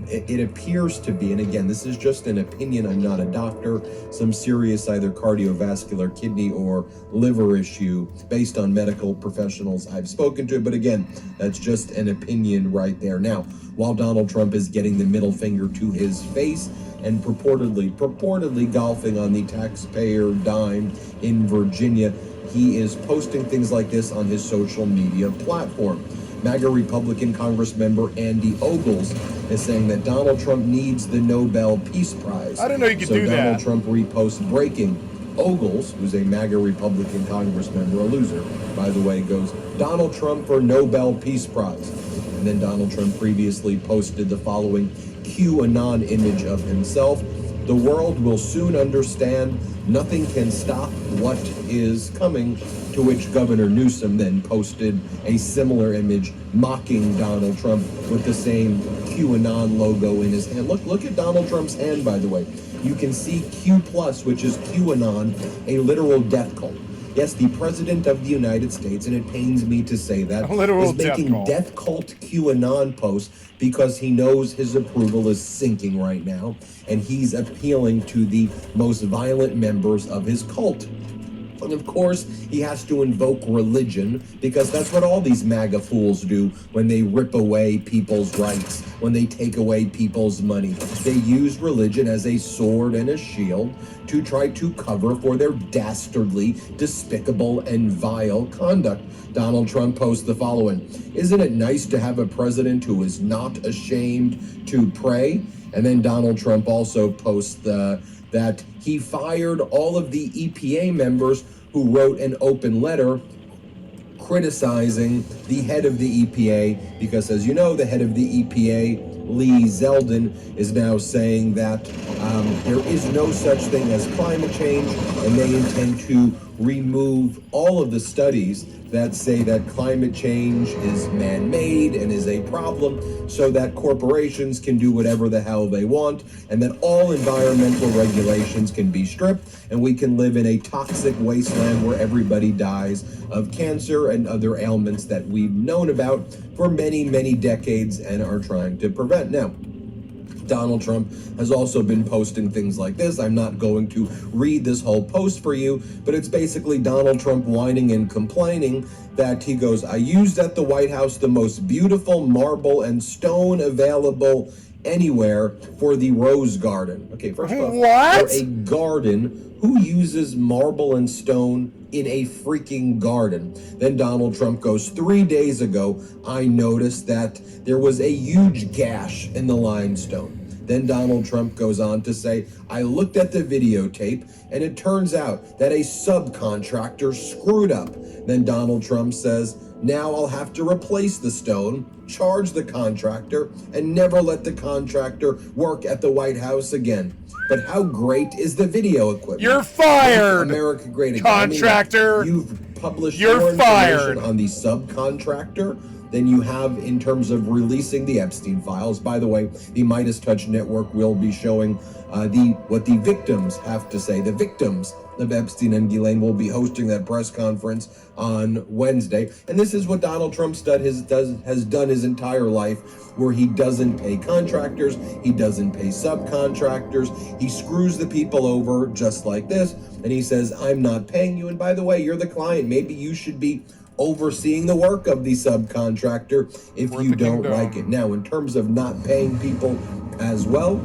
It appears to be, and again, this is just an opinion, I'm not a doctor, some serious either cardiovascular, kidney, or liver issue based on medical professionals I've spoken to. But again, that's just an opinion right there. Now, while Donald Trump is getting the middle finger to his face and purportedly golfing on the taxpayer dime in Virginia, he is posting things like this on his social media platform. MAGA Republican Congressmember Andy Ogles is saying that Donald Trump needs the Nobel Peace Prize. I didn't know you could do that. So Donald Trump reposts breaking. Ogles, who's a MAGA Republican Congressmember, a loser, by the way, goes, Donald Trump for Nobel Peace Prize. And then Donald Trump previously posted the following QAnon image of himself The world will soon understand nothing can stop what is coming, to which Governor Newsom then posted a similar image mocking Donald Trump with the same QAnon logo in his hand. Look at Donald Trump's hand, by the way. You can see Q+, which is QAnon, a literal death cult. Yes, the President of the United States, and it pains me to say that, is making death cult QAnon posts because he knows his approval is sinking right now, and he's appealing to the most violent members of his cult. And of course, he has to invoke religion, because that's what all these MAGA fools do when they rip away people's rights, when they take away people's money. They use religion as a sword and a shield to try to cover for their dastardly, despicable, and vile conduct. Donald Trump posts the following: "Isn't it nice to have a president who is not ashamed to pray?" And then Donald Trump also posts that he fired all of the EPA members who wrote an open letter criticizing the head of the EPA, because, as you know, the head of the EPA, Lee Zeldin, is now saying that there is no such thing as climate change, and they intend to remove all of the studies that say that climate change is man-made and is a problem, so that corporations can do whatever the hell they want, and that all environmental regulations can be stripped, and we can live in a toxic wasteland where everybody dies of cancer and other ailments that we've known about for many, many decades and are trying to prevent. Now, Donald Trump has also been posting things like this. I'm not going to read this whole post for you, but it's basically Donald Trump whining and complaining that he goes, "I used at the White House the most beautiful marble and stone available anywhere for the Rose Garden." Okay, first off, for a garden, who uses marble and stone in a freaking garden? Then Donald Trump goes, 3 days ago, I noticed that there was a huge gash in the limestone. Then Donald Trump goes on to say, I looked at the videotape and it turns out that a subcontractor screwed up. Then Donald Trump says, now I'll have to replace the stone, charge the contractor, and never let the contractor work at the White House again. But how great is the video equipment? You're fired, America Great Again. contractor. I mean, you've published You're more fired information on the subcontractor than you have in terms of releasing the Epstein files. By the way, the Midas Touch Network will be showing what the victims have to say. The victims of Epstein and Ghislaine will be hosting that press conference on Wednesday. And this is what Donald Trump has done his entire life, where he doesn't pay contractors, he doesn't pay subcontractors, he screws the people over just like this, and he says, I'm not paying you, and by the way, you're the client. Maybe you should be overseeing the work of the subcontractor if you don't like it. Now, in terms of not paying people as well,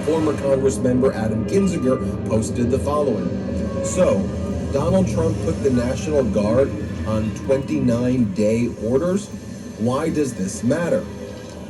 former Congressmember Adam Kinzinger posted the following. So, Donald Trump put the National Guard on 29-day orders. Why does this matter?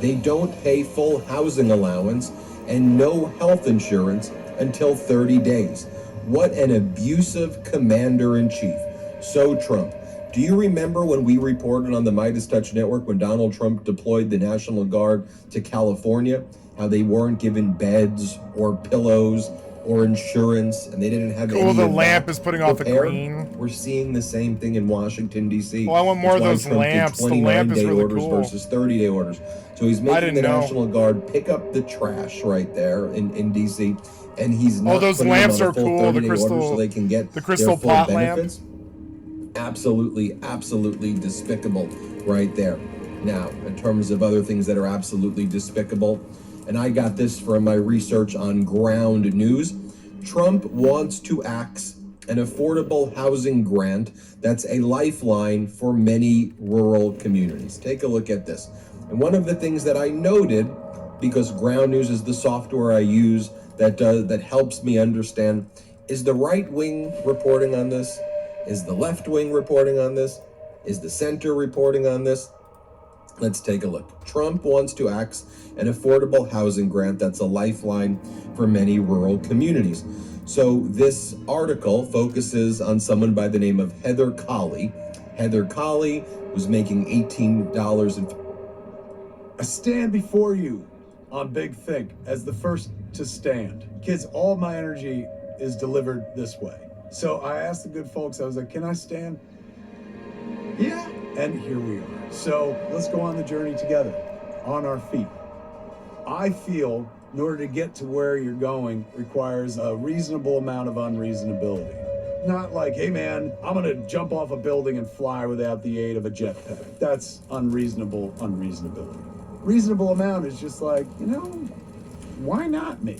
They don't pay full housing allowance and no health insurance until 30 days. What an abusive commander-in-chief. So, Trump, do you remember when we reported on the Midas Touch Network when Donald Trump deployed the National Guard to California, how they weren't given beds or pillows or insurance, and they didn't have any the of lamp that is putting off the prepared? green. We're seeing the same thing in Washington, D.C. Well, I want more of those Trump did lamps. The lamp is 29-day really orders cool. versus 30-day orders. So he's making the National Guard pick up the trash right there in D.C., and he's not those putting lamps them on a are full cool. The 30-day crystal, order so they can get the crystal their full pot benefits. lamp. Absolutely despicable right there. Now, in terms of other things that are absolutely despicable, and I got this from my research on Ground News, Trump wants to axe an affordable housing grant that's a lifeline for many rural communities. Take a look at this. And one of the things that I noted, because Ground News is the software I use that helps me understand, is the right wing reporting on this? Is the left wing reporting on this? Is the center reporting on this? Let's take a look. Trump wants to axe an affordable housing grant that's a lifeline for many rural communities. So this article focuses on someone by the name of Heather Colley. Heather Colley was making $18 I stand before you on Big Think as the first to stand. Kids, all my energy is delivered this way. So I asked the good folks, I was like, can I stand? Yeah, and here we are. So let's go on the journey together, on our feet. I feel in order to get to where you're going requires a reasonable amount of unreasonability. Not like, hey man, I'm gonna jump off a building and fly without the aid of a jetpack. That's unreasonable unreasonability. Reasonable amount is just like, you know, why not me?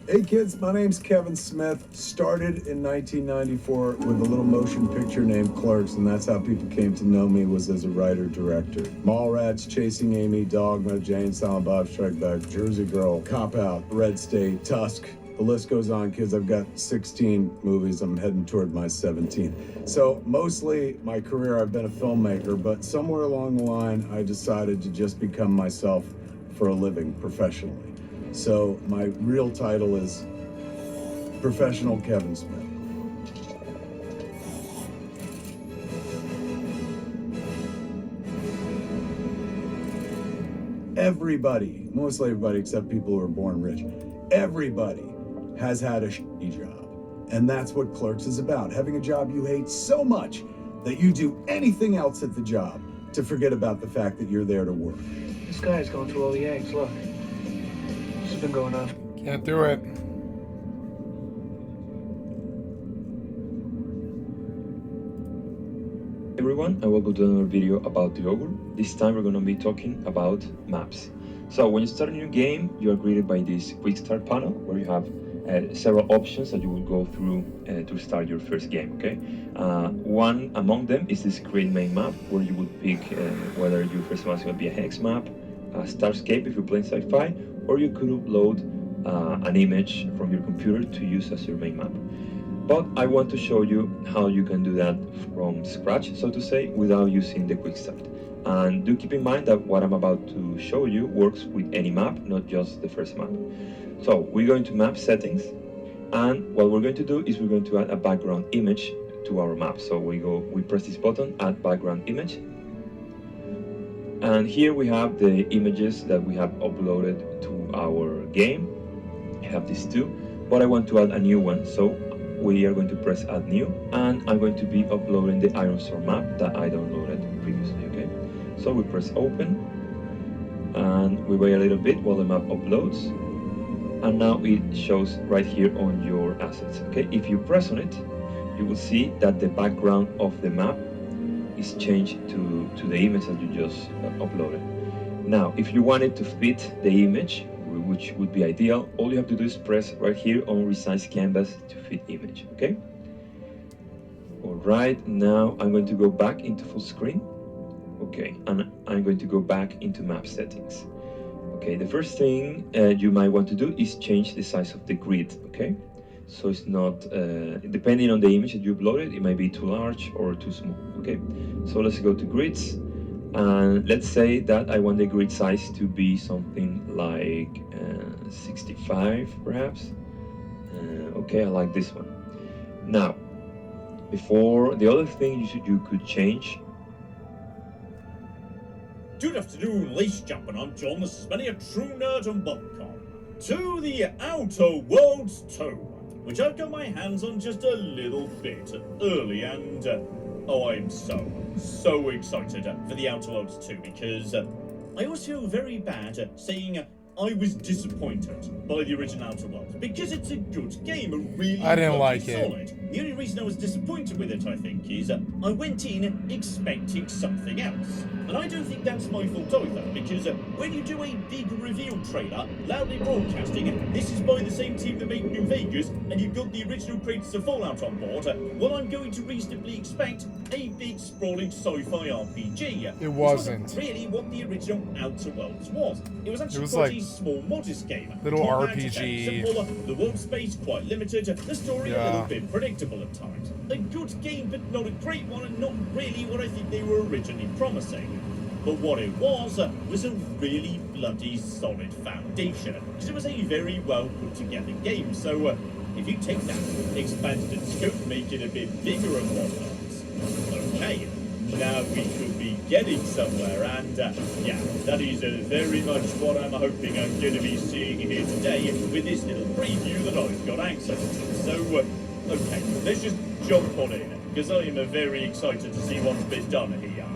Hey kids, my name's Kevin Smith. Started in 1994 with a little motion picture named Clerks, and that's how people came to know me, was as a writer-director. Mallrats, Chasing Amy, Dogma, Jane, Silent Bob Strike Back, Jersey Girl, Cop Out, Red State, Tusk. The list goes on, kids. I've got 16 movies. I'm heading toward my 17th. So mostly my career, I've been a filmmaker, but somewhere along the line, I decided to just become myself for a living professionally. So my real title is Professional Kevin Smith. Everybody, mostly everybody except people who are born rich, everybody has had a shitty job. And that's what Clerks is about. Having a job you hate so much that you do anything else at the job to forget about the fact that you're there to work. This guy's going through all the eggs, look. This has been going on. Can't do it. Everyone, and welcome to another video about the Ogre. This time we're going to be talking about maps. So when you start a new game, you are greeted by this quick start panel where you have several options that you will go through to start your first game, okay? One among them is this create main map, where you would pick whether your first map is going to be a hex map, a starscape if you're playing sci-fi, or you could upload an image from your computer to use as your main map. But I want to show you how you can do that from scratch, so to say, without using the quick start. And do keep in mind that what I'm about to show you works with any map, not just the first map. So we're going to map settings, and what we're going to do is we're going to add a background image to our map. So we press this button, add background image, and here we have the images that we have uploaded to our game. I have these two, but I want to add a new one, so we are going to press add new, and I'm going to be uploading the Iron Sword map that I downloaded previously, okay? So we press open, and we wait a little bit while the map uploads. And now it shows right here on your assets, okay? If you press on it, you will see that the background of the map is changed to the image that you just uploaded. Now, if you wanted to fit the image, which would be ideal, all you have to do is press right here on resize canvas to fit image, okay? All right, now I'm going to go back into full screen, okay, and I'm going to go back into map settings. Okay, the first thing you might want to do is change the size of the grid, okay? So it's not, depending on the image that you uploaded, it might be too large or too small, okay? So let's go to grids, and let's say that I want the grid size to be something like 65, perhaps. Okay, I like this one. Now, before, the other thing you could change. Good afternoon, ladies and gentlemen, I'm John, this is many a true nerd and bubblecom. To the Outer Worlds 2, which I've got my hands on just a little bit early, and oh, I'm so excited for the Outer Worlds 2, because I always feel very bad saying I was disappointed by the original Outer Worlds, because it's a good game, a really I didn't like it. solid. The only reason I was disappointed with it, I think, is I went in expecting something else. And I don't think that's my fault either, because when you do a big reveal trailer, loudly broadcasting, this is by the same team that made New Vegas, and you've got the original creators of Fallout on board, well, I'm going to reasonably expect a big sprawling sci-fi RPG. It wasn't. Which wasn't really what the original Outer Worlds was. It was actually quite a small, modest game. Little Combat RPG. simple, the world space quite limited, the story a Yeah. little bit predictable at times. A good game, but not a great one, and not really what I think they were originally promising. But what it was a really bloody solid foundation, because it was a very well put together game. So if you take that, expand it in scope, make it a bit bigger and whatnot, okay, now we could be getting somewhere, and yeah, that is very much what I'm hoping I'm going to be seeing here today with this little preview that I've got access to. So, okay, let's just jump on in, because I am very excited to see what's been done here.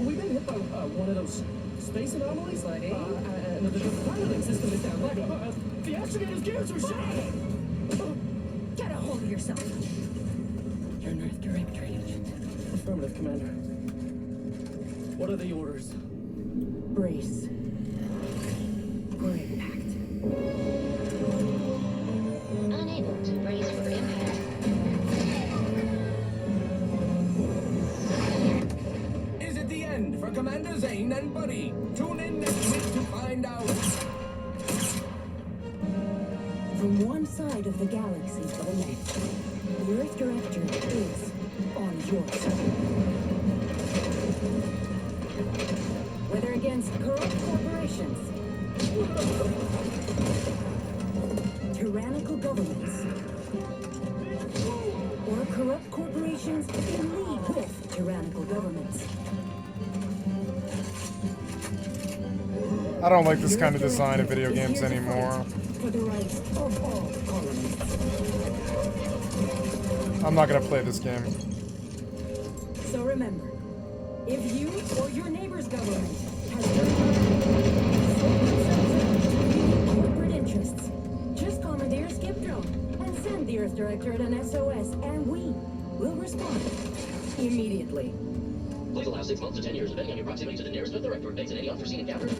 We've been hit by one of those space anomalies, and the piloting system is down. The astrogator's gears are shot. Get a hold of yourself. You're an Earth Director agent. Affirmative, Commander. What are the orders? Brace for impact. Unable to brace for impact. Is it the end for Commander Zane and Buddy? Tune in next week to find out. From one side of the galaxy to the next, the Earth Director is on your side. Whether against corrupt corporations, tyrannical governments, or corrupt corporations in league with tyrannical governments. I don't like this kind of design of video games anymore. For the rights of all colonists. I'm not gonna play this game. So remember, if you or your neighbor's government has corporate interests, just commandeer Skip Drone and send the Earth Director an SOS, and we will respond immediately. Please allow 6 months to 10 years, depending on your proximity to the nearest Earth Director base in any unforeseen encounter.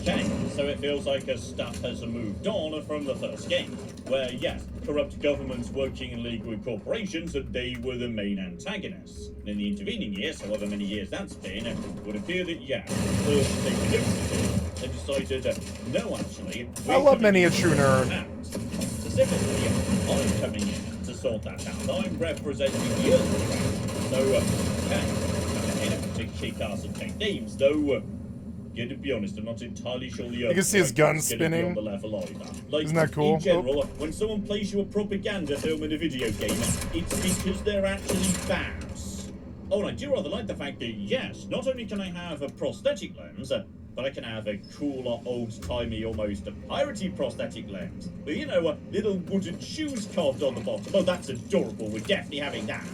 Okay, so it feels like stuff has moved on from the first game, where, yes, corrupt governments working in league with corporations, and they were the main antagonists. And in the intervening years, however many years that's been, it would appear that, yeah, Earth taken initiative and decided, no, actually, I love miniature nerd. Specifically, I'm coming in to sort that out. I'm representing the Earth. So, okay, in a particular kick-ass and take names, though. Yeah, to be honest, I'm not entirely sure the You can see his gun spinning. on the level either. Like, isn't that cool? In general, when someone plays you a propaganda film in a video game, it's because they're actually fans. Oh, and I do rather like the fact that, yes, not only can I have a prosthetic lens, but I can have a cool, old-timey, almost piratey prosthetic lens. With, you know, little wooden shoes carved on the bottom. Oh, that's adorable. We're definitely having that.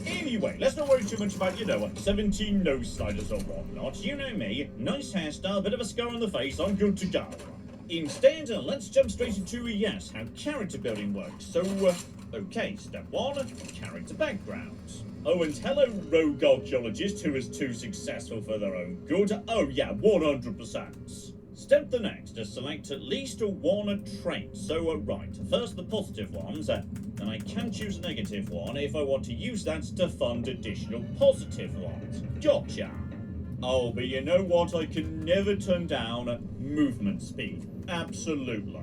Anyway, let's not worry too much about, 17 nose sliders or whatnot. You know me, nice hairstyle, bit of a scar on the face, I'm good to go. Instead, let's jump straight into, yes, how character building works. So, okay, step 1, character background. Oh, and hello, rogue archaeologist who is too successful for their own good. Oh, yeah, 100%. Step the next to select at least one trait. So, right, first the positive ones, then I can choose a negative one if I want to use that to fund additional positive ones. Gotcha! Oh, but you know what? I can never turn down movement speed. Absolutely.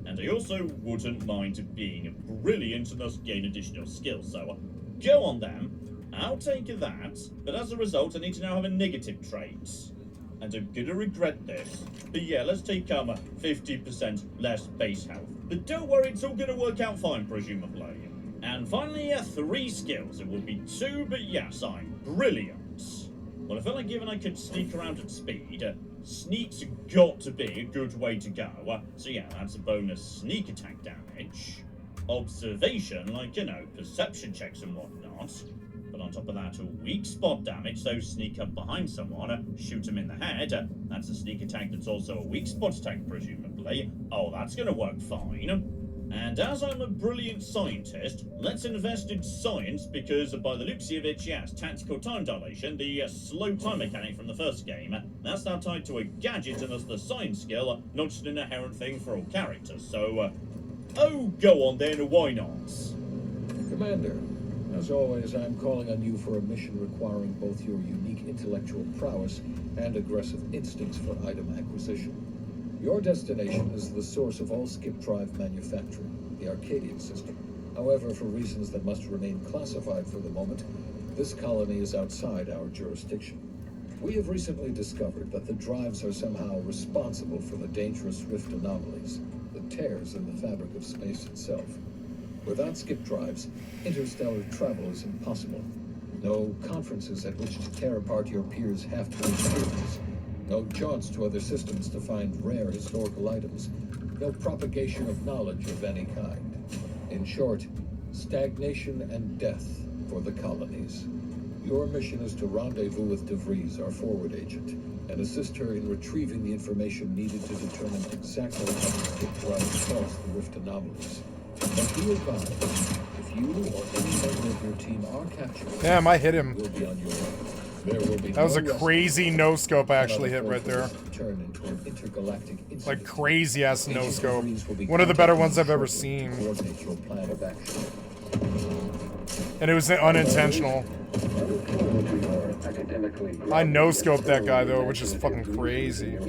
And I also wouldn't mind being brilliant and thus gain additional skills. So, go on then. I'll take that, but as a result, I need to now have a negative trait. And I'm gonna regret this. But yeah, let's take 50% less base health. But don't worry, it's all gonna work out fine, presumably. And finally, 3 skills. It would be 2, but yes, I'm brilliant. Well, I felt like given I could sneak around at speed, sneak's got to be a good way to go. So yeah, that's a bonus sneak attack damage. Observation, like, perception checks and whatnot. But on top of that, weak spot damage, so sneak up behind someone, shoot him in the head. That's a sneak attack that's also a weak spot attack, presumably. Oh, that's gonna work fine. And as I'm a brilliant scientist, let's invest in science, because by the looks of it, yes, tactical time dilation, the slow time mechanic from the first game, that's now tied to a gadget, and thus the science skill, not just an inherent thing for all characters. So, oh, go on then, why not? Commander, as always, I'm calling on you for a mission requiring both your unique intellectual prowess and aggressive instincts for item acquisition. Your destination is the source of all skip drive manufacturing, the Arcadian system. However, for reasons that must remain classified for the moment, this colony is outside our jurisdiction. We have recently discovered that the drives are somehow responsible for the dangerous rift anomalies, the tears in the fabric of space itself. Without skip drives, interstellar travel is impossible. No conferences at which to tear apart your peers' half-told theories. No jaunts to other systems to find rare historical items. No propagation of knowledge of any kind. In short, stagnation and death for the colonies. Your mission is to rendezvous with DeVries, our forward agent, and assist her in retrieving the information needed to determine exactly how the skip drives cause the rift anomalies. But be advised, if you or any member of your team are captured, damn, I hit him. you'll be on your own. There will be That was a no crazy no scope I actually hit right there. turn into an intergalactic incident. Like crazy ass no scope. One of the better ones I've ever seen. Coordinate your plan of action. And it was unintentional. I no scoped that guy though, which is fucking crazy. Oh,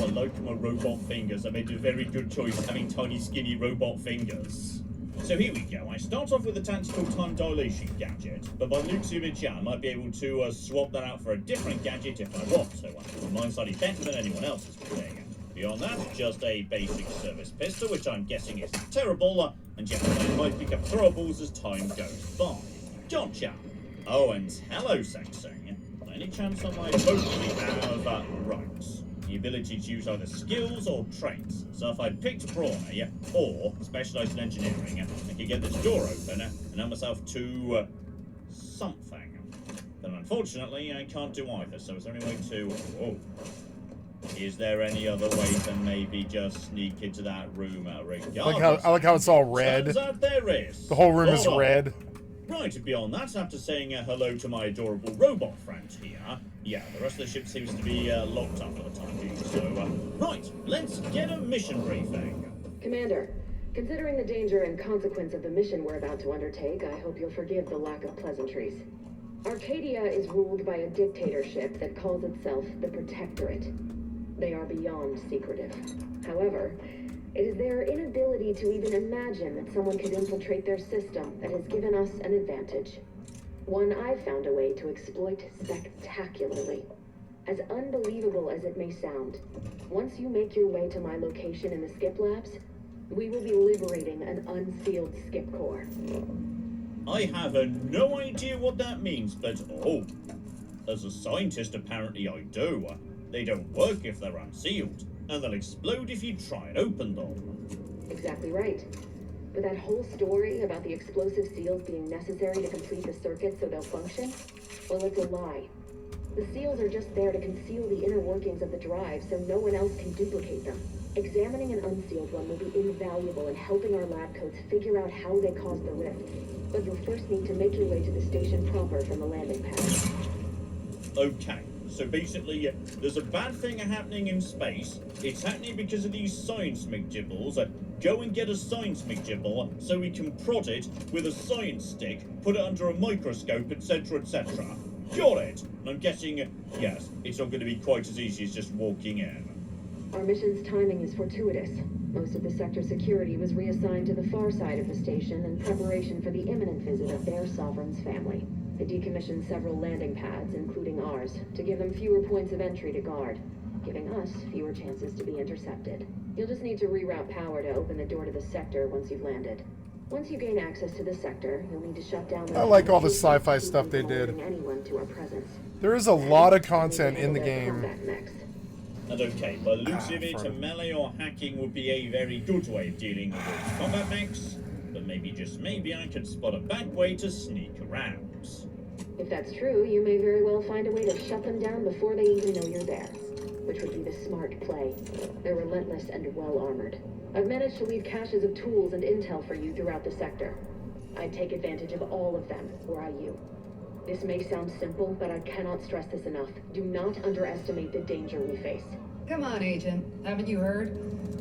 I like my robot fingers. I made a very good choice having tiny, skinny robot fingers. So here we go. I start off with a tactical time dilation gadget, but by looks of it, I might be able to swap that out for a different gadget if I want. So mine's slightly better than anyone else's thing. Beyond that, just a basic service pistol, which I'm guessing is terrible, and yet I might pick up throwables as time goes by. Gotcha. Oh, and hello, Sexing. Any chance I might hopefully have right, the ability to use either skills or traits. So if I picked Brawny or specialised in engineering, I could get this door open and help myself to something. But unfortunately, I can't do either. So is there any way to? Oh, is there any other way than maybe just sneak into that room? Regardless, I like how it's all red. Turns out there is. The whole room is red. Right, beyond that, after saying hello to my adorable robot friend here, yeah, the rest of the ship seems to be locked up for the time being, so, right, let's get a mission briefing. Commander, considering the danger and consequence of the mission we're about to undertake, I hope you'll forgive the lack of pleasantries. Arcadia is ruled by a dictatorship that calls itself the Protectorate. They are beyond secretive. However, it is their inability to even imagine that someone could infiltrate their system that has given us an advantage. One I've found a way to exploit spectacularly. As unbelievable as it may sound, once you make your way to my location in the Skip Labs, we will be liberating an unsealed skip core. I have no idea what that means, but oh, as a scientist apparently I do. They don't work if they're unsealed, and they'll explode if you try and open them. Exactly right. But that whole story about the explosive seals being necessary to complete the circuit so they'll function, well, it's a lie. The seals are just there to conceal the inner workings of the drive so no one else can duplicate them. Examining an unsealed one will be invaluable in helping our lab coats figure out how they caused the rift. But you'll first need to make your way to the station proper from the landing pad. Okay. So basically, there's a bad thing happening in space. It's happening because of these science McGibbles. Go and get a science McGibble so we can prod it with a science stick, put it under a microscope, etc., etc. Got it! And I'm guessing, yes, it's not going to be quite as easy as just walking in. Our mission's timing is fortuitous. Most of the sector security was reassigned to the far side of the station in preparation for the imminent visit of their sovereign's family. They decommissioned several landing pads, including ours, to give them fewer points of entry to guard, giving us fewer chances to be intercepted. You'll just need to reroute power to open the door to the sector once you've landed. Once you gain access to the sector, you'll need to shut down. I like all the sci-fi stuff they did. Anyone to our presence. There is a lot of content in the game. And okay, by the looks of it, melee or hacking would be a very good way of dealing with combat mechs, but maybe, just maybe, I could spot a back way to sneak around. If that's true, you may very well find a way to shut them down before they even know you're there, which would be the smart play. They're relentless and well-armored. I've managed to leave caches of tools and intel for you throughout the sector. I'd take advantage of all of them, were I you. This may sound simple, but I cannot stress this enough. Do not underestimate the danger we face. Come on, Agent. Haven't you heard?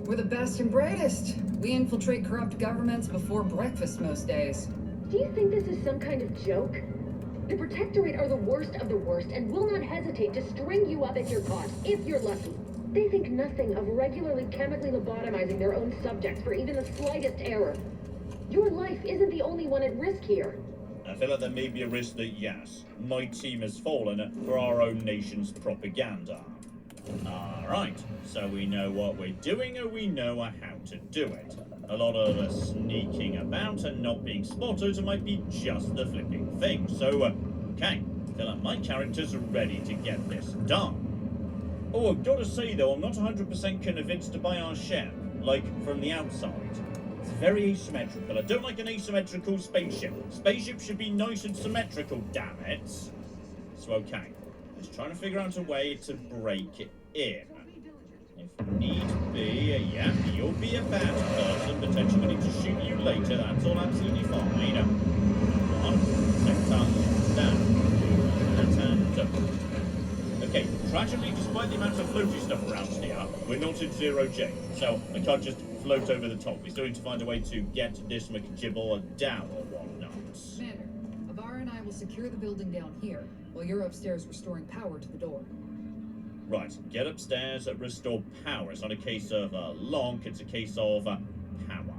We're the best and brightest. We infiltrate corrupt governments before breakfast most days. Do you think this is some kind of joke? The Protectorate are the worst of the worst and will not hesitate to string you up at your caught, if you're lucky. They think nothing of regularly chemically lobotomizing their own subjects for even the slightest error. Your life isn't the only one at risk here. I feel like there may be a risk that, yes, my team has fallen for our own nation's propaganda. Alright, so we know what we're doing and we know how to do it. A lot of sneaking about and not being spotted might be just the flipping thing. So, okay, I feel like my character's ready to get this done. Oh, I've got to say though, I'm not 100% convinced by our ship, like from the outside. It's very asymmetrical. I don't like an asymmetrical spaceship. Spaceship should be nice and symmetrical, damn it. So okay, just trying to figure out a way to break it in. If need be, yeah, you'll be a bad person, potentially need to shoot you later, that's all absolutely fine. One, second, down, and okay, tragically, despite the amount of floaty stuff around here, we're not at 0G, so I can't just float over the top. We still need to find a way to get this McGibble down or whatnot. Commander, Avar and I will secure the building down here, while you're upstairs restoring power to the door. Right, get upstairs, restore power. It's not a case of lonk, it's a case of power.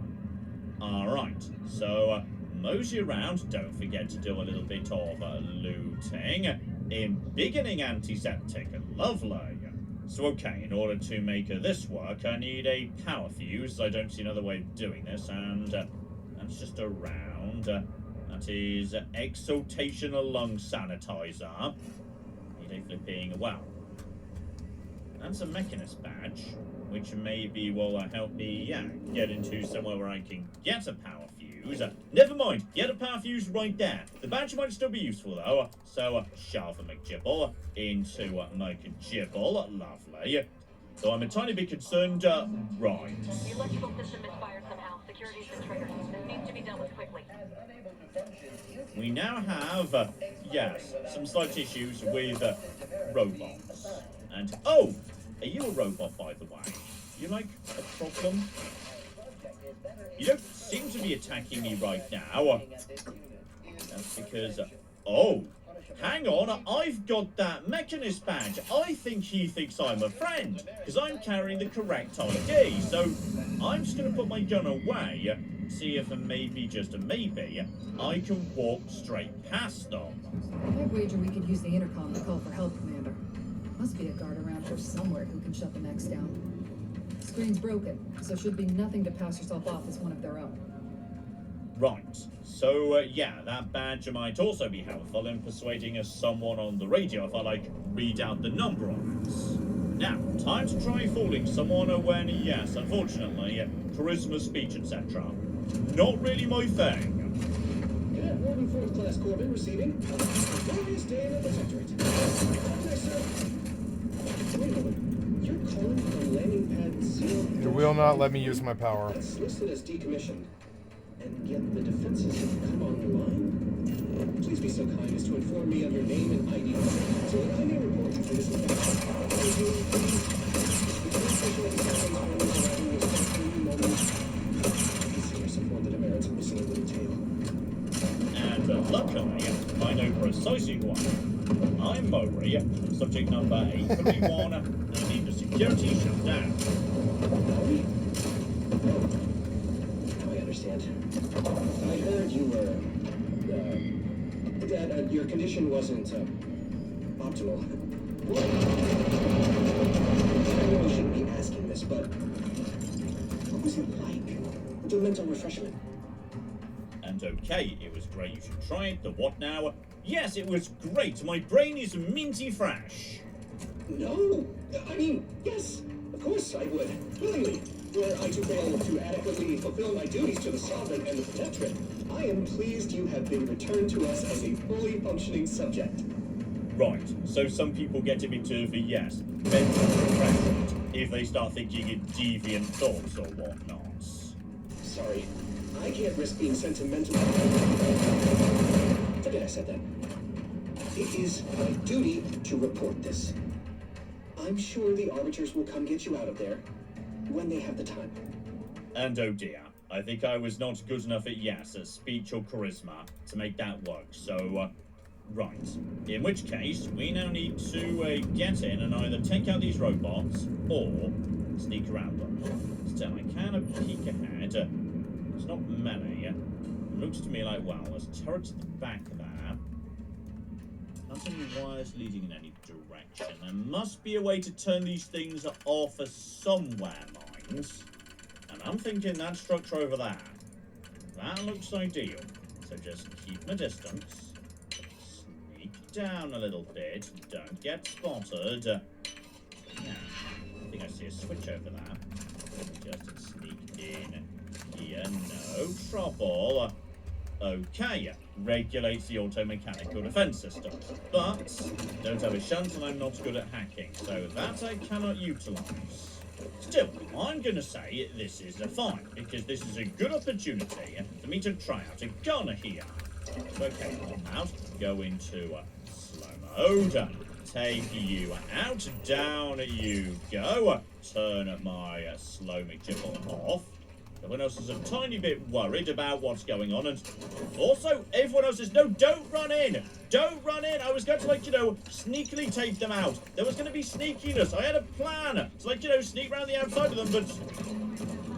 Alright, so mosey around, don't forget to do a little bit of looting. Embiggening antiseptic, lovely. So okay, in order to make this work, I need a power fuse. I don't see another way of doing this, and that's just around. That is exaltational lung sanitizer. Need a flipping, wow. That's a mechanist badge, which maybe will help me, get into somewhere where I can get a power fuse. Never mind, get a power fuse right there. The badge might still be useful though, so shove a McGibble into McGibble, lovely. So I'm a tiny bit concerned, right. The electrical system misfired somehow. Security's been triggered. This needs to be dealt with quickly. We now have, yes, some slight issues with robots. And, oh, are you a robot, by the way? You like a problem? You don't seem to be attacking me right now. That's because, oh, hang on, I've got that mechanist badge. I think he thinks I'm a friend, because I'm carrying the correct ID. So I'm just going to put my gun away, see if maybe, just a maybe, I can walk straight past them. I wager we could use the intercom to call for help, Commander. Must be a guard around here somewhere who can shut the mechs down. Screen's broken, so should be nothing to pass yourself off as one of their own. Right, so yeah, that badge might also be helpful in persuading someone on the radio if I read out the number on it. Now, time to try fooling someone when, yes, unfortunately, charisma, speech, etc. Not really my thing. Cadet Warden 4th Class Corbin receiving. Previous day in the Protectorate. Okay, sir. Wait a moment. You're calling from landing pad 0. You will not let me use my power. That's listed as decommissioned. And yet the defenses have come online. Please be so kind as to inform me of your name and ID so that I may report you to this And luckily, I know precisely why. I'm Mowry, subject number 831, and I need the security shut down. Now I understand. I heard you were, that your condition wasn't, optimal. I really shouldn't be asking this, but what was it like? The mental refreshment. And okay, it was great, you should try it. The what now? Yes, it was great. My brain is minty fresh. No, I mean, yes, of course I would. Willingly. Were I to fail to adequately fulfill my duties to the Sovereign and the Protectorate, I am pleased you have been returned to us as a fully functioning subject. Right, so some people get a bit of a, yes, mental refreshment if they start thinking in deviant thoughts or whatnot. Sorry, I can't risk being sentimental. Forget I said that. It is my duty to report this. I'm sure the Arbiters will come get you out of there when they have the time. And oh dear, I think I was not good enough at, yes, speech or charisma to make that work, so, right. In which case, we now need to get in and either take out these robots or sneak around them. Still, I can peek ahead. It's not many. looks to me like, well, there's turrets at the back there. Not any wires leading in any direction. There must be a way to turn these things off somewhere, minds. And I'm thinking that structure over there. That looks ideal. So just keep my distance. Sneak down a little bit. Don't get spotted. Yeah, I think I see a switch over there. Just sneak in here. No trouble. Okay, regulates the auto-mechanical defense system, but don't have a shunt and I'm not good at hacking, so that I cannot utilize. Still, I'm gonna say this is a fine, because this is a good opportunity for me to try out a gun here. Okay, pop out, go into slow mode, take you out, down you go, turn my slow McJibble off. Everyone else is a tiny bit worried about what's going on, and also everyone else is, no, don't run in! Don't run in! I was going to, like, you know, sneakily take them out. There was going to be sneakiness. I had a plan to, like, you know, sneak around the outside of them, but...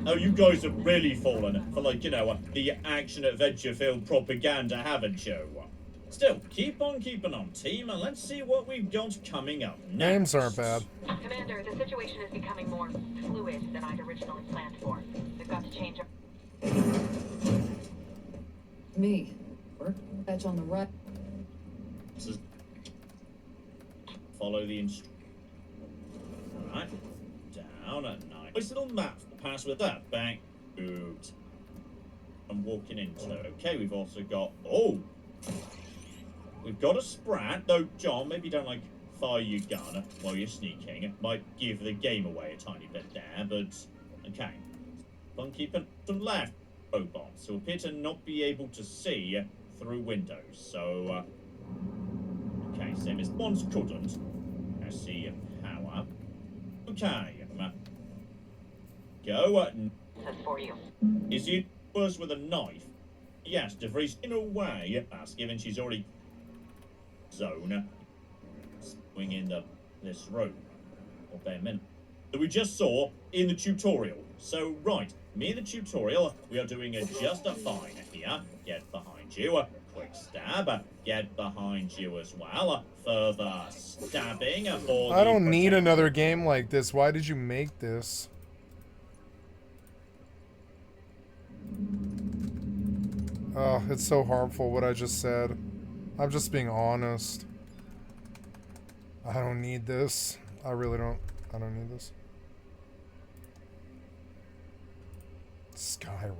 Oh, you guys have really fallen for, like, you know, the action-adventure-filled propaganda, haven't you? Still, keep on keeping on, team, and let's see what we've got coming up next. Names aren't bad. Commander, the situation is becoming more fluid than I'd originally planned for. We've got to change our... Me. Work. Patch on the right. Follow the instructions. Alright. Down at night. Nice little map. Pass with that. Back. Boot. I'm walking into. Okay, we've also got... Oh! We've got a sprat, though, John, maybe don't, like, fire your gun while you're sneaking. It might give the game away a tiny bit there, but, okay. I'm keeping some left robots who appear to not be able to see through windows, so, okay, same as ones couldn't. I see power. Okay, go. For you. Is it worse with a knife? Yes, DeVries, in a way, that's given she's already zone swing in this room or bare minimum that we just saw in the tutorial. So right, me in the tutorial, we are doing just a fine here. Get behind you, quick stab, get behind you as well, further stabbing for I don't need another game like this. Why did you make this? Oh, it's so harmful what I just said. I'm just being honest. I don't need this. I really don't. I don't need this. Skyrim.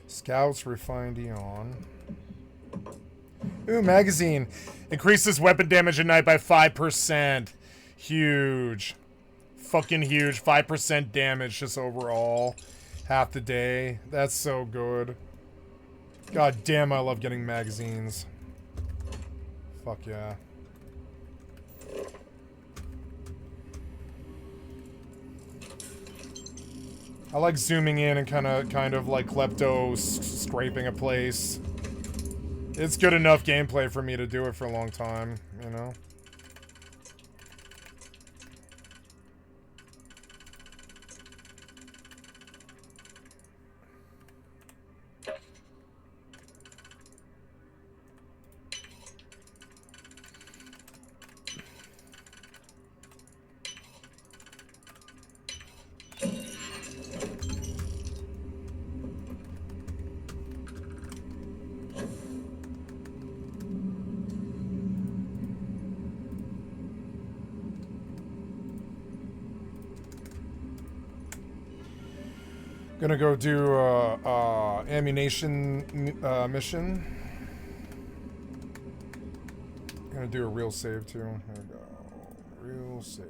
Scouts refined Eon. Ooh, magazine. Increases weapon damage at night by 5%. Huge. Fucking huge. 5% damage just overall. Half the day. That's so good. God damn, I love getting magazines. Fuck yeah. I like zooming in and kind of like klepto scraping a place. It's good enough gameplay for me to do it for a long time, you know? Gonna go do ammunition mission. I'm gonna do a real save too. There we go. Real save.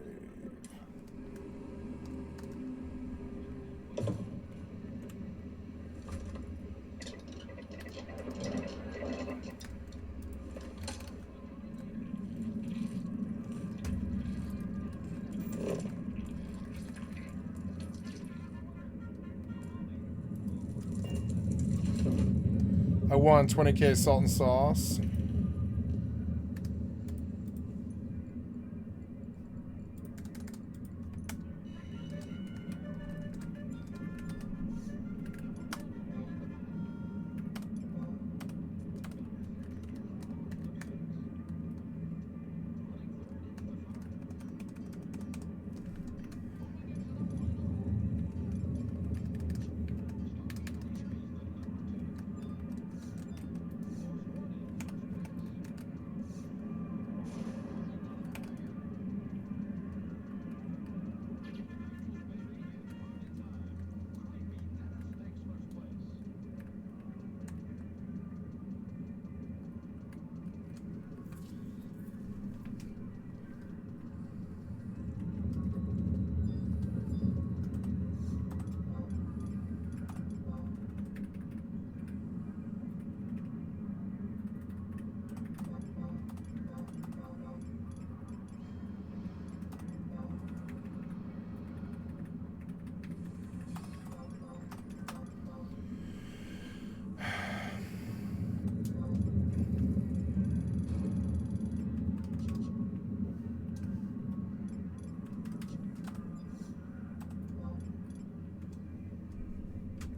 I won 20k salt and sauce.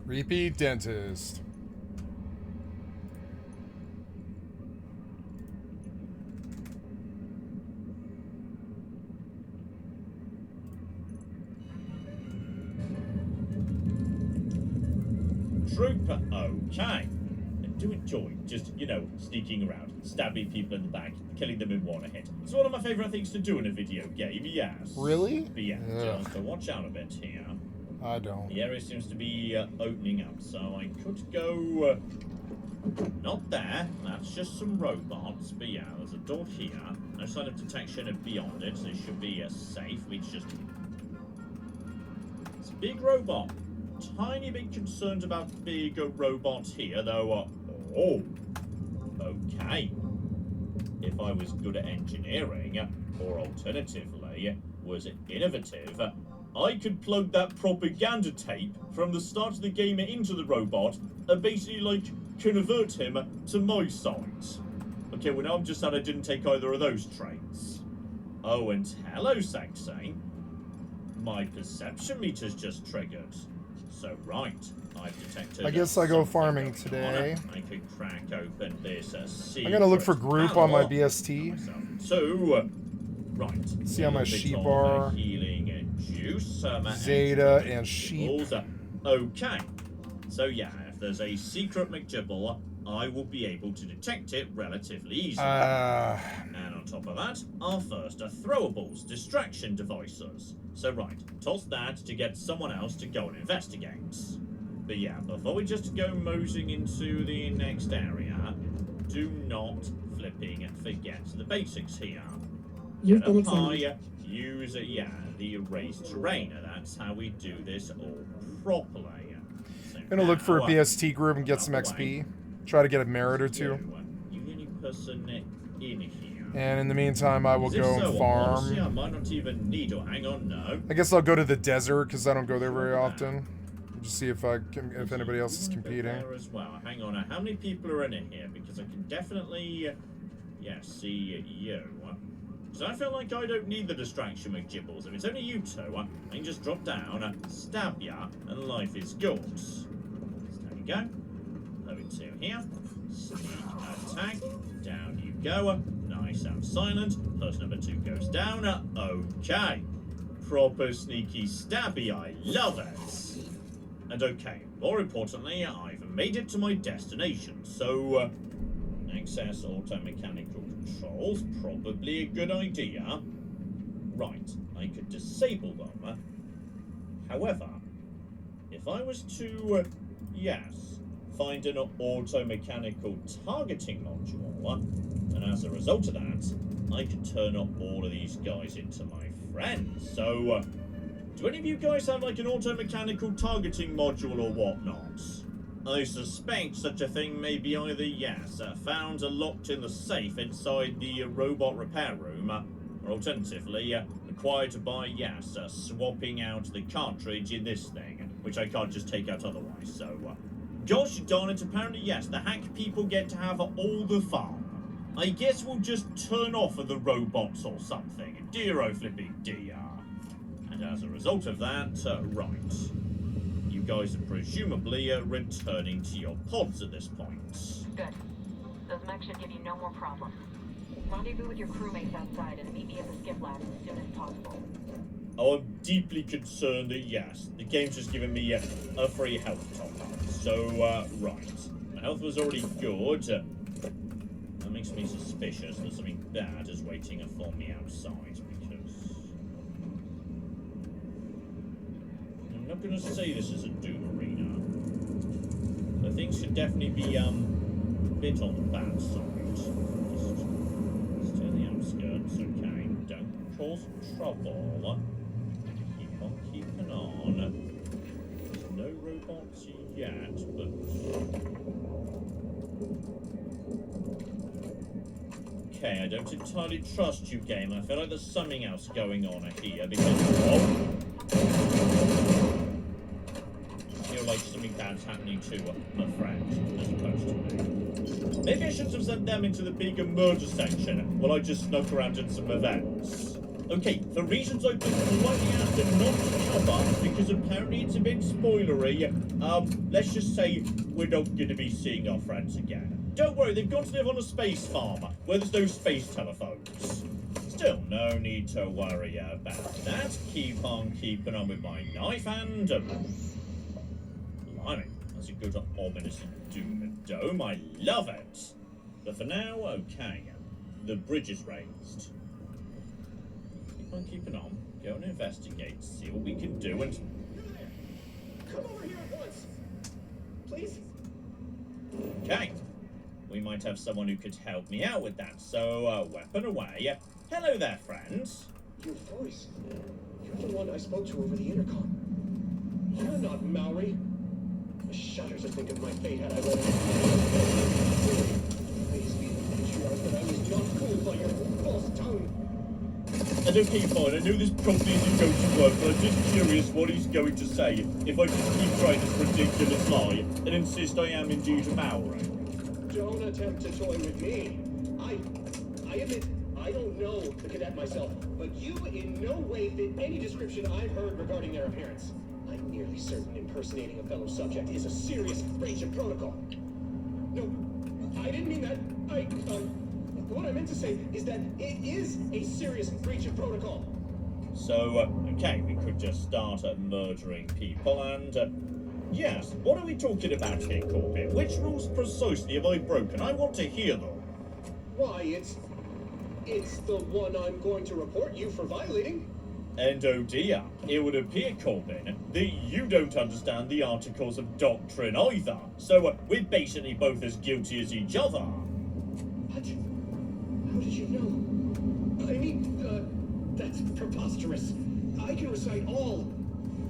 Repeat dentist. Trooper, okay. I do enjoy just, you know, sneaking around, stabbing people in the back, killing them in one hit. It's one of my favourite things to do in a video game, yes. Really? But yeah, just watch out a bit here. I don't. The area seems to be opening up, so I could go... not there, that's just some robots, but yeah, there's a door here. No sign of detection beyond it, so it should be safe. It's just... it's a big robot. Tiny bit concerned about big robots here, though. Oh, okay. If I was good at engineering, or alternatively, was innovative, I could plug that propaganda tape from the start of the game into the robot and basically, like, convert him to my side. Okay, well now I'm just sad I didn't take either of those traits. Oh, and hello, Sexy. My perception meter's just triggered. So, right, I've detected... I guess I go farming today. I could crack open this I'm gonna look for group on my BST. So, right. See how my sheep are. Healing juice. Zeta and sheep. Okay. So, yeah, if there's a secret McGibble, I will be able to detect it relatively easily. And on top of that, our first are throwables, distraction devices. So right, toss that to get someone else to go and investigate. But yeah, before we just go moseying into the next area, do not flipping forget the basics here. Get up high, use the erased terrain. That's how we do this all properly. So I'm gonna look for a BST group and get some XP. Try to get a merit or two. You the only person in here. And in the meantime, I will go and farm. Honestly, I might not even need to hang on now. I guess I'll go to the desert because I don't go there very often. Just see if anybody else is competing. There as well. Hang on, how many people are in here? Because I can definitely, see you. So I feel like I don't need the distraction McGibbles. If it's only you two, I can just drop down, stab ya, and life is good. So there you go. Over to here. Sneak attack. Down you go. Nice and silent. Person number 2 goes down. Okay. Proper sneaky stabby. I love it. And okay, more importantly, I've made it to my destination. So, access auto-mechanical controls. Probably a good idea. Right. I could disable them. However, if I was to, find an auto-mechanical targeting module, and as a result of that, I can turn up all of these guys into my friends. So, do any of you guys have like an auto-mechanical targeting module or whatnot? I suspect such a thing may be either, yes, found locked in the safe inside the robot repair room, or alternatively, required by, yes, swapping out the cartridge in this thing, which I can't just take out otherwise. So, gosh darn it, apparently, yes, the hack people get to have all the fun. I guess we'll just turn off the robots or something. Dear flipping dear. And as a result of that, right. You guys are presumably returning to your pods at this point. Good. Those mechs should give you no more problems. Rendezvous with your crewmates outside and meet me at the skip lab as soon as possible. Oh, I'm deeply concerned that, yes, the game's just given me a free health top-up. So, right. My health was already good. That makes me suspicious that something bad is waiting for me outside, because I'm not going to say this is a Doom arena, but things should definitely be a bit on the bad side. Just stay on the outskirts, okay? Don't cause trouble. Keep on keeping on. There's no robots yet, but okay, I don't entirely trust you, game. I feel like there's something else going on here, because I feel like something bad's happening to a friend, as opposed to me. Maybe I shouldn't have sent them into the bigger murder section while I just snuck around in some events. Okay, for reasons I've been slightly asked not to cover, because apparently it's a bit spoilery, let's just say we're not going to be seeing our friends again. Don't worry, they've gone to live on a space farm, where there's no space telephones. Still, no need to worry about that. Keep on keeping on with my knife, and blimey, that's a good ominous doom and dome. I love it. But for now, okay, the bridge is raised. Keep on keeping on. Go and investigate, see what we can do, and Come over here at once, please. okay. We might have someone who could help me out with that, so weapon away. Hello there, friends. Your voice. You're the one I spoke to over the intercom. You're not Maori. I shudder to think of my fate had I let it. Please be the patriarch that I was not fooled by your false tongue. And okay, fine, I know this probably isn't going to work, but I'm just curious what he's going to say if I just keep trying this ridiculous lie and insist I am indeed a Maori. Don't attempt to toy with me. I admit, I don't know the cadet myself, but you in no way fit any description I've heard regarding their appearance. I'm nearly certain impersonating a fellow subject is a serious breach of protocol. No, I didn't mean that. What I meant to say is that it is a serious breach of protocol. So, okay, we could just start murdering people and, yes, what are we talking about here, Corbin? Which rules precisely have I broken? I want to hear them. Why, it's the one I'm going to report you for violating. And oh dear, it would appear, Corbin, that you don't understand the articles of doctrine either. So, we're basically both as guilty as each other. What? How did you know? I mean, that's preposterous. I can recite all.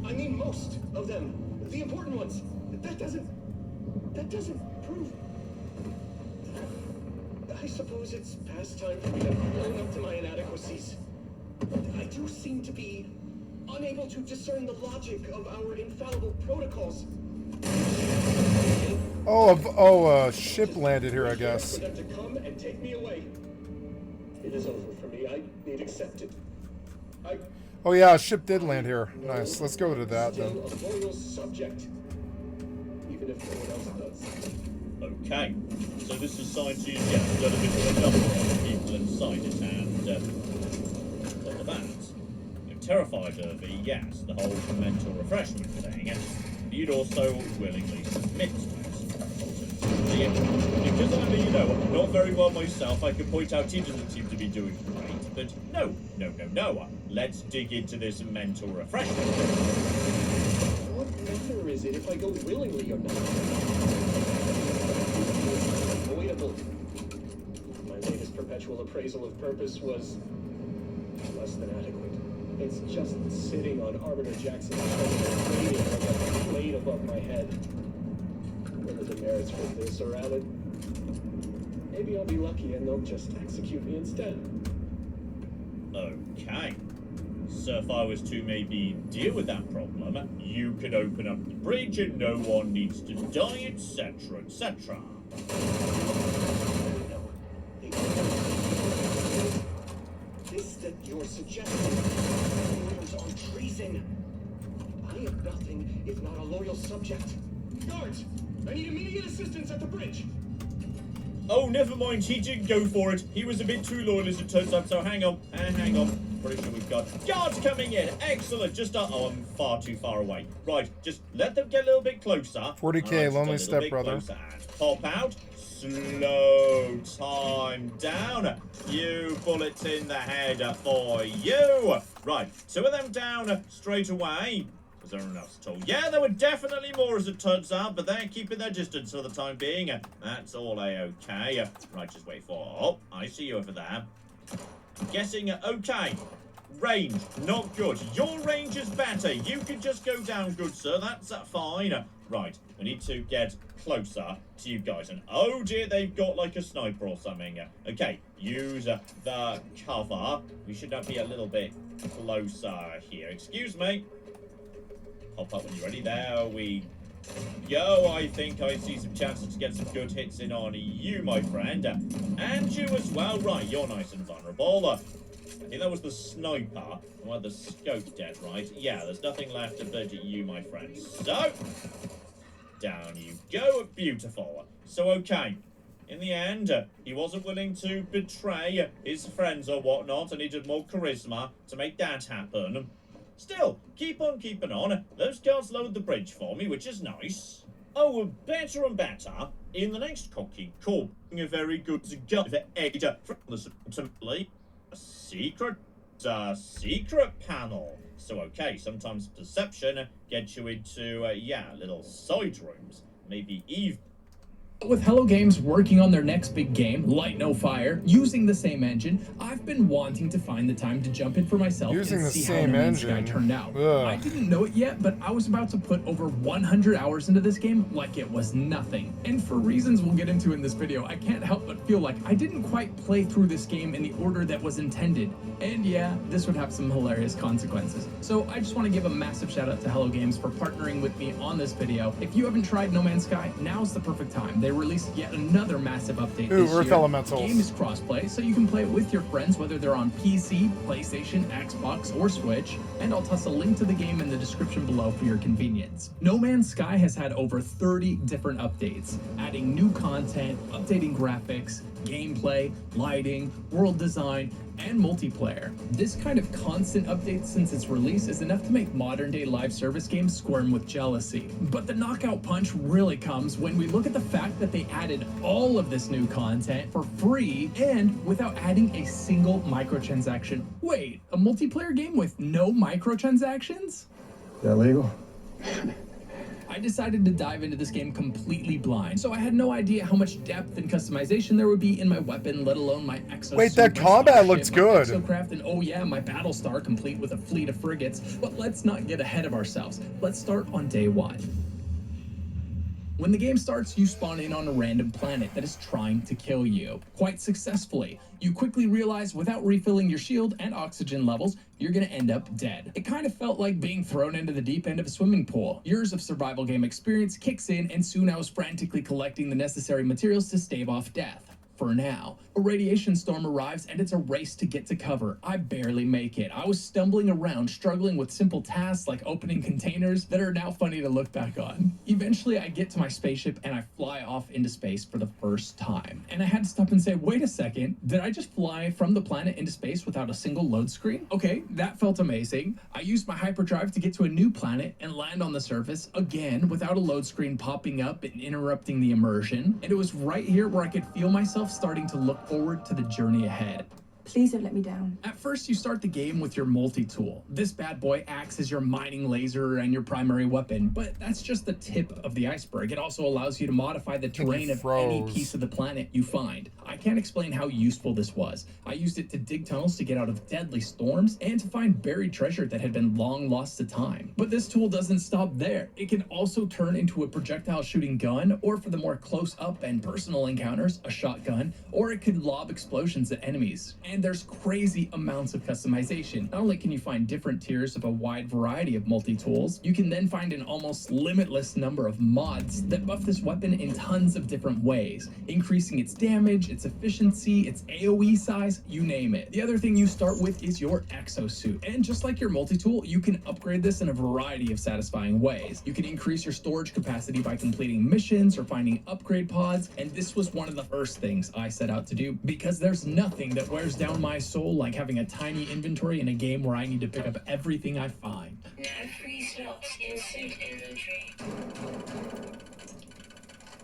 I mean, most of them. The important ones. That doesn't prove. I suppose it's past time for me to own up to my inadequacies. I do seem to be unable to discern the logic of our infallible protocols. Ship landed here, I guess. For them to come and take me away. It is over for me. I need accepted. Oh yeah, a ship did land here. Nice. Let's go to that then. Still a loyal subject, even if no one else does. Okay, so this society is, yes, got a bit of a number of people inside it, and look at that. You're terrified of the, yes, the whole mental refreshment thing, and you'd also willingly submit to it. Because I'm, not very well myself, I could point out he doesn't seem to be doing great, but no. Let's dig into this mental refreshment. What matter is it if I go willingly or not? actual appraisal of purpose was less than adequate. It's just sitting on Arbiter Jackson's shoulder, waiting like a plate above my head. Whether the merits for this are added, maybe I'll be lucky and they'll just execute me instead. Okay. So if I was to maybe deal with that problem, you could open up the bridge and no one needs to die, etc., etc. This that you're suggesting, lawyers are treason. I am nothing if not a loyal subject. Guards, I need immediate assistance at the bridge. Oh, never mind, he didn't go for it. He was a bit too loyal as it turns out, so hang on. Pretty sure we've got guards coming in. Excellent. Just, oh, I'm far too far away. Right, just let them get a little bit closer. 40K, lonely stepbrother. Pop out. Slow time down. Few bullets in the head for you. Right, two of them down straight away. Was there anyone else at all? Yeah, there were definitely more as it turns out, but they're keeping their distance for the time being. That's all A-okay. Right, just wait for... Oh, I see you over there. I'm guessing, okay. Range, not good. Your range is better. You can just go down, good sir. That's fine. Right, we need to get closer to you guys. And oh dear, they've got like a sniper or something. Okay, use the cover. We should be a little bit closer here. Excuse me. Pop up when you're ready. There we go. I think I see some chances to get some good hits in on you, my friend. And you as well. Right, you're nice and vulnerable. I think that was the sniper. Well, the scope's dead, right? Yeah, there's nothing left to budget you, my friend. So, down you go. Beautiful. So, okay. In the end, he wasn't willing to betray his friends or whatnot, and needed more charisma to make that happen. Still, keep on keeping on. Those guards lowered the bridge for me, which is nice. Oh, better and better. In the next cooking call, a very good gun for aid from the simply a secret panel. So okay, sometimes perception gets you into little side rooms, maybe even. With Hello Games working on their next big game, Light No Fire, using the same engine, I've been wanting to find the time to jump in for myself and see how No Man's Sky turned out. I didn't know it yet, but I was about to put over 100 hours into this game like it was nothing. And for reasons we'll get into in this video, I can't help but feel like I didn't quite play through this game in the order that was intended. And yeah, this would have some hilarious consequences. So I just want to give a massive shout out to Hello Games for partnering with me on this video. If you haven't tried No Man's Sky, now's the perfect time. They released yet another massive update this year. Elementals. The game is crossplay, so you can play it with your friends, whether they're on PC, PlayStation, Xbox, or Switch, and I'll toss a link to the game in the description below for your convenience. No Man's Sky has had over 30 different updates, adding new content, updating graphics, gameplay, lighting, world design, and multiplayer. This kind of constant update since its release is enough to make modern-day live service games squirm with jealousy. But the knockout punch really comes when we look at the fact that they added all of this new content for free and without adding a single microtransaction. Wait, a multiplayer game with no microtransactions? Is that legal? I decided to dive into this game completely blind, so I had no idea how much depth and customization there would be in my weapon, let alone my exosuit. Wait, that combat looks good. Exocraft, and oh yeah, my Battlestar complete with a fleet of frigates. But let's not get ahead of ourselves. Let's start on day one. When the game starts, you spawn in on a random planet that is trying to kill you. Quite successfully. You quickly realize without refilling your shield and oxygen levels, you're gonna end up dead. It kind of felt like being thrown into the deep end of a swimming pool. Years of survival game experience kicks in, and soon I was frantically collecting the necessary materials to stave off death. For now. A radiation storm arrives and it's a race to get to cover. I barely make it. I was stumbling around, struggling with simple tasks like opening containers that are now funny to look back on. Eventually I get to my spaceship and I fly off into space for the first time. And I had to stop and say, wait a second, did I just fly from the planet into space without a single load screen? Okay, that felt amazing. I used my hyperdrive to get to a new planet and land on the surface again without a load screen popping up and interrupting the immersion. And it was right here where I could feel myself starting to look forward to the journey ahead. Please don't let me down. At first, you start the game with your multi-tool. This bad boy acts as your mining laser and your primary weapon, but that's just the tip of the iceberg. It also allows you to modify the terrain of any piece of the planet you find. I can't explain how useful this was. I used it to dig tunnels to get out of deadly storms and to find buried treasure that had been long lost to time. But this tool doesn't stop there. It can also turn into a projectile shooting gun, or for the more close-up and personal encounters, a shotgun, or it could lob explosions at enemies. And there's crazy amounts of customization. Not only can you find different tiers of a wide variety of multi-tools, you can then find an almost limitless number of mods that buff this weapon in tons of different ways, increasing its damage, its efficiency, its AoE size, you name it. The other thing you start with is your exosuit. And just like your multi-tool, you can upgrade this in a variety of satisfying ways. You can increase your storage capacity by completing missions or finding upgrade pods, and this was one of the first things I set out to do, because there's nothing that wears down my soul like having a tiny inventory in a game where I need to pick up everything I find. No free slots in suit inventory.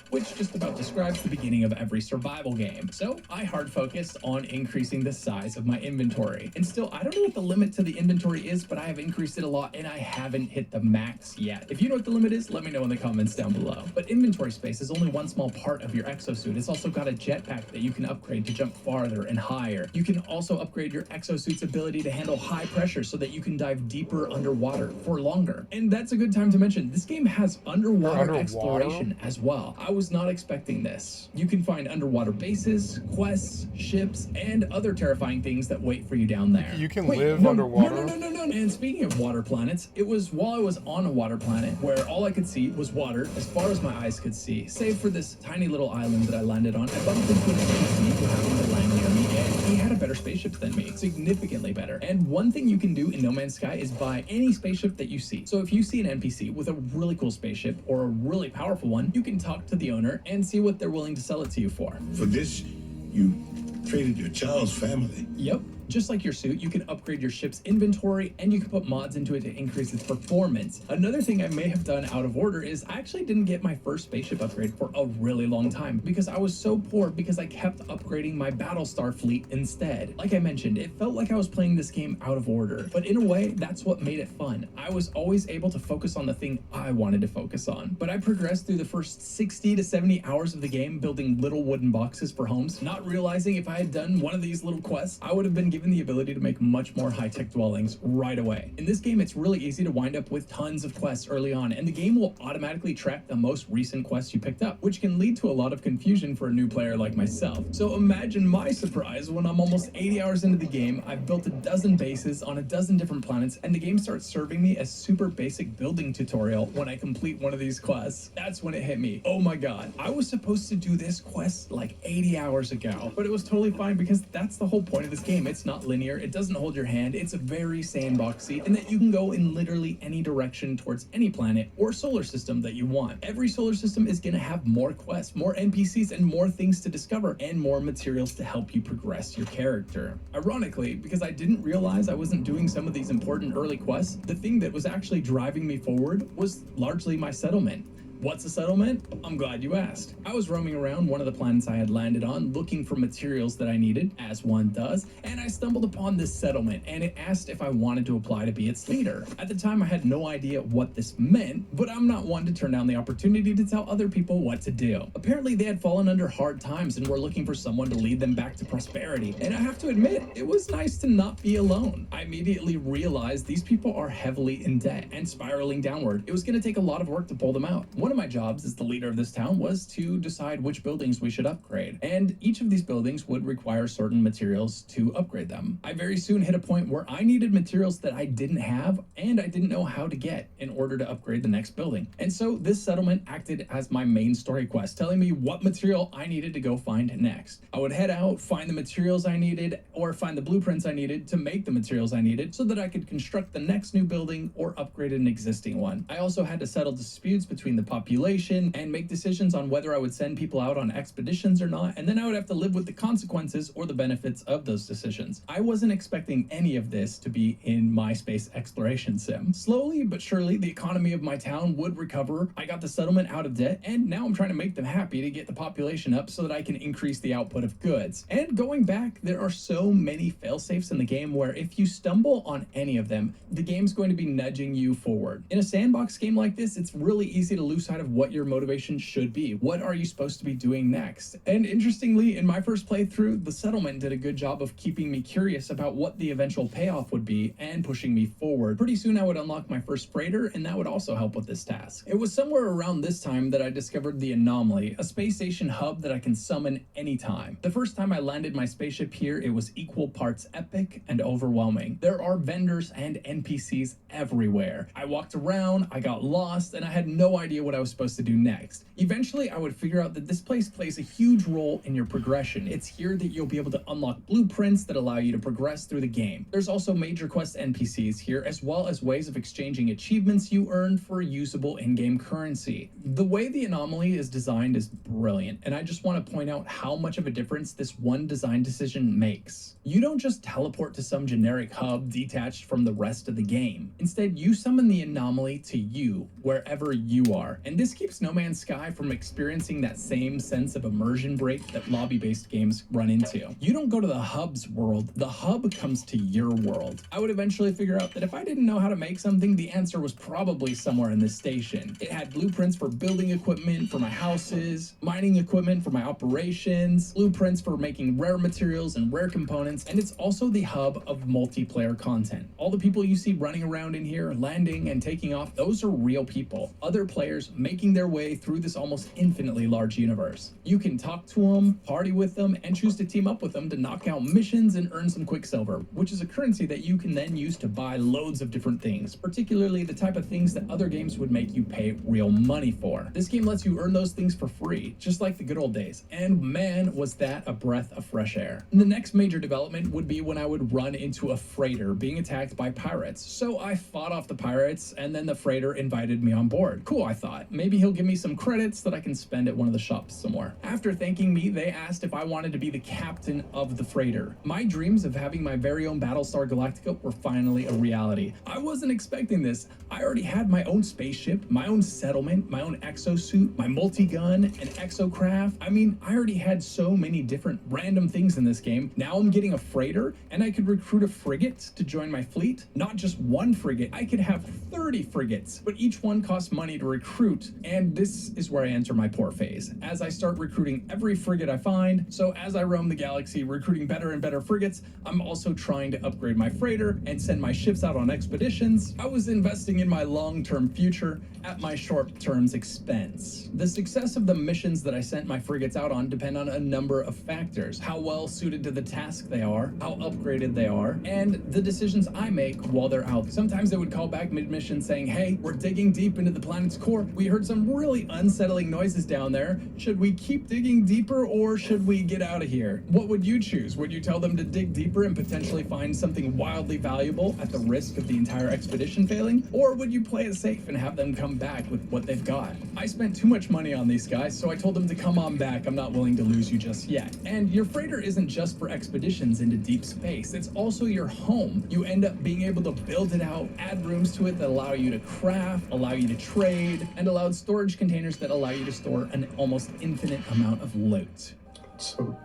Which just about describes the beginning of every survival game. So I hard focused on increasing the size of my inventory. And still, I don't know what the limit to the inventory is, but I have increased it a lot and I haven't hit the max yet. If you know what the limit is, let me know in the comments down below. But inventory space is only one small part of your exosuit. It's also got a jetpack that you can upgrade to jump farther and higher. You can also upgrade your exosuit's ability to handle high pressure so that you can dive deeper underwater for longer. And that's a good time to mention, this game has underwater exploration as well. I was not expecting this. You can find underwater bases, quests, ships, and other terrifying things that wait for you down there. You can live underwater. No. And speaking of water planets, it was while I was on a water planet where all I could see was water as far as my eyes could see, save for this tiny little island that I landed on. I bumped into an NPC who happened to land near me, and he had a better spaceship than me, significantly better. And one thing you can do in No Man's Sky is buy any spaceship that you see. So if you see an NPC with a really cool spaceship or a really powerful one, you can talk to the owner and see what they're willing to sell it to you for. For this, you traded your child's family. Yep. Just like your suit, you can upgrade your ship's inventory and you can put mods into it to increase its performance. Another thing I may have done out of order is I actually didn't get my first spaceship upgrade for a really long time because I was so poor because I kept upgrading my Battlestar fleet instead. Like I mentioned, it felt like I was playing this game out of order, but in a way, that's what made it fun. I was always able to focus on the thing I wanted to focus on. But I progressed through the first 60 to 70 hours of the game building little wooden boxes for homes, not realizing if I had done one of these little quests, I would have been given the ability to make much more high-tech dwellings right away. In this game, it's really easy to wind up with tons of quests early on, and the game will automatically track the most recent quests you picked up, which can lead to a lot of confusion for a new player like myself. So imagine my surprise when I'm almost 80 hours into the game, I've built a dozen bases on a dozen different planets, and the game starts serving me a super basic building tutorial when I complete one of these quests. That's when it hit me. Oh my god, I was supposed to do this quest like 80 hours ago, but it was totally fine because that's the whole point of this game. It's not linear. It doesn't hold your hand. It's very sandboxy in that you can go in literally any direction towards any planet or solar system that you want. Every solar system is going to have more quests, more NPCs, and more things to discover, and more materials to help you progress your character. Ironically, because I didn't realize I wasn't doing some of these important early quests, the thing that was actually driving me forward was largely my settlement. What's a settlement? I'm glad you asked. I was roaming around one of the planets I had landed on looking for materials that I needed, as one does, and I stumbled upon this settlement, and it asked if I wanted to apply to be its leader. At the time, I had no idea what this meant, but I'm not one to turn down the opportunity to tell other people what to do. Apparently, they had fallen under hard times and were looking for someone to lead them back to prosperity, and I have to admit, it was nice to not be alone. I immediately realized these people are heavily in debt and spiraling downward. It was going to take a lot of work to pull them out. One of my jobs as the leader of this town was to decide which buildings we should upgrade, and each of these buildings would require certain materials to upgrade them. I very soon hit a point where I needed materials that I didn't have and I didn't know how to get in order to upgrade the next building. And so this settlement acted as my main story quest, telling me what material I needed to go find next. I would head out, find the materials I needed, or find the blueprints I needed to make the materials I needed so that I could construct the next new building or upgrade an existing one. I also had to settle disputes between the population and make decisions on whether I would send people out on expeditions or not, and then I would have to live with the consequences or the benefits of those decisions. I wasn't expecting any of this to be in my space exploration sim. Slowly but surely, the economy of my town would recover. I got the settlement out of debt, and now I'm trying to make them happy to get the population up so that I can increase the output of goods. And going back, there are so many failsafes in the game where if you stumble on any of them, the game's going to be nudging you forward. In a sandbox game like this, it's really easy to lose sight of what your motivation should be. What are you supposed to be doing next? And interestingly, in my first playthrough, the settlement did a good job of keeping me curious about what the eventual payoff would be and pushing me forward. Pretty soon I would unlock my first freighter, and that would also help with this task. It was somewhere around this time that I discovered the Anomaly, a space station hub that I can summon anytime. The first time I landed my spaceship here, it was equal parts epic and overwhelming. There are vendors and NPCs everywhere. I walked around, I got lost, and I had no idea what I was supposed to do next. Eventually, I would figure out that this place plays a huge role in your progression. It's here that you'll be able to unlock blueprints that allow you to progress through the game. There's also major quest NPCs here, as well as ways of exchanging achievements you earn for usable in-game currency. The way the Anomaly is designed is brilliant, and I just want to point out how much of a difference this one design decision makes. You don't just teleport to some generic hub detached from the rest of the game. Instead, you summon the Anomaly to you, wherever you are. And this keeps No Man's Sky from experiencing that same sense of immersion break that lobby-based games run into. You don't go to the hub's world, the hub comes to your world. I would eventually figure out that if I didn't know how to make something, the answer was probably somewhere in this station. It had blueprints for building equipment for my houses, mining equipment for my operations, blueprints for making rare materials and rare components, and it's also the hub of multiplayer content. All the people you see running around in here, landing and taking off, those are real people. Other players making their way through this almost infinitely large universe. You can talk to them, party with them, and choose to team up with them to knock out missions and earn some quicksilver, which is a currency that you can then use to buy loads of different things, particularly the type of things that other games would make you pay real money for. This game lets you earn those things for free, just like the good old days, and man, was that a breath of fresh air. The next major development would be when I would run into a freighter being attacked by pirates. So I fought off the pirates, and then the freighter invited me on board. Cool, I thought. Maybe he'll give me some credits that I can spend at one of the shops somewhere. After thanking me, they asked if I wanted to be the captain of the freighter. My dreams of having my very own Battlestar Galactica were finally a reality. I wasn't expecting this. I already had my own spaceship, my own settlement, my own exosuit, my multi-gun, an exocraft. I mean, I already had so many different random things in this game. Now I'm getting a freighter, and I could recruit a frigate to join my fleet. Not just one frigate, I could have 30 frigates, but each one costs money to recruit, and this is where I enter my poor phase. As I start recruiting every frigate I find, so as I roam the galaxy recruiting better and better frigates, I'm also trying to upgrade my freighter and send my ships out on expeditions. I was investing in my long-term future at my short-term's expense. The success of the missions that I sent my frigates out on depend on a number of factors: how well suited to the task they are, how upgraded they are, and the decisions I make while they're out. Sometimes they would call back mid-mission saying, "Hey, we're digging deep into the planet's core. We heard some really unsettling noises down there. Should we keep digging deeper, or should we get out of here?" What would you choose? Would you tell them to dig deeper and potentially find something wildly valuable at the risk of the entire expedition failing? Or would you play it safe and have them come back with what they've got? I spent too much money on these guys, so I told them to come on back. I'm not willing to lose you just yet. And your freighter isn't just for expeditions into deep space. It's also your home. You end up being able to build it out, add rooms to it that allow you to craft, allow you to trade, and allowed storage containers that allow you to store an almost infinite amount of loot. So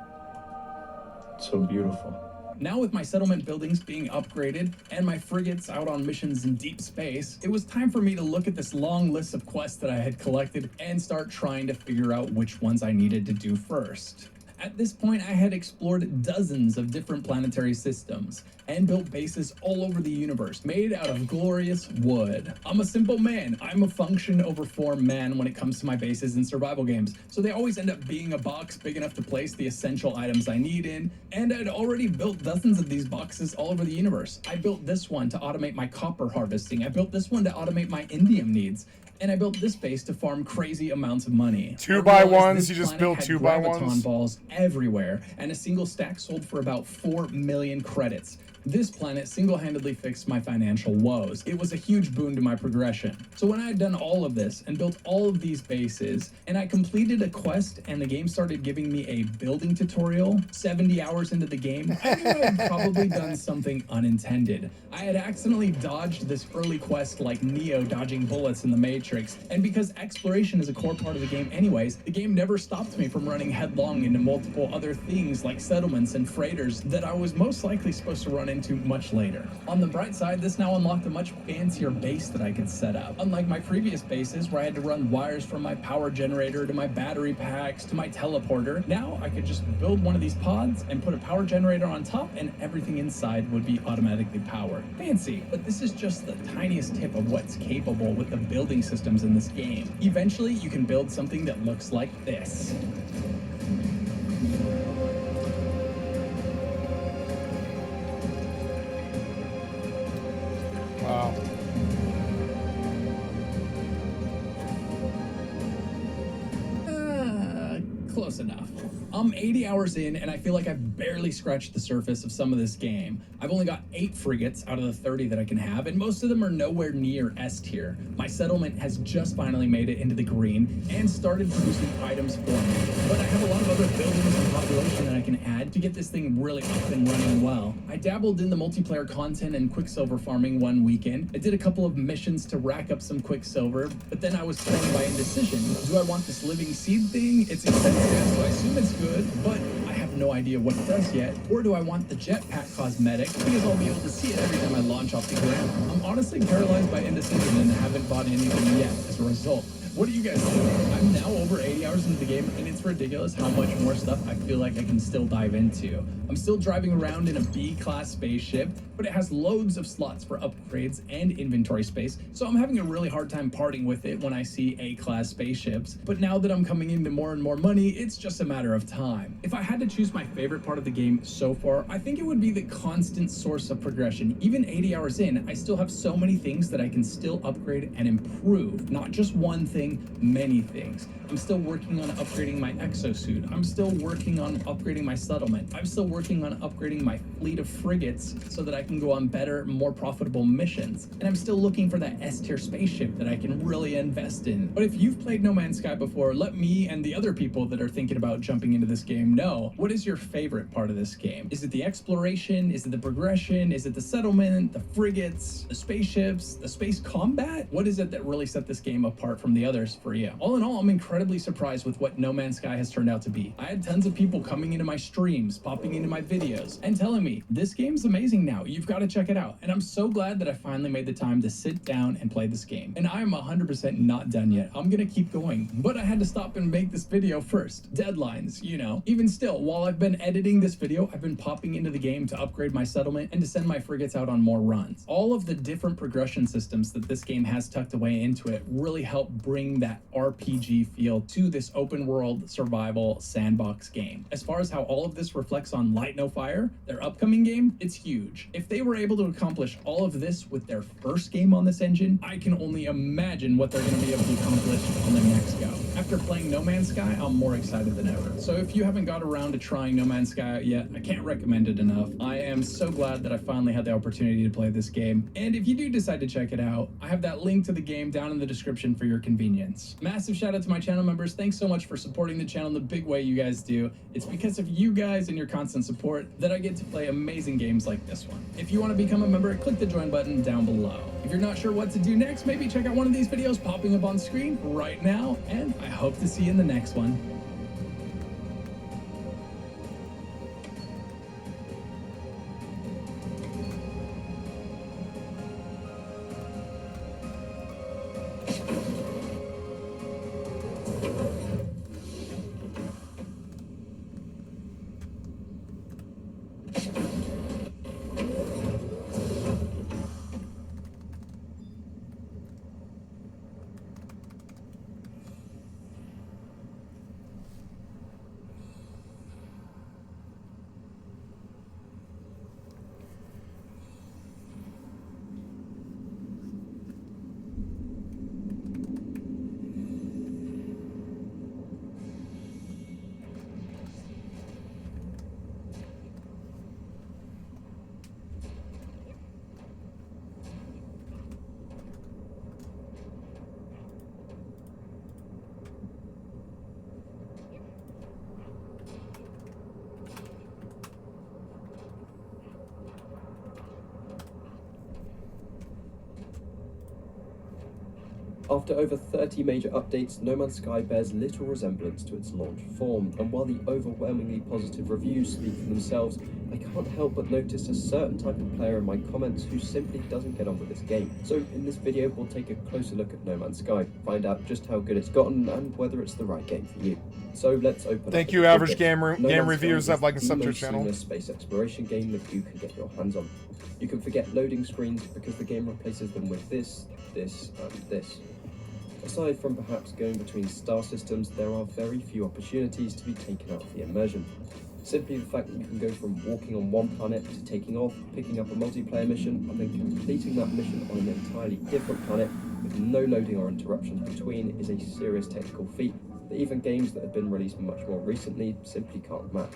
beautiful. Now with my settlement buildings being upgraded and my frigates out on missions in deep space, it was time for me to look at this long list of quests that I had collected and start trying to figure out which ones I needed to do first. At this point, I had explored dozens of different planetary systems and built bases all over the universe made out of glorious wood. I'm a simple man. I'm a function over form man when it comes to my bases in survival games, so they always end up being a box big enough to place the essential items I need in, and I'd already built dozens of these boxes all over the universe. I built this one to automate my copper harvesting. I built this one to automate my indium needs. And I built this base to farm crazy amounts of money. 2x1s, you just build 2x1s. Balls everywhere, and a single stack sold for about 4 million credits. This planet single-handedly fixed my financial woes. It was a huge boon to my progression. So when I had done all of this and built all of these bases, and I completed a quest and the game started giving me a building tutorial 70 hours into the game, I knew I had probably done something unintended. I had accidentally dodged this early quest like Neo dodging bullets in the Matrix, and because exploration is a core part of the game anyways, the game never stopped me from running headlong into multiple other things like settlements and freighters that I was most likely supposed to run into much later. On the bright side, this now unlocked a much fancier base that I could set up. Unlike my previous bases where I had to run wires from my power generator to my battery packs to my teleporter, now I could just build one of these pods and put a power generator on top and everything inside would be automatically powered. Fancy, but this is just the tiniest tip of what's capable with the building systems in this game. Eventually, you can build something that looks like this. Wow. Close enough. I'm 80 hours in and I feel like I've barely scratched the surface of some of this game. I've only got 8 frigates out of the 30 that I can have, and most of them are nowhere near S tier. My settlement has just finally made it into the green and started producing items for me. But I have a lot of other buildings and population that I can add to get this thing really up and running well. I dabbled in the multiplayer content and quicksilver farming one weekend. I did a couple of missions to rack up some quicksilver, but then I was torn by indecision. Do I want this living seed thing? It's expensive, so I assume it's good, but I have no idea what it does yet. Or do I want the jetpack cosmetic because I'll be able to see it every time I launch off the ground? I'm honestly paralyzed by indecision and haven't bought anything yet as a result. What do you guys think? I'm now over 80 hours into the game, and it's ridiculous how much more stuff I feel like I can still dive into. I'm still driving around in a B-class spaceship, but it has loads of slots for upgrades and inventory space, so I'm having a really hard time parting with it when I see A-class spaceships. But now that I'm coming into more and more money, it's just a matter of time. If I had to choose my favorite part of the game so far, I think it would be the constant source of progression. Even 80 hours in, I still have so many things that I can still upgrade and improve. Not just one thing, many things. I'm still working on upgrading my exosuit. I'm still working on upgrading my settlement. I'm still working on upgrading my fleet of frigates so that I can go on better, more profitable missions. And I'm still looking for that S-tier spaceship that I can really invest in. But if you've played No Man's Sky before, let me and the other people that are thinking about jumping into this game know, what is your favorite part of this game? Is it the exploration? Is it the progression? Is it the settlement, the frigates, the spaceships, the space combat? What is it that really set this game apart from the others for you? All in all, I'm incredibly surprised with what No Man's Sky has turned out to be. I had tons of people coming into my streams, popping into my videos, and telling me, this game's amazing now, you've got to check it out. And I'm so glad that I finally made the time to sit down and play this game. And I'm 100% not done yet. I'm gonna keep going. But I had to stop and make this video first. Deadlines, you know. Even still, while I've been editing this video, I've been popping into the game to upgrade my settlement and to send my frigates out on more runs. All of the different progression systems that this game has tucked away into it really help bring that RPG feel to this open world survival sandbox game. As far as how all of this reflects on Light No Fire, their upcoming game, it's huge. If they were able to accomplish all of this with their first game on this engine, I can only imagine what they're going to be able to accomplish on their next go. After playing No Man's Sky, I'm more excited than ever. So if you haven't got around to trying No Man's Sky yet, I can't recommend it enough. I am so glad that I finally had the opportunity to play this game. And if you do decide to check it out, I have that link to the game down in the description for your convenience. Massive shout out to my channel members. Thanks so much for supporting the channel the big way you guys do. It's because of you guys and your constant support that I get to play amazing games like this one. If you want to become a member, click the join button down below. If you're not sure what to do next, maybe check out one of these videos popping up on screen right now, and I hope to see you in the next one. After over 30 major updates, No Man's Sky bears little resemblance to its launch form, and while the overwhelmingly positive reviews speak for themselves, I can't help but notice a certain type of player in my comments who simply doesn't get on with this game. So in this video, we'll take a closer look at No Man's Sky, find out just how good it's gotten and whether it's the right game for you. So let's open Thank up you, the average ticket. game reviews that like and the sub to your most channel. seamless space exploration game that you can get your hands on. You can forget loading screens because the game replaces them with this, and this. Aside from perhaps going between star systems, there are very few opportunities to be taken out of the immersion. Simply the fact that you can go from walking on one planet to taking off, picking up a multiplayer mission, and then completing that mission on an entirely different planet with no loading or interruptions between is a serious technical feat that even games that have been released much more recently simply can't match.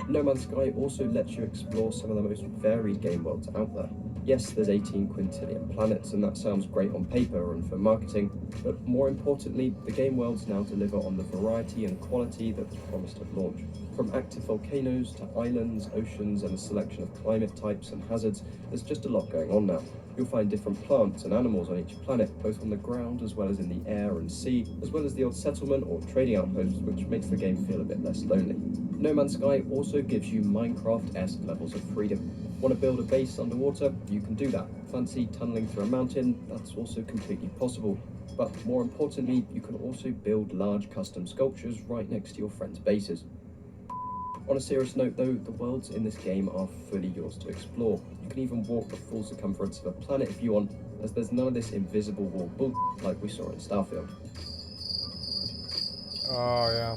No Man's Sky also lets you explore some of the most varied game worlds out there. Yes, there's 18 quintillion planets, and that sounds great on paper and for marketing, but more importantly, the game worlds now deliver on the variety and quality that was promised at launch. From active volcanoes to islands, oceans, and a selection of climate types and hazards, there's just a lot going on now. You'll find different plants and animals on each planet, both on the ground as well as in the air and sea, as well as the odd settlement or trading outposts, which makes the game feel a bit less lonely. No Man's Sky also gives you Minecraft-esque levels of freedom. Want to build a base underwater? You can do that. Fancy tunneling through a mountain? That's also completely possible. But more importantly, you can also build large custom sculptures right next to your friends' bases. On a serious note though, the worlds in this game are fully yours to explore. You can even walk the full circumference of a planet if you want, as there's none of this invisible wall bull like we saw in Starfield. Oh yeah.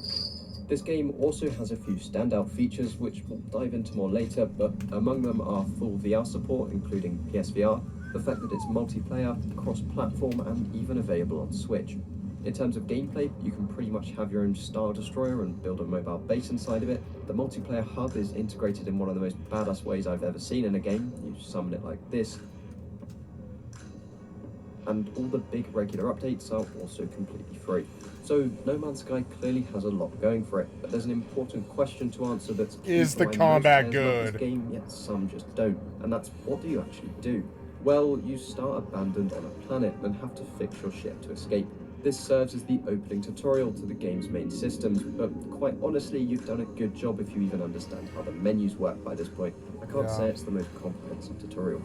This game also has a few standout features which we'll dive into more later, but among them are full VR support including PSVR, the fact that it's multiplayer, cross-platform and even available on Switch. In terms of gameplay, you can pretty much have your own Star Destroyer and build a mobile base inside of it. The multiplayer hub is integrated in one of the most badass ways I've ever seen in a game. You summon it like this. And all the big regular updates are also completely free. So No Man's Sky clearly has a lot going for it, but there's an important question to answer that's is the why combat most players love good? This game, yet some just don't. And that's, what do you actually do? Well, you start abandoned on a planet and have to fix your ship to escape. This serves as the opening tutorial to the game's main systems, but quite honestly, you've done a good job if you even understand how the menus work by this point. I can't say it's the most comprehensive tutorial.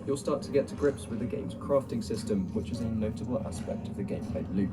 You'll start to get to grips with the game's crafting system, which is a notable aspect of the gameplay loop.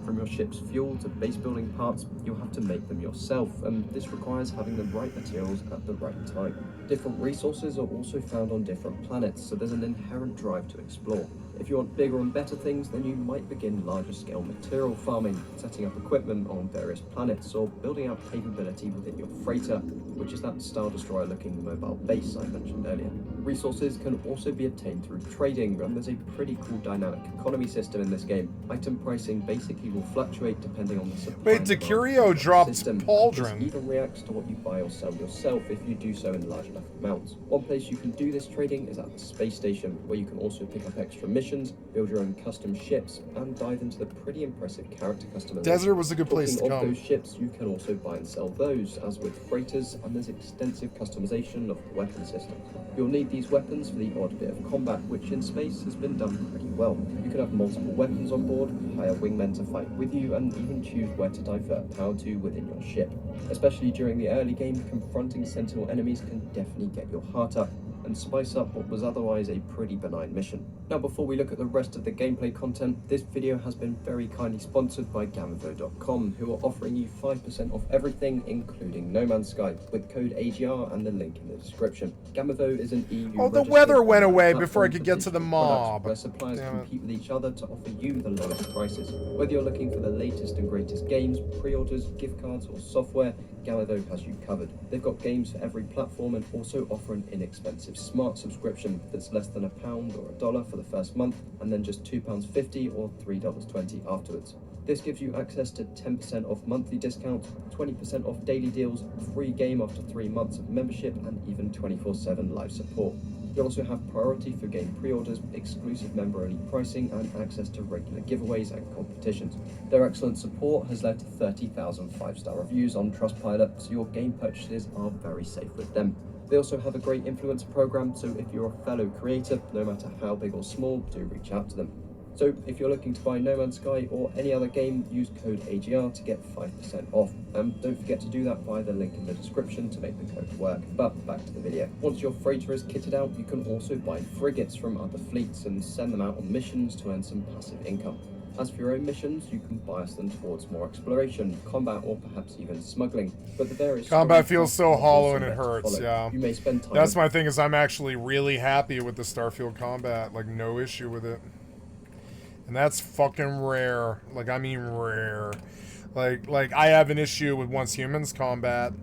From your ship's fuel to base building parts, you'll have to make them yourself, and this requires having the right materials at the right time. Different resources are also found on different planets, so there's an inherent drive to explore. If you want bigger and better things, then you might begin larger scale material farming, setting up equipment on various planets, or building out capability within your freighter, which is that Star Destroyer looking mobile base I mentioned earlier. Resources can also be obtained through trading, and there's a pretty cool dynamic economy system in this game. Item pricing basically will fluctuate depending on the supply. Wait, Decurio dropped Pauldron. This even reacts to what you buy or sell yourself if you do so in large enough amounts. One place you can do this trading is at the space station, where you can also pick up extra missions, build your own custom ships, and dive into the pretty impressive character customization. Desert was a good place to come. Those ships, you can also buy and sell those, as with freighters, and there's extensive customization of the weapon system. You'll need these weapons for the odd bit of combat, which in space has been done pretty well. You can have multiple weapons on board, hire wingmen to fight with you, and even choose where to divert power to within your ship. Especially during the early game, confronting Sentinel enemies can definitely get your heart up and spice up what was otherwise a pretty benign mission. Now, before we look at the rest of the gameplay content, this video has been very kindly sponsored by Gamavo.com, who are offering you 5% off everything, including No Man's Sky, with code AGR and the link in the description. Gamavo is an EU. Oh, the weather went away before I could get to the mob. Where suppliers compete with each other to offer you the lowest prices. Whether you're looking for the latest and greatest games, pre-orders, gift cards, or software, Gamavo has you covered. They've got games for every platform and also offer an inexpensive smart subscription that's less than £1 or $1 for the first month, and then just £2.50 or $3.20 afterwards. This gives you access to 10% off monthly discounts, 20% off daily deals, free game after 3 months of membership, and even 24/7 live support. You'll also have priority for game pre-orders, exclusive member-only pricing, and access to regular giveaways and competitions. Their excellent support has led to 30,000 5-star reviews on Trustpilot, so your game purchases are very safe with them. They also have a great influencer program, so if you're a fellow creator, no matter how big or small, do reach out to them. So if you're looking to buy No Man's Sky or any other game, use code AGR to get 5% off. And don't forget to do that via the link in the description to make the code work. But back to the video. Once your freighter is kitted out, you can also buy frigates from other fleets and send them out on missions to earn some passive income. As for your own missions, you can bias them towards more exploration, combat, or perhaps even smuggling. But the various combat feels so hollow and it also hurts, follow. yeah. You may spend time. That's my thing, is I'm actually really happy with the Starfield combat. Like, no issue with it. And that's fucking rare. Like, I mean rare. Like I have an issue with Once Humans combat.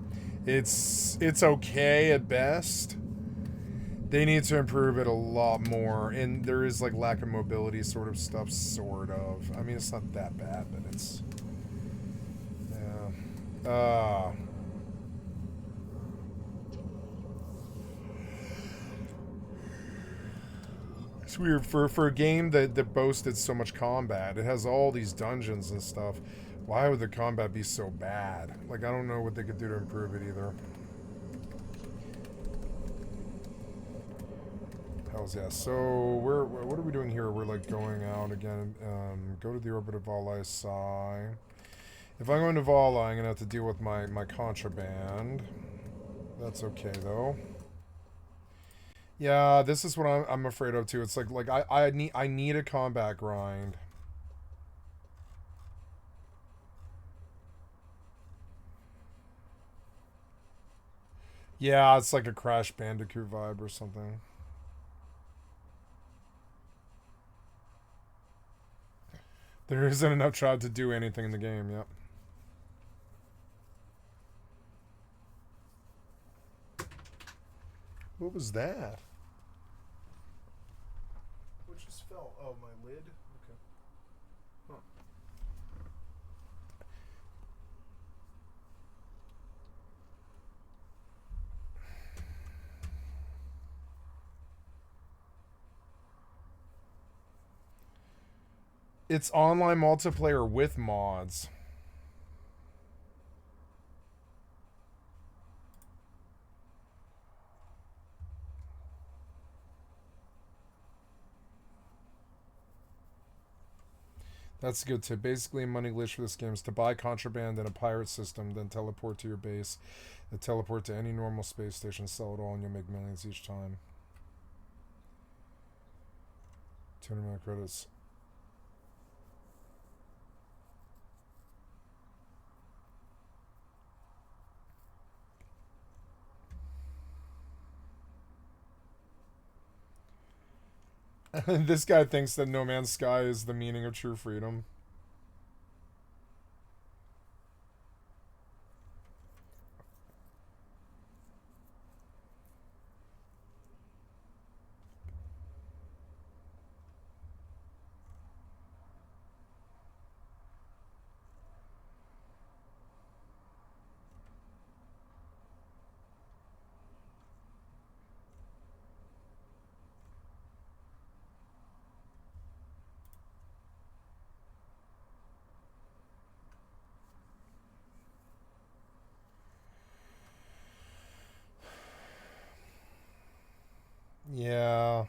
It's okay at best. They need to improve it a lot more. And there is, like, lack of mobility sort of stuff, sort of. I mean, it's not that bad, but it's... yeah. It's weird for a game that boasted so much combat. It has all these dungeons and stuff. Why would the combat be so bad? Like, I don't know what they could do to improve it either. Hells yeah. So what are we doing here? We're like going out again. Go to the orbit of Alldayerrydaybaby. Psi. If I'm going to Vala, I'm gonna have to deal with my contraband. That's okay though. Yeah, this is what I'm afraid of too. It's like I need a combat grind. Yeah, it's like a Crash Bandicoot vibe or something. There isn't enough tribe to do anything in the game, yep. What was that? What just fell? Oh, my lid? Okay. Huh. It's online multiplayer with mods. That's a good tip. Basically, a money glitch for this game is to buy contraband in a pirate system, then teleport to your base, and teleport to any normal space station, sell it all, and you'll make millions each time. 200 million credits. This guy thinks that No Man's Sky is the meaning of true freedom. Yeah.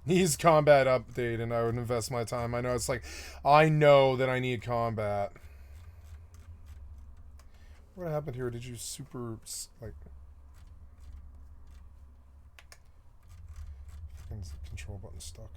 Needs combat update, and I would invest my time. I know it's like, I know that I need combat. What happened here? Did you super, like... Control button stuck.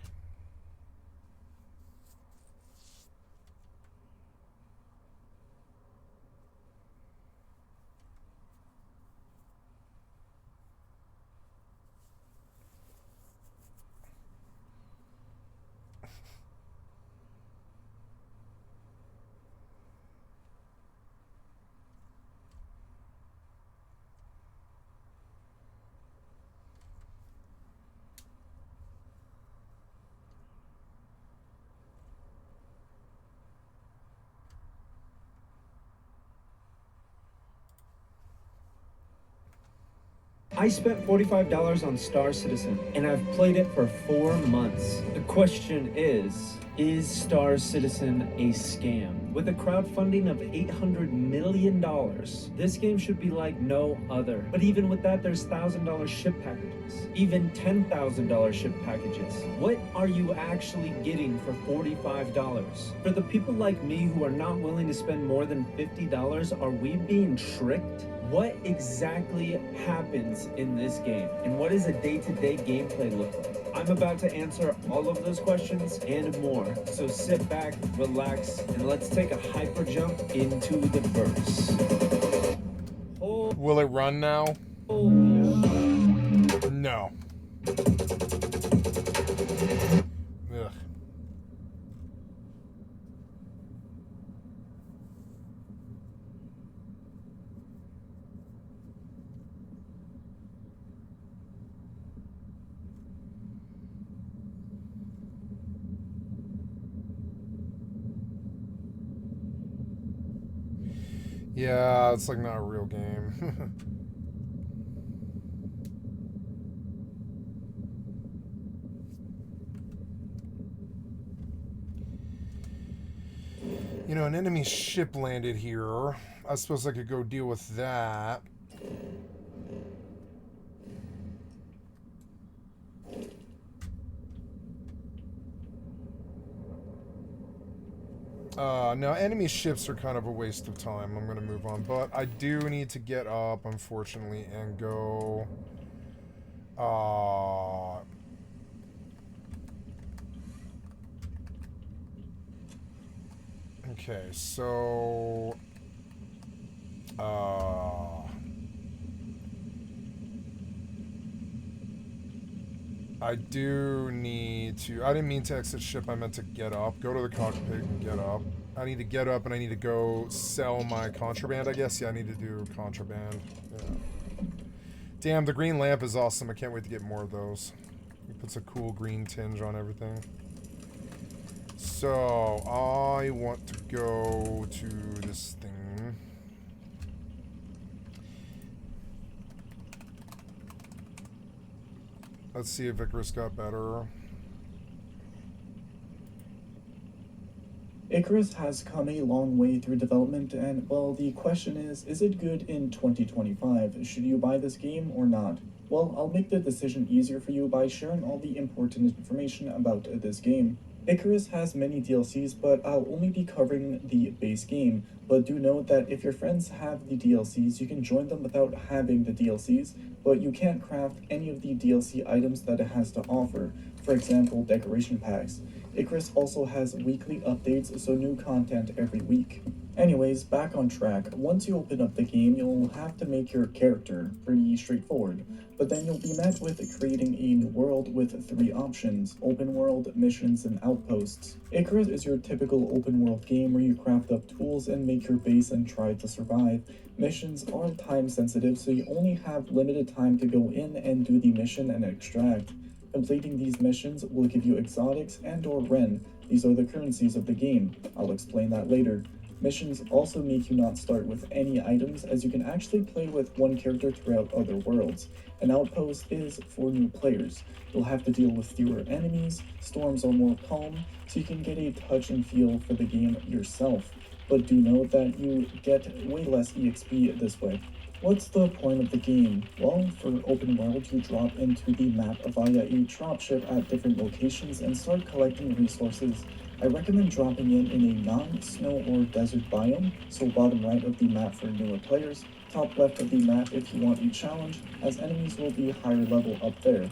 I spent $45 on Star Citizen, and I've played it for 4 months. The question is Star Citizen a scam? With a crowdfunding of $800 million, this game should be like no other. But even with that, there's $1,000 ship packages, even $10,000 ship packages. What are you actually getting for $45? For the people like me who are not willing to spend more than $50, are we being tricked? What exactly happens in this game? And what does a day-to-day gameplay look like? I'm about to answer all of those questions and more. So sit back, relax, and let's take a hyper jump into the verse. Will it run now? No. Ugh. Yeah, it's like not a real game. You know, an enemy ship landed here. I suppose I could go deal with that. No, enemy ships are kind of a waste of time. I'm going to move on. But I do need to get up, unfortunately, and go... Okay, so... I do need to... I didn't mean to exit ship. I meant to get up. Go to the cockpit and get up. I need to get up and I need to go sell my contraband, I guess. Yeah, I need to do contraband. Yeah. Damn, the green lamp is awesome. I can't wait to get more of those. It puts a cool green tinge on everything. So, I want to go to this thing. Let's see if Icarus got better. Icarus has come a long way through development, and, well, the question is it good in 2025? Should you buy this game or not? Well, I'll make the decision easier for you by sharing all the important information about this game. Icarus has many DLCs, but I'll only be covering the base game. But do note that if your friends have the DLCs, you can join them without having the DLCs, but you can't craft any of the DLC items that it has to offer. For example, decoration packs. Icarus also has weekly updates, so new content every week. Anyways, back on track. Once you open up the game, you'll have to make your character. Pretty straightforward. But then you'll be met with creating a new world with 3 options: open world, missions, and outposts. Icarus is your typical open world game where you craft up tools and make your base and try to survive. Missions are time sensitive, so you only have limited time to go in and do the mission and extract. Completing these missions will give you exotics and or Ren. These are the currencies of the game. I'll explain that later. Missions also make you not start with any items, as you can actually play with one character throughout other worlds. An outpost is for new players. You'll have to deal with fewer enemies, storms are more calm, so you can get a touch and feel for the game yourself. But do note that you get way less EXP this way. What's the point of the game? Well, for open world, you drop into the map via a dropship at different locations and start collecting resources. I recommend dropping in a non-snow or desert biome, so bottom right of the map for newer players, top left of the map if you want a challenge, as enemies will be higher level up there.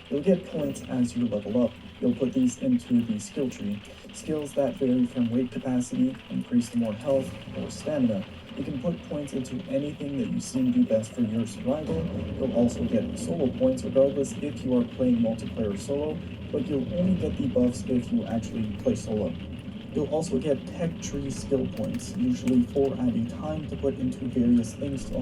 You'll get points as you level up. You'll put these into the skill tree. Skills that vary from weight capacity, increase more health, or stamina. You can put points into anything that you seem to be best for your survival. You'll also get solo points regardless if you are playing multiplayer solo, but you'll only get the buffs if you actually play solo. You'll also get tech tree skill points, usually 4 at a time, to put into various things to